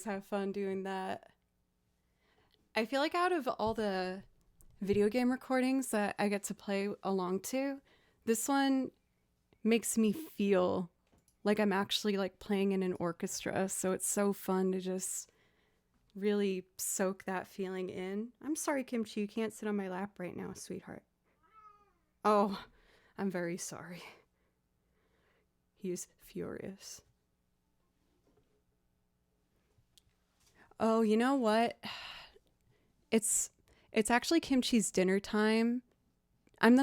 S1: always have fun doing that. I feel like out of all the video game recordings that I get to play along to, this one makes me feel like I'm actually like playing in an orchestra. So it's so fun to just really soak that feeling in. I'm sorry, Kimchi, you can't sit on my lap right now, sweetheart. Oh, I'm very sorry. He is furious. Oh, you know what? It's actually Kimchi's dinner time. I'm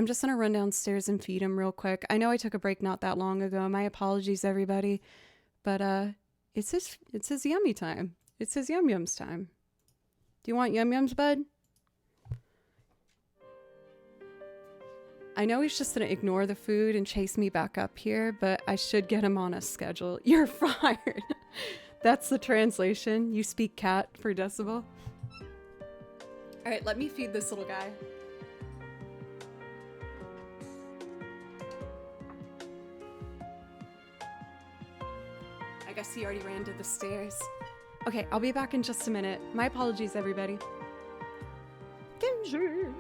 S1: just gonna run downstairs and feed him real quick. I know I took a break not that long ago. My apologies, everybody. But it's his yummy time. It's his yum yums time. Do you want yum yums, bud? I know he's just gonna ignore the food and chase me back up here, but I should get him on a schedule. You're fired. That's the translation. You speak cat for decibel. All right, let me feed this little guy. I guess he already ran to the stairs. Okay, I'll be back in just a minute. My apologies, everybody. Ginger.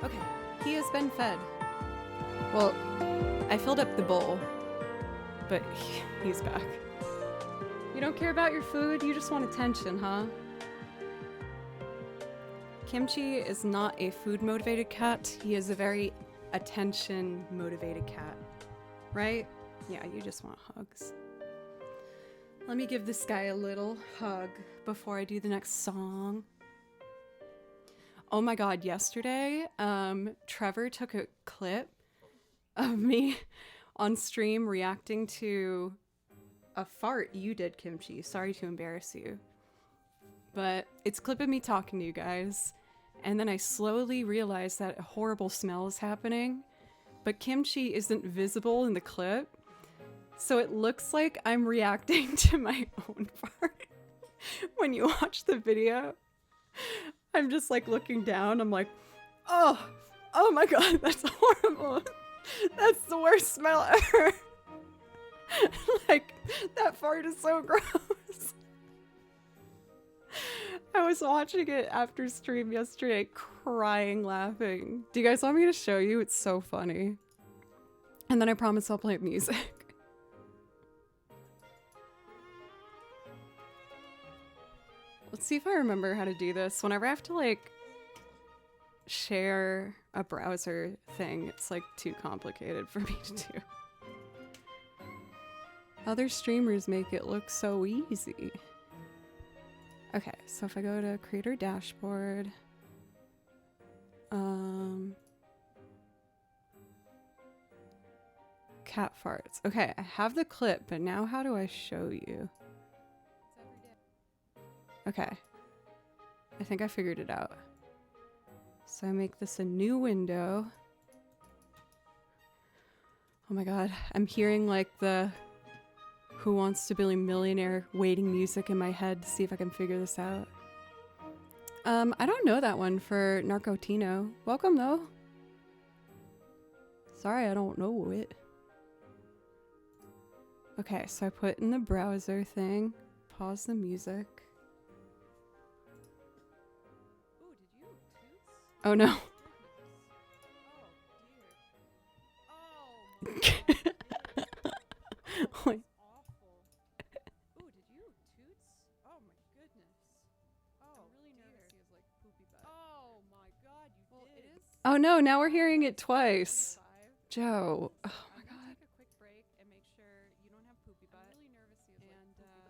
S1: Okay, he has been fed. Well, I filled up the bowl, but he's back. You don't care about your food, you just want attention, huh? Kimchi is not a food-motivated cat. He is a very attention-motivated cat, right? Yeah, you just want hugs. Let me give this guy a little hug before I do the next song. Oh my god, yesterday, Trevor took a clip of me on stream reacting to a fart you did, Kimchi. Sorry to embarrass you. But it's a clip of me talking to you guys, and then I slowly realized that a horrible smell is happening, but Kimchi isn't visible in the clip, so it looks like I'm reacting to my own fart. When you watch the video, I'm just like looking down, I'm like, oh my god, that's horrible. That's the worst smell ever. Like, that fart is so gross. I was watching it after stream yesterday, crying, laughing. Do you guys want me to show you? It's so funny. And then I promise I'll play music. Let's see if I remember how to do this. Whenever I have to, like, share a browser thing, it's, like, too complicated for me to do. Other streamers make it look so easy. Okay, so if I go to creator dashboard, cat farts. Okay, I have the clip, but now how do I show you? Okay. I think I figured it out. So I make this a new window. Oh my god, I'm hearing like the Who Wants to Be a Millionaire waiting music in my head to see if I can figure this out. I don't know that one for Narcotino. Welcome though. Sorry, I don't know it. Okay, so I put in the browser thing. Pause the music. Oh no. Wait. Oh no, now we're hearing it twice. Joe. Oh my god.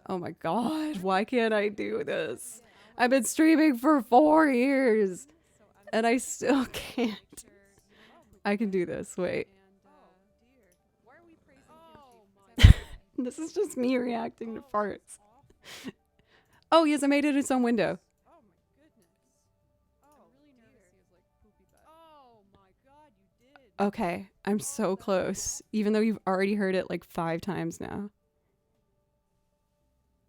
S1: Oh my god, why can't I do this? I've been streaming for 4 years and I still can't. I can do this, wait. This is just me reacting to farts. Oh yes, I made it its own window. Okay, I'm so close, even though you've already heard it like 5 times now.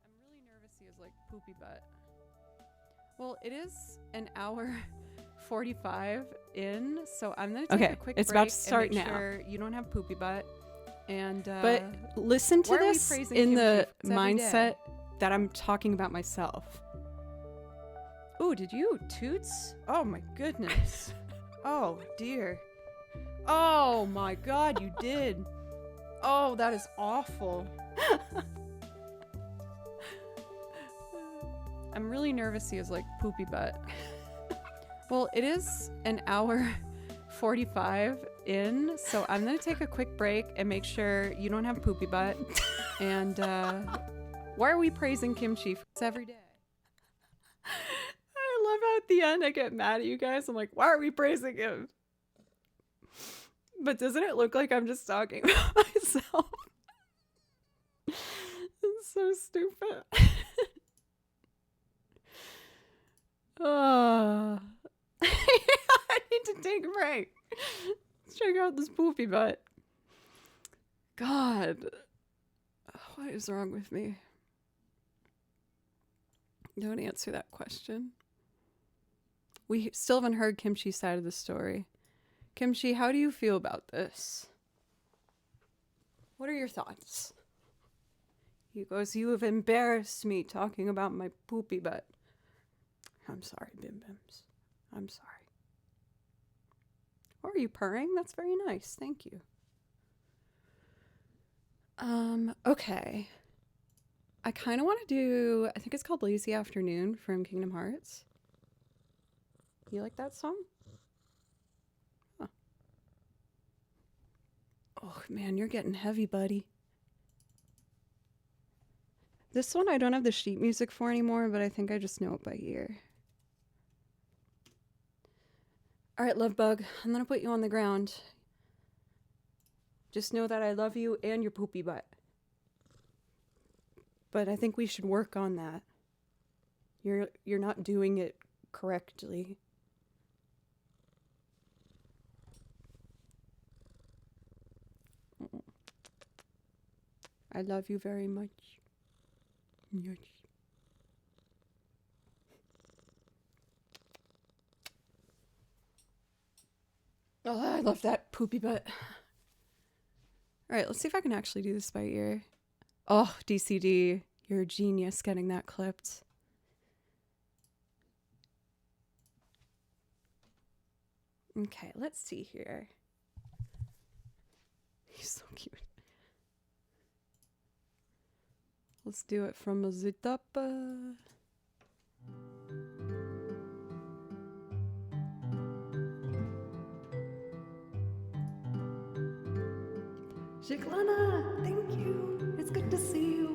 S1: I'm really nervous he has like poopy butt. Well, it is an hour 45 in, so I'm gonna take a quick break. It's about to start now. Sure you don't have poopy butt. And but listen to this in the mindset that I'm talking about myself. Ooh, did you toots? Oh my goodness. Oh dear. Oh my god, you did. Oh, that is awful. I'm really nervous he has like poopy butt. Well, it is an hour 45 in, so I'm gonna take a quick break and make sure you don't have poopy butt. And why are we praising kimchi every day? I love how at the end I get mad at you guys. I'm like, why are we praising him? But doesn't it look like I'm just talking about myself? It's so stupid. I need to take a break. Let's check out this poopy butt. God. What is wrong with me? Don't answer that question. We still haven't heard Kimchi's side of the story. Kimchi, how do you feel about this? What are your thoughts? He goes, you have embarrassed me talking about my poopy butt. I'm sorry, Bim Bims. I'm sorry. Or are you purring? That's very nice. Thank you. Okay. I kind of want to do, I think it's called Lazy Afternoon from Kingdom Hearts. You like that song? Huh. Oh, man, you're getting heavy, buddy. This one I don't have the sheet music for anymore, but I think I just know it by ear. All right, love bug, I'm gonna put you on the ground. Just know that I love you and your poopy butt. But I think we should work on that. You're not doing it correctly. I love you very much. Yes. Oh, I love that poopy butt. All right, let's see if I can actually do this by ear. Oh, DCD, you're a genius getting that clipped. Okay, let's see here. He's so cute. Let's do it from the top. Shiklana, thank you. It's good to see you.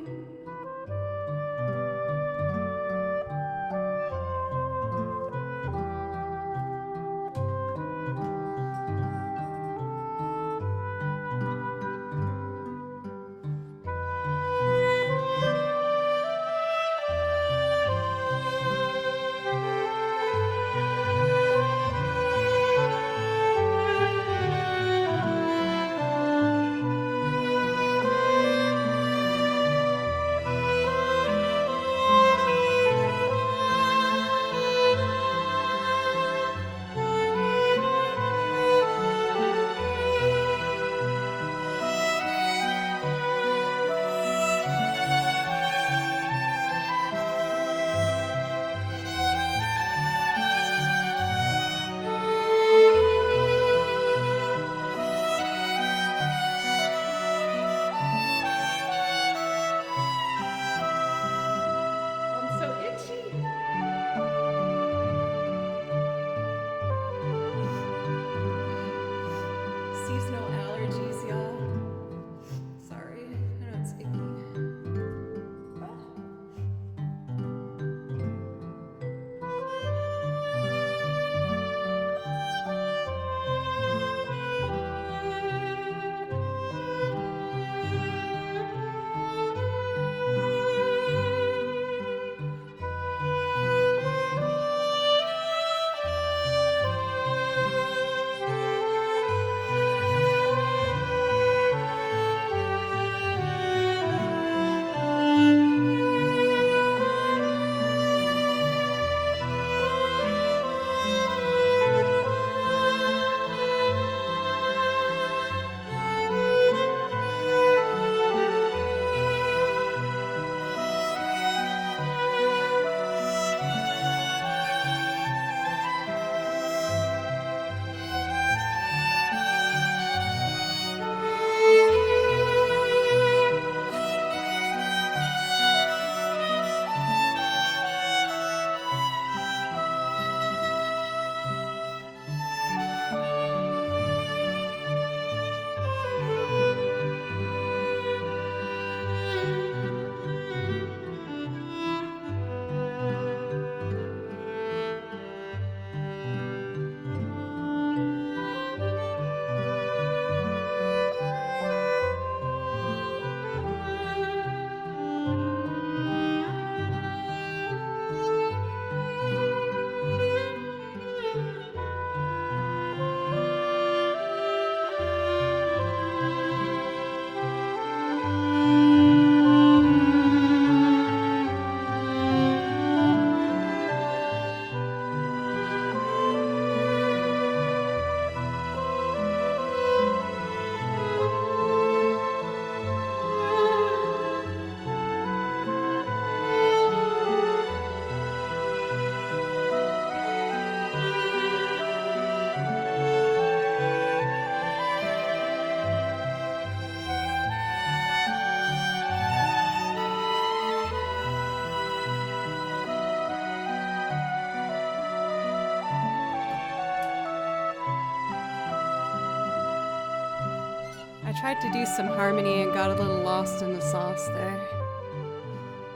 S1: I tried to do some harmony and got a little lost in the sauce there.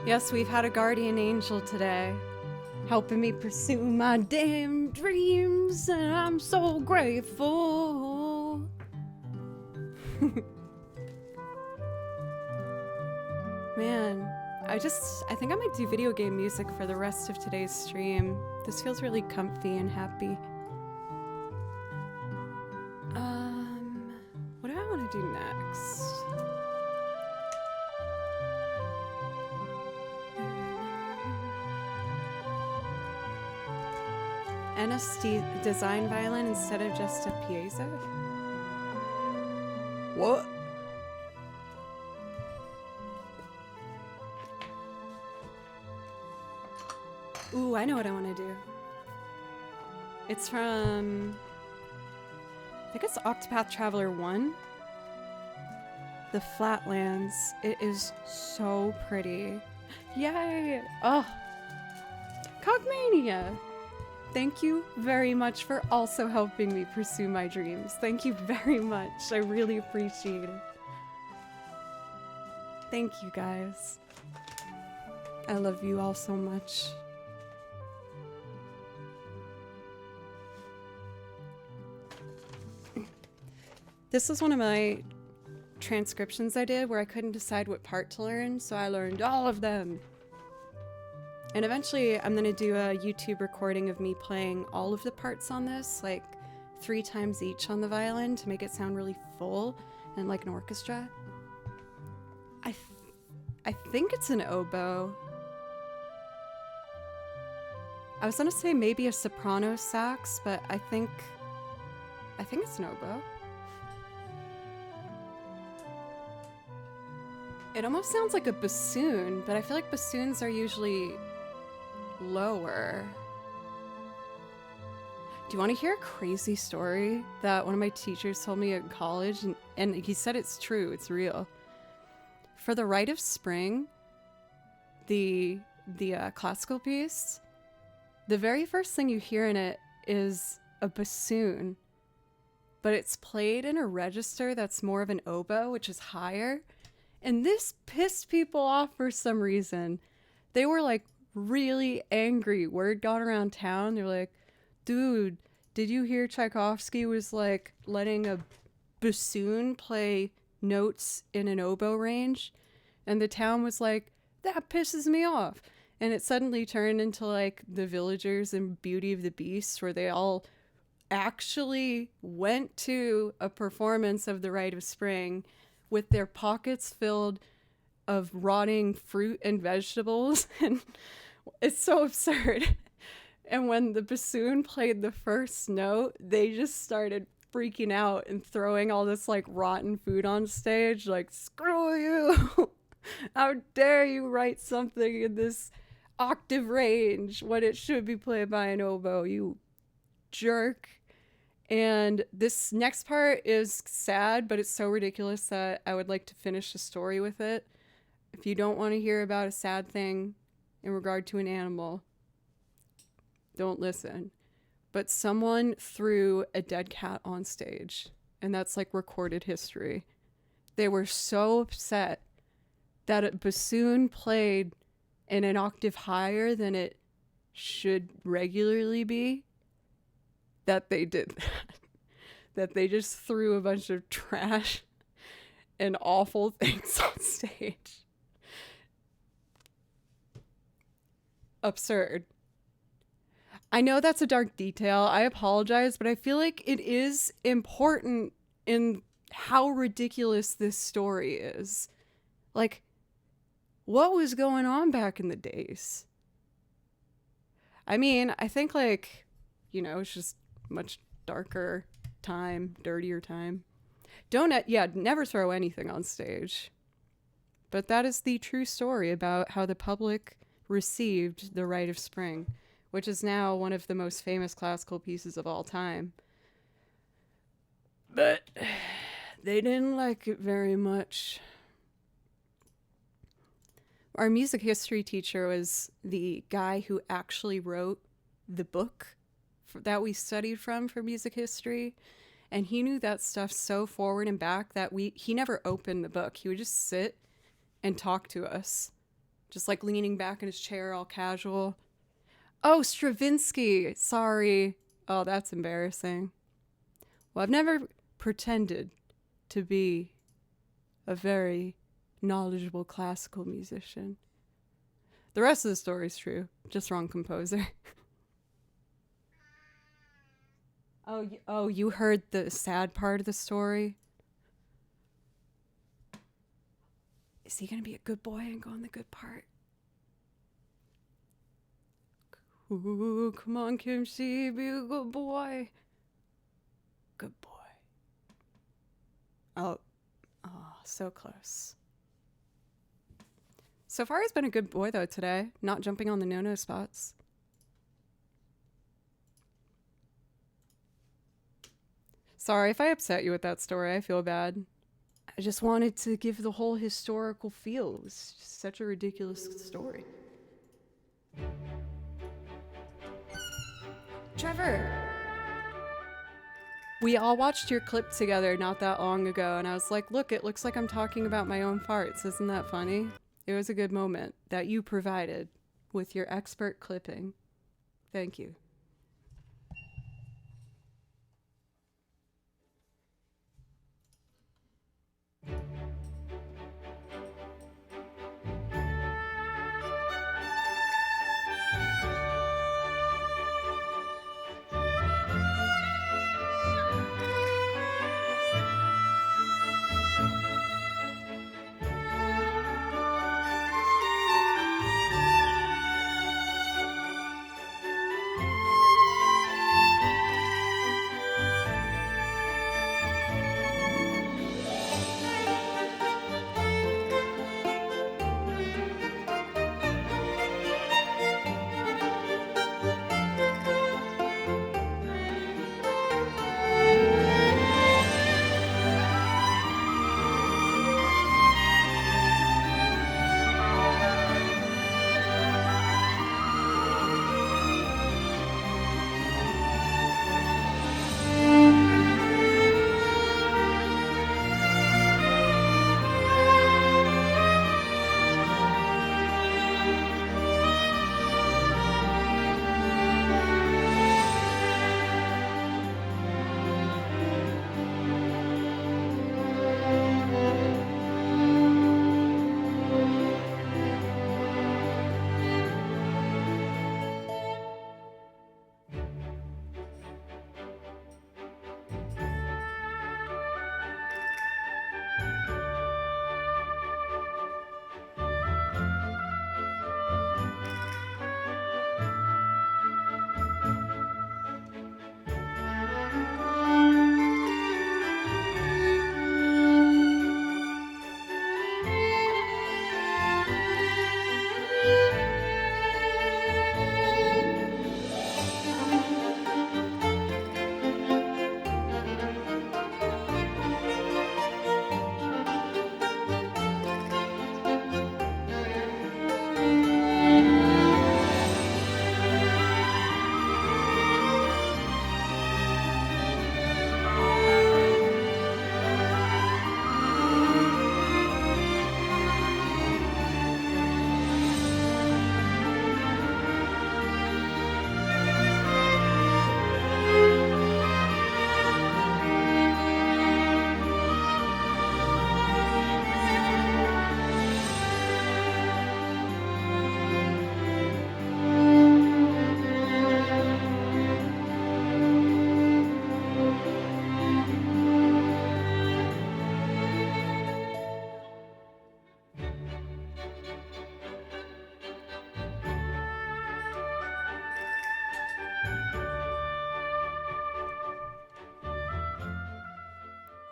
S1: Yes, we've had a guardian angel today, helping me pursue my damn dreams, and I'm so grateful. Man, I think I might do video game music for the rest of today's stream. This feels really comfy and happy. What do I want to do next? NSD design violin instead of just a piezo? What? Ooh, I know what I want to do. It's from... I think it's Octopath Traveler 1. The Flatlands. It is so pretty. Yay! Oh! Cogmania! Thank you very much for also helping me pursue my dreams. Thank you very much. I really appreciate it. Thank you, guys. I love you all so much. This was one of my transcriptions I did where I couldn't decide what part to learn, so I learned all of them. And eventually I'm gonna do a YouTube recording of me playing all of the parts on this, like 3 times each on the violin to make it sound really full and like an orchestra. I think it's an oboe. I was gonna say maybe a soprano sax, but I think it's an oboe. It almost sounds like a bassoon, but I feel like bassoons are usually lower. Do you want to hear a crazy story that one of my teachers told me in college? And he said it's true, it's real. For the Rite of Spring, the classical piece, the very first thing you hear in it is a bassoon, but it's played in a register that's more of an oboe, which is higher. And this pissed people off for some reason. They were like really angry. Word got around town. They're like, dude, did you hear Tchaikovsky was like letting a bassoon play notes in an oboe range? And the town was like, that pisses me off. And it suddenly turned into like the Villagers and Beauty of the Beast, where they all actually went to a performance of the Rite of Spring with their pockets filled of rotting fruit and vegetables. And it's so absurd. And when the bassoon played the first note, they just started freaking out and throwing all this like rotten food on stage, like, screw you. How dare you write something in this octave range when it should be played by an oboe, you jerk. And this next part is sad, but it's so ridiculous that I would like to finish the story with it. If you don't want to hear about a sad thing in regard to an animal, don't listen. But someone threw a dead cat on stage, and that's like recorded history. They were so upset that a bassoon played in an octave higher than it should regularly be, that they did that. That they just threw a bunch of trash and awful things on stage. Absurd. I know that's a dark detail. I apologize, but I feel like it is important in how ridiculous this story is. Like, what was going on back in the days? I mean, I think like, it's just much darker time, dirtier time. Never throw anything on stage. But that is the true story about how the public received the Rite of Spring, which is now one of the most famous classical pieces of all time. But they didn't like it very much. Our music history teacher was the guy who actually wrote the book that we studied from for music history. And he knew that stuff so forward and back that he never opened the book. He would just sit and talk to us, just like leaning back in his chair, all casual. Oh, Stravinsky. Sorry. Oh, that's embarrassing. Well, I've never pretended to be a very knowledgeable classical musician. The rest of the story is true. Just wrong composer. Oh, you heard the sad part of the story? Is he going to be a good boy and go on the good part? Ooh, come on, Kimchi, be a good boy. Good boy. Oh, so close. So far, he's been a good boy, though, today. Not jumping on the no-no spots. Sorry if I upset you with that story. I feel bad. I just wanted to give the whole historical feel. It was just such a ridiculous story. Trevor! We all watched your clip together not that long ago, and I was like, look, it looks like I'm talking about my own farts. Isn't that funny? It was a good moment that you provided with your expert clipping. Thank you.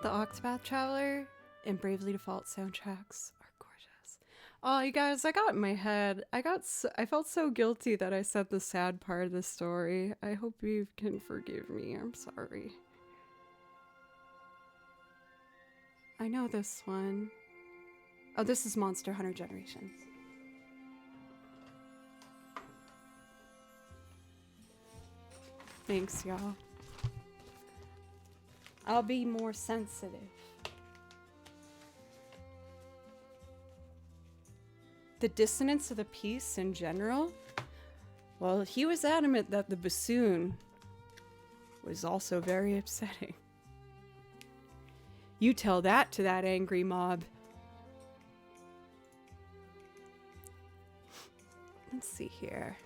S1: The Octopath Traveler and Bravely Default soundtracks are gorgeous. Oh, you guys, I got in my head. I felt so guilty that I said the sad part of the story. I hope you can forgive me. I'm sorry. I know this one. Oh, this is Monster Hunter Generations. Thanks, y'all. I'll be more sensitive. The dissonance of the piece in general, well, he was adamant that the bassoon was also very upsetting. You tell that to that angry mob. Let's see here.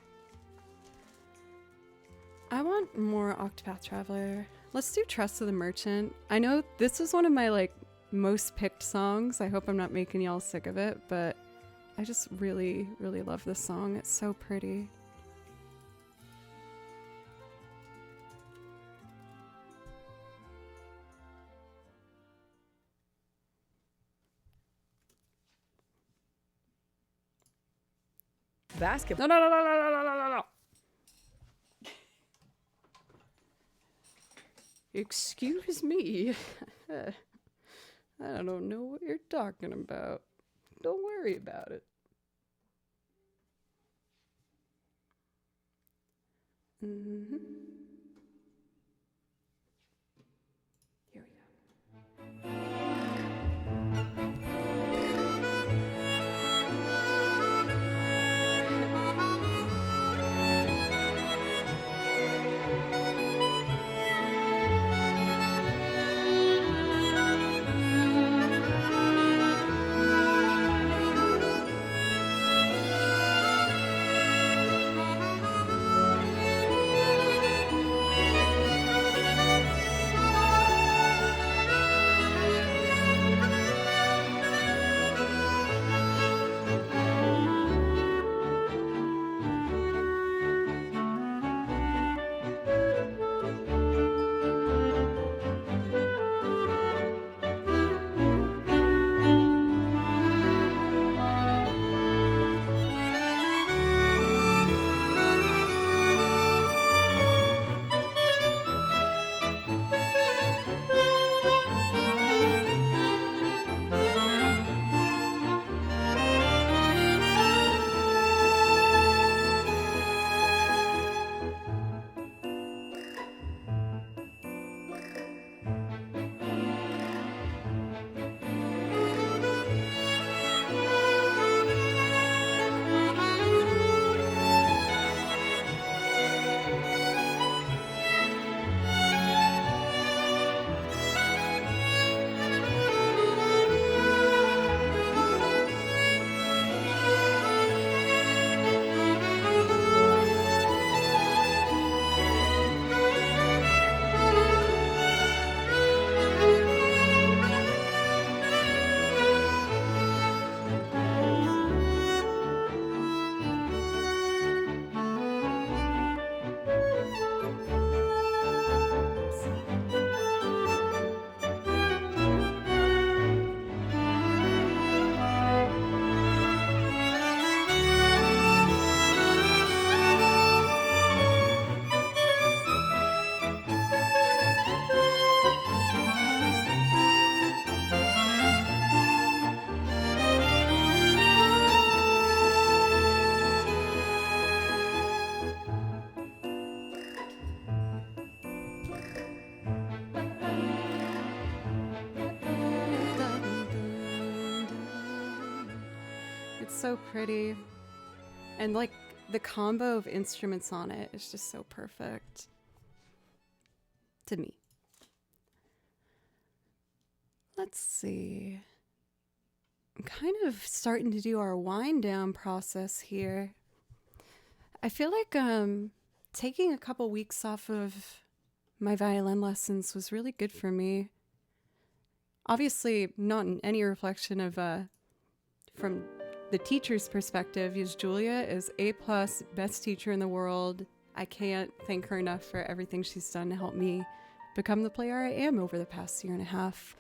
S1: I want more Octopath Traveler. Let's do Trust of the Merchant. I know this is one of my most picked songs. I hope I'm not making y'all sick of it, but I just really, really love this song. It's so pretty.
S2: Basketball.
S1: No. Excuse me. I don't know what you're talking about. Don't worry about it. Mm-hmm. Here we go. So pretty, and the combo of instruments on it is just so perfect to me. Let's see, I'm kind of starting to do our wind down process here. I feel like taking a couple weeks off of my violin lessons was really good for me. Obviously not in any reflection of from the teacher's perspective, is Julia is A+, best teacher in the world. I can't thank her enough for everything she's done to help me become the player I am over the past year and a half.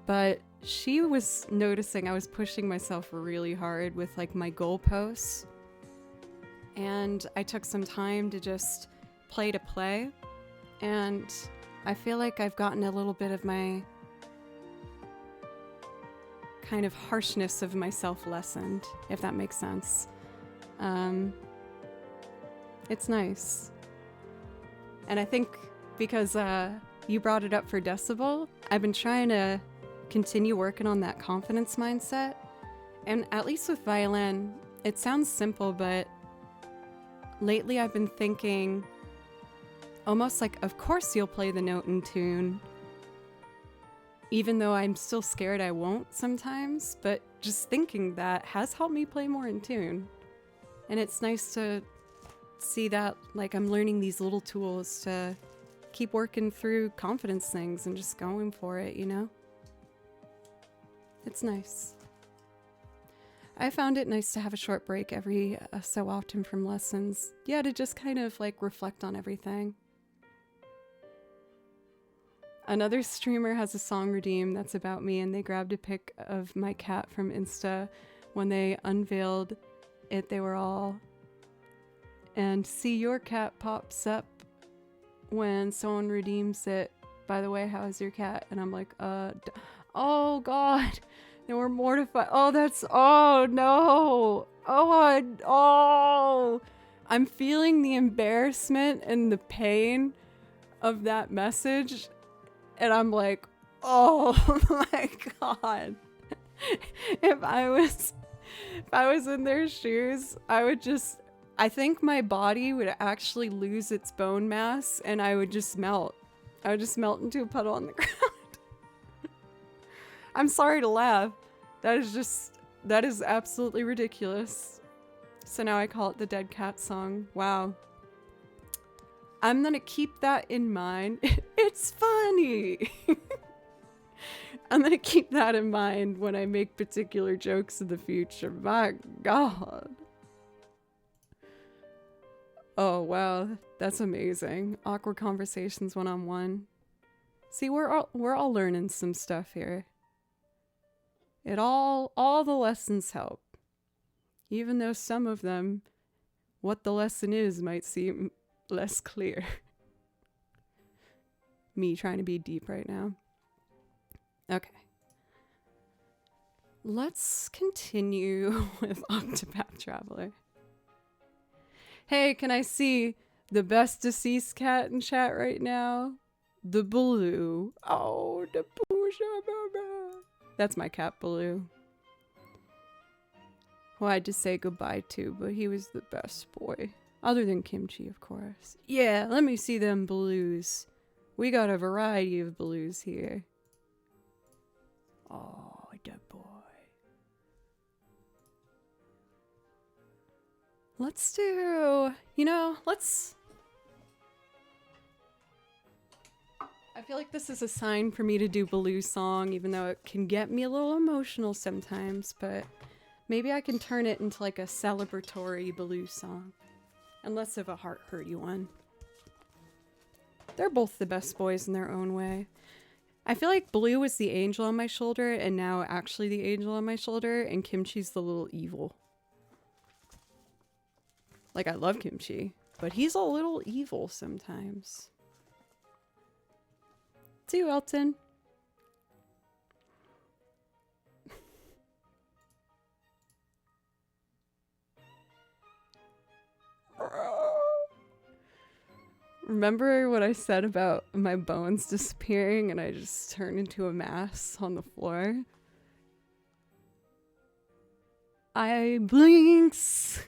S1: But she was noticing I was pushing myself really hard with my goalposts. And I took some time to just play, and I feel like I've gotten a little bit of my kind of harshness of myself lessened, if that makes sense. It's nice. And I think because you brought it up for decibel. I've been trying to continue working on that confidence mindset. And at least with violin, it sounds simple, but lately I've been thinking almost like, of course you'll play the note in tune, even though I'm still scared I won't sometimes, but just thinking that has helped me play more in tune. And it's nice to see that, like, I'm learning these little tools to keep working through confidence things and just going for it, you know? It's nice. I found it nice to have a short break every so often from lessons. Yeah, to just kind of like reflect on everything. Another streamer has a song redeem that's about me, and they grabbed a pic of my cat from Insta when they unveiled it. They were all, and see your cat pops up when someone redeems it. By the way, how is your cat? And I'm like, oh God. They were mortified. Oh no. Oh. I'm feeling the embarrassment and the pain of that message. And I'm like, oh my God. If I was in their shoes, I think my body would actually lose its bone mass and I would just melt. I would just melt into a puddle on the ground. I'm sorry to laugh. That is absolutely ridiculous. So now I call it the Dead Cat song. Wow. I'm gonna keep that in mind. It's funny. I'm gonna keep that in mind when I make particular jokes in the future. My God. Oh wow, that's amazing. Awkward conversations one-on-one. See, we're all learning some stuff here. All the lessons help. Even though some of them, what the lesson is might seem less clear. Me trying to be deep right now. Okay. Let's continue with Octopath Traveler. Hey, can I see the best deceased cat in chat right now? The Baloo. Oh, the Baloo. That's my cat, Baloo. Who I had to say goodbye to, but he was the best boy. Other than Kimchi, of course. Yeah, let me see them Baloos. We got a variety of Baloos here. Oh, the boy. Let's do... I feel like this is a sign for me to do Baloo song, even though it can get me a little emotional sometimes, but maybe I can turn it into like a celebratory Baloo song. And less of a heart-hurty one. They're both the best boys in their own way. I feel like Baloo was the angel on my shoulder, and now actually the angel on my shoulder, and Kimchi's the little evil. Like, I love Kimchi, but he's a little evil sometimes. See you, Elton. Remember what I said about my bones disappearing and I just turned into a mass on the floor? I blinks.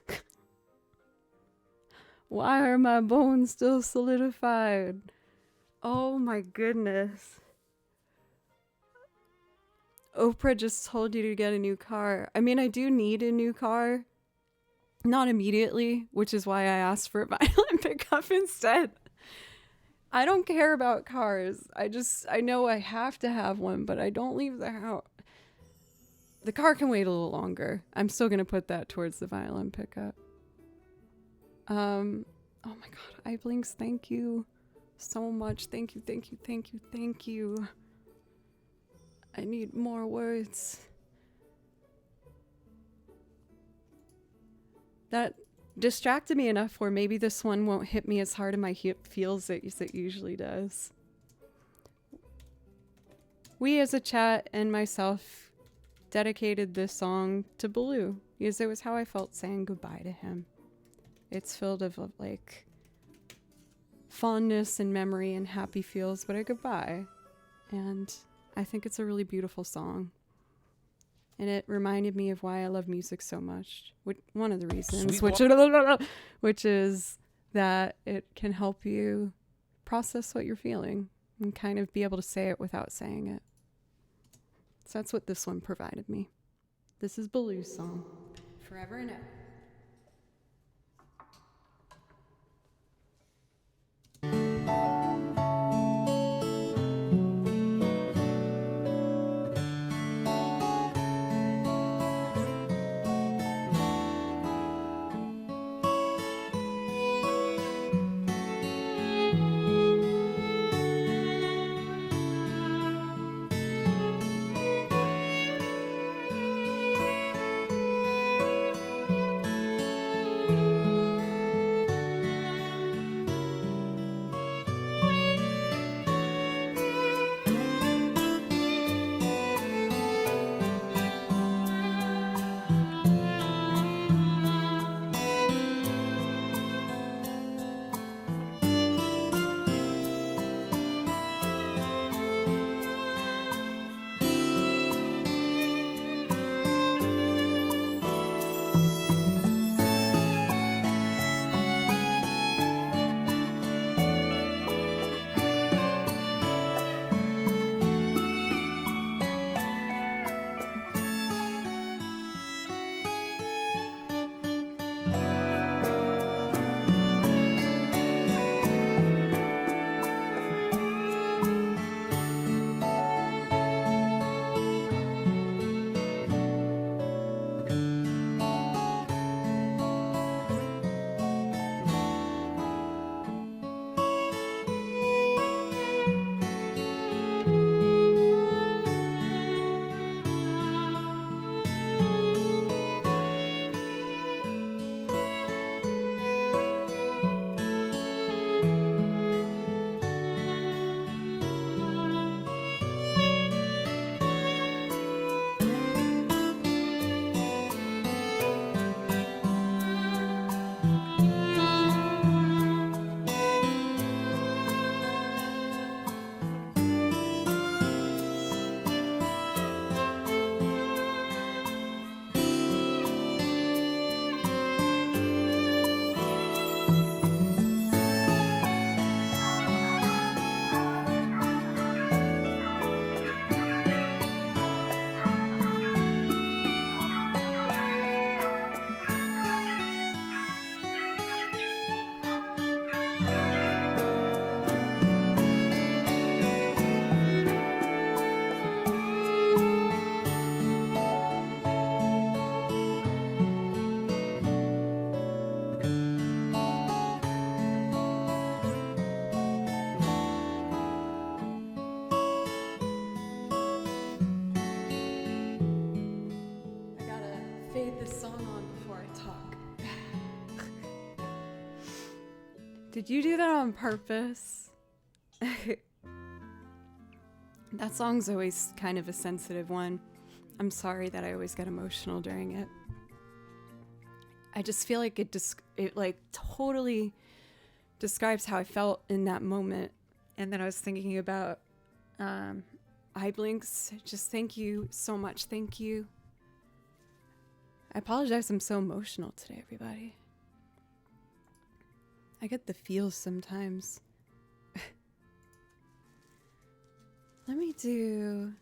S1: Why are my bones still solidified? Oh my goodness. Oprah just told you to get a new car. I mean, I do need a new car. Not immediately, which is why I asked for a violin pickup instead. I don't care about cars. I know I have to have one, but I don't leave the house. The car can wait a little longer. I'm still going to put that towards the violin pickup. Oh my God, iBlinks, thank you so much. Thank you, thank you, thank you, thank you. I need more words. That distracted me enough where maybe this one won't hit me as hard in my feels as it usually does. We as a chat and myself dedicated this song to Baloo because it was how I felt saying goodbye to him. It's filled of like fondness and memory and happy feels, but a goodbye. And I think it's a really beautiful song. And it reminded me of why I love music so much. One of the reasons, which is that it can help you process what you're feeling and kind of be able to say it without saying it. So that's what this one provided me. This is Baloo's song, Forever and Ever. Did you do that on purpose? That song's always kind of a sensitive one. I'm sorry that I always get emotional during it. I just feel like it like totally describes how I felt in that moment. And then I was thinking about eye blinks. Just thank you so much. Thank you. I apologize. I'm so emotional today, everybody. I get the feels sometimes. Let me do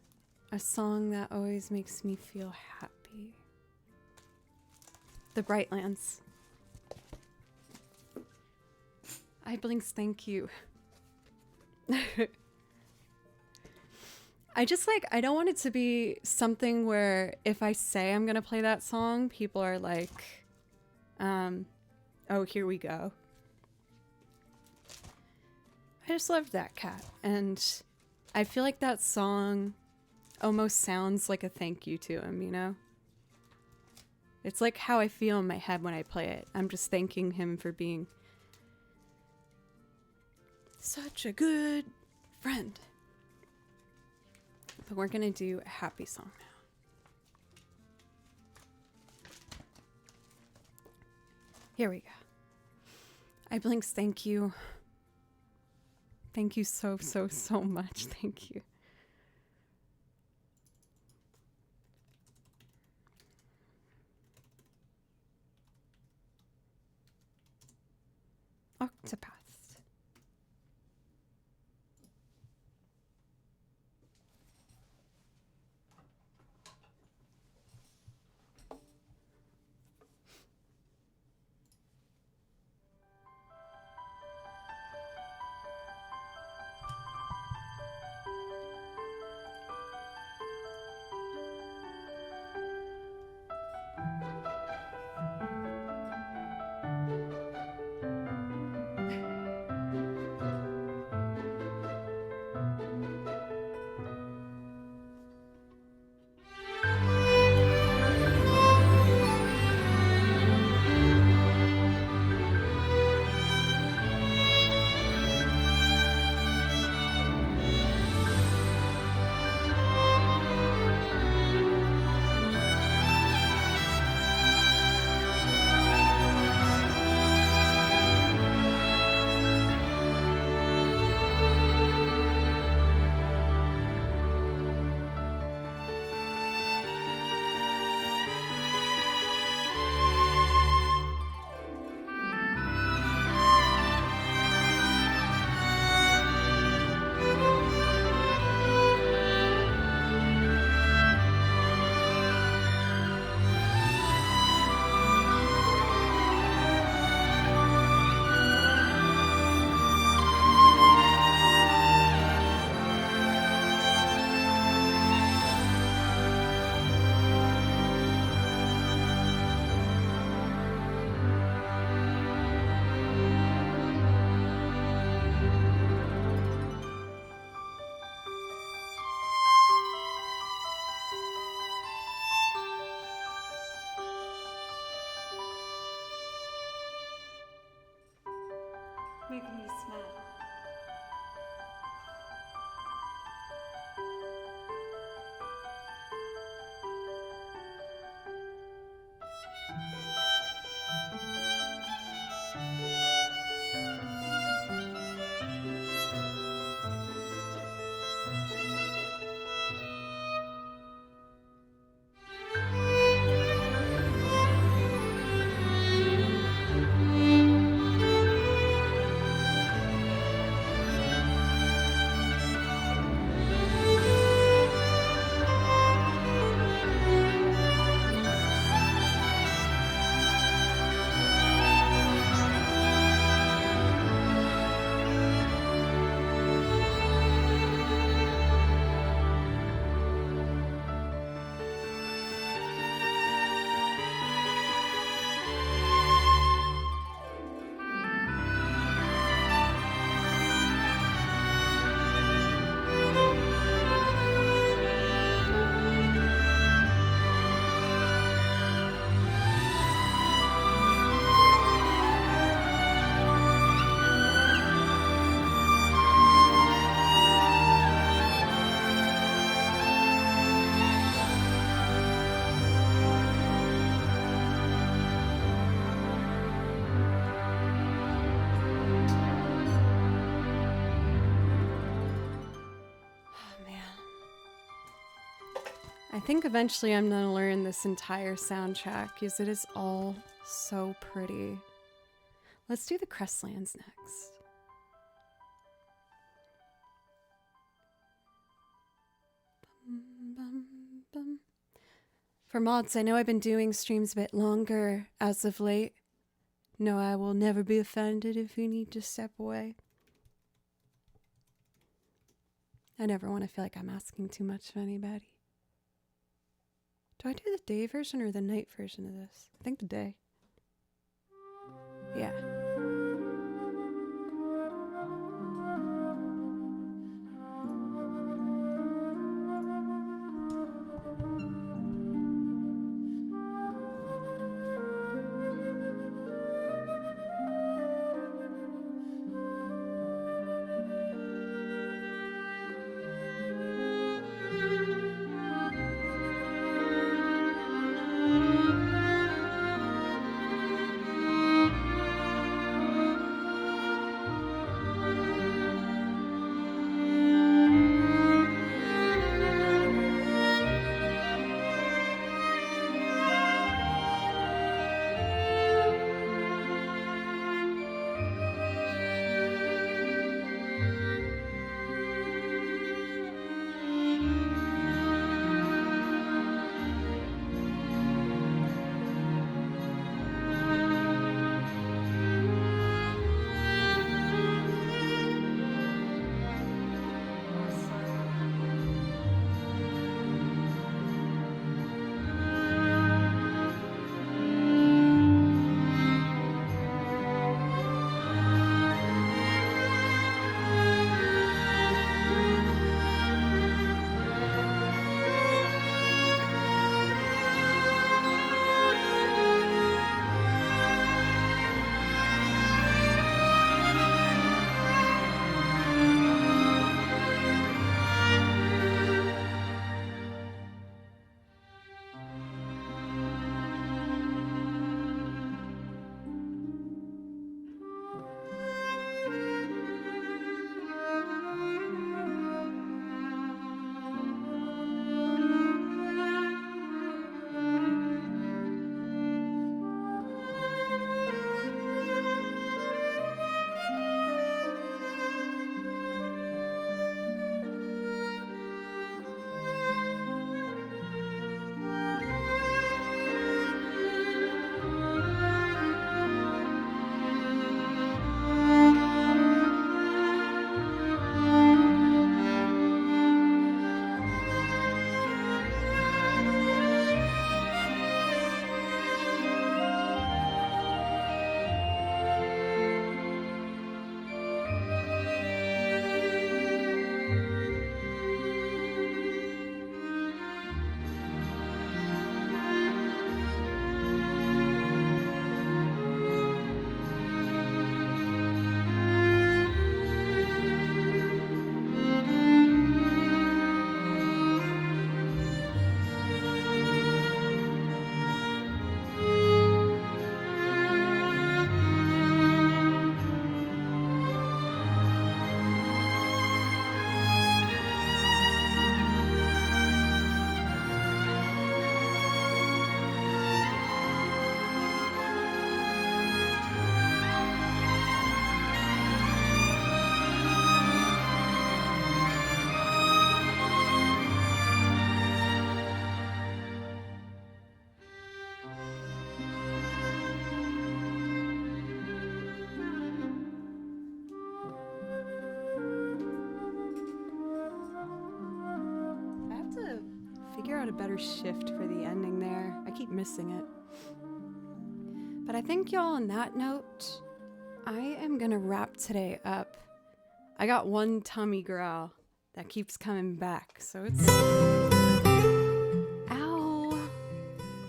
S1: a song that always makes me feel happy. The Brightlands. Eye blinks, thank you. I don't want it to be something where if I say I'm gonna play that song, people are like, oh, here we go. I just loved that cat, and I feel like that song almost sounds like a thank you to him, you know? It's like how I feel in my head when I play it. I'm just thanking him for being such a good friend. But we're gonna do a happy song now. Here we go. Eye blinks, thank you. Thank you so, so, so much. Thank you. Octopath. Making me smile. I think eventually I'm going to learn this entire soundtrack because it is all so pretty. Let's do the Crestlands next. For mods, I know I've been doing streams a bit longer as of late. No, I will never be offended if you need to step away. I never want to feel like I'm asking too much of anybody. Do I do the day version or the night version of this? I think the day. Yeah. figure out a better shift for the ending there. I keep missing it. But I think, y'all, on that note, I am gonna wrap today up. I got one tummy growl that keeps coming back, so it's... Ow!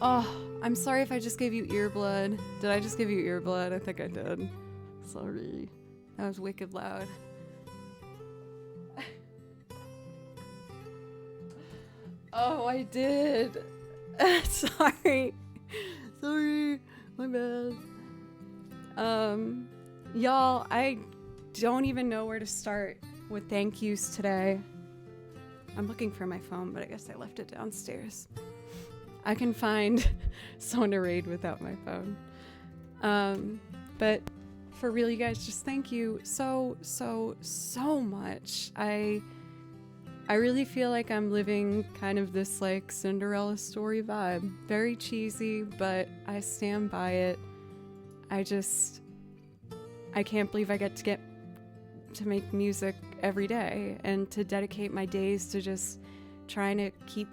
S1: Oh, I'm sorry if I just gave you ear blood. Did I just give you ear blood? I think I did. Sorry. That was wicked loud. Oh, I did. Sorry. Sorry. My bad. Y'all, I don't even know where to start with thank yous today. I'm looking for my phone, but I guess I left it downstairs. I can find someone to raid without my phone. But for real, you guys, just thank you so much. I really feel like I'm living kind of this like Cinderella story vibe. Very cheesy, but I stand by it. I can't believe I get to make music every day and to dedicate my days to just trying to keep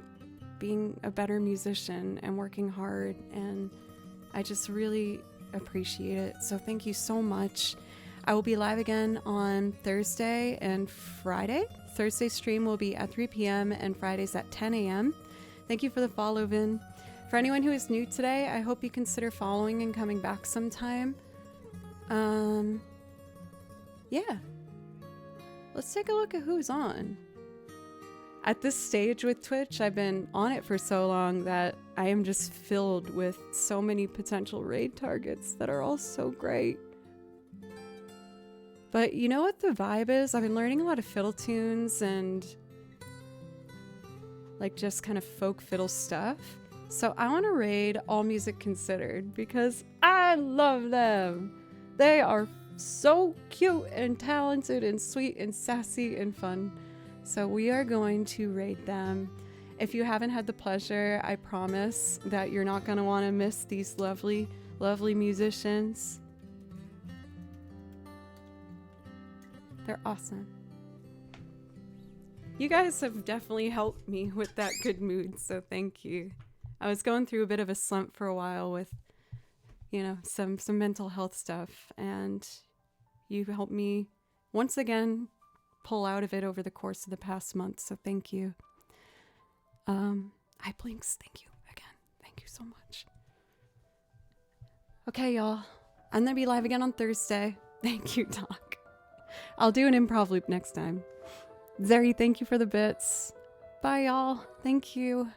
S1: being a better musician and working hard, and I just really appreciate it. So thank you so much. I will be live again on Thursday and Friday. Thursday's stream will be at 3 p.m. and Fridays at 10 a.m. Thank you for the follow, Vin. For anyone who is new today, I hope you consider following and coming back sometime. Yeah. Let's take a look at who's on. At this stage with Twitch, I've been on it for so long that I am just filled with so many potential raid targets that are all so great. But you know what the vibe is? I've been learning a lot of fiddle tunes and like just kind of folk fiddle stuff. So I want to raid All Music Considered because I love them. They are so cute and talented and sweet and sassy and fun. So we are going to raid them. If you haven't had the pleasure, I promise that you're not going to want to miss these lovely, lovely musicians. They're awesome. You guys have definitely helped me with that good mood, so thank you. I was going through a bit of a slump for a while with, you know, some mental health stuff, and you helped me once again pull out of it over the course of the past month, so thank you. I Blinks, thank you again. Thank you so much. Okay, y'all. I'm gonna be live again on Thursday. Thank you, Doc. I'll do an improv loop next time. Zeri, thank you for the bits. Bye, y'all. Thank you.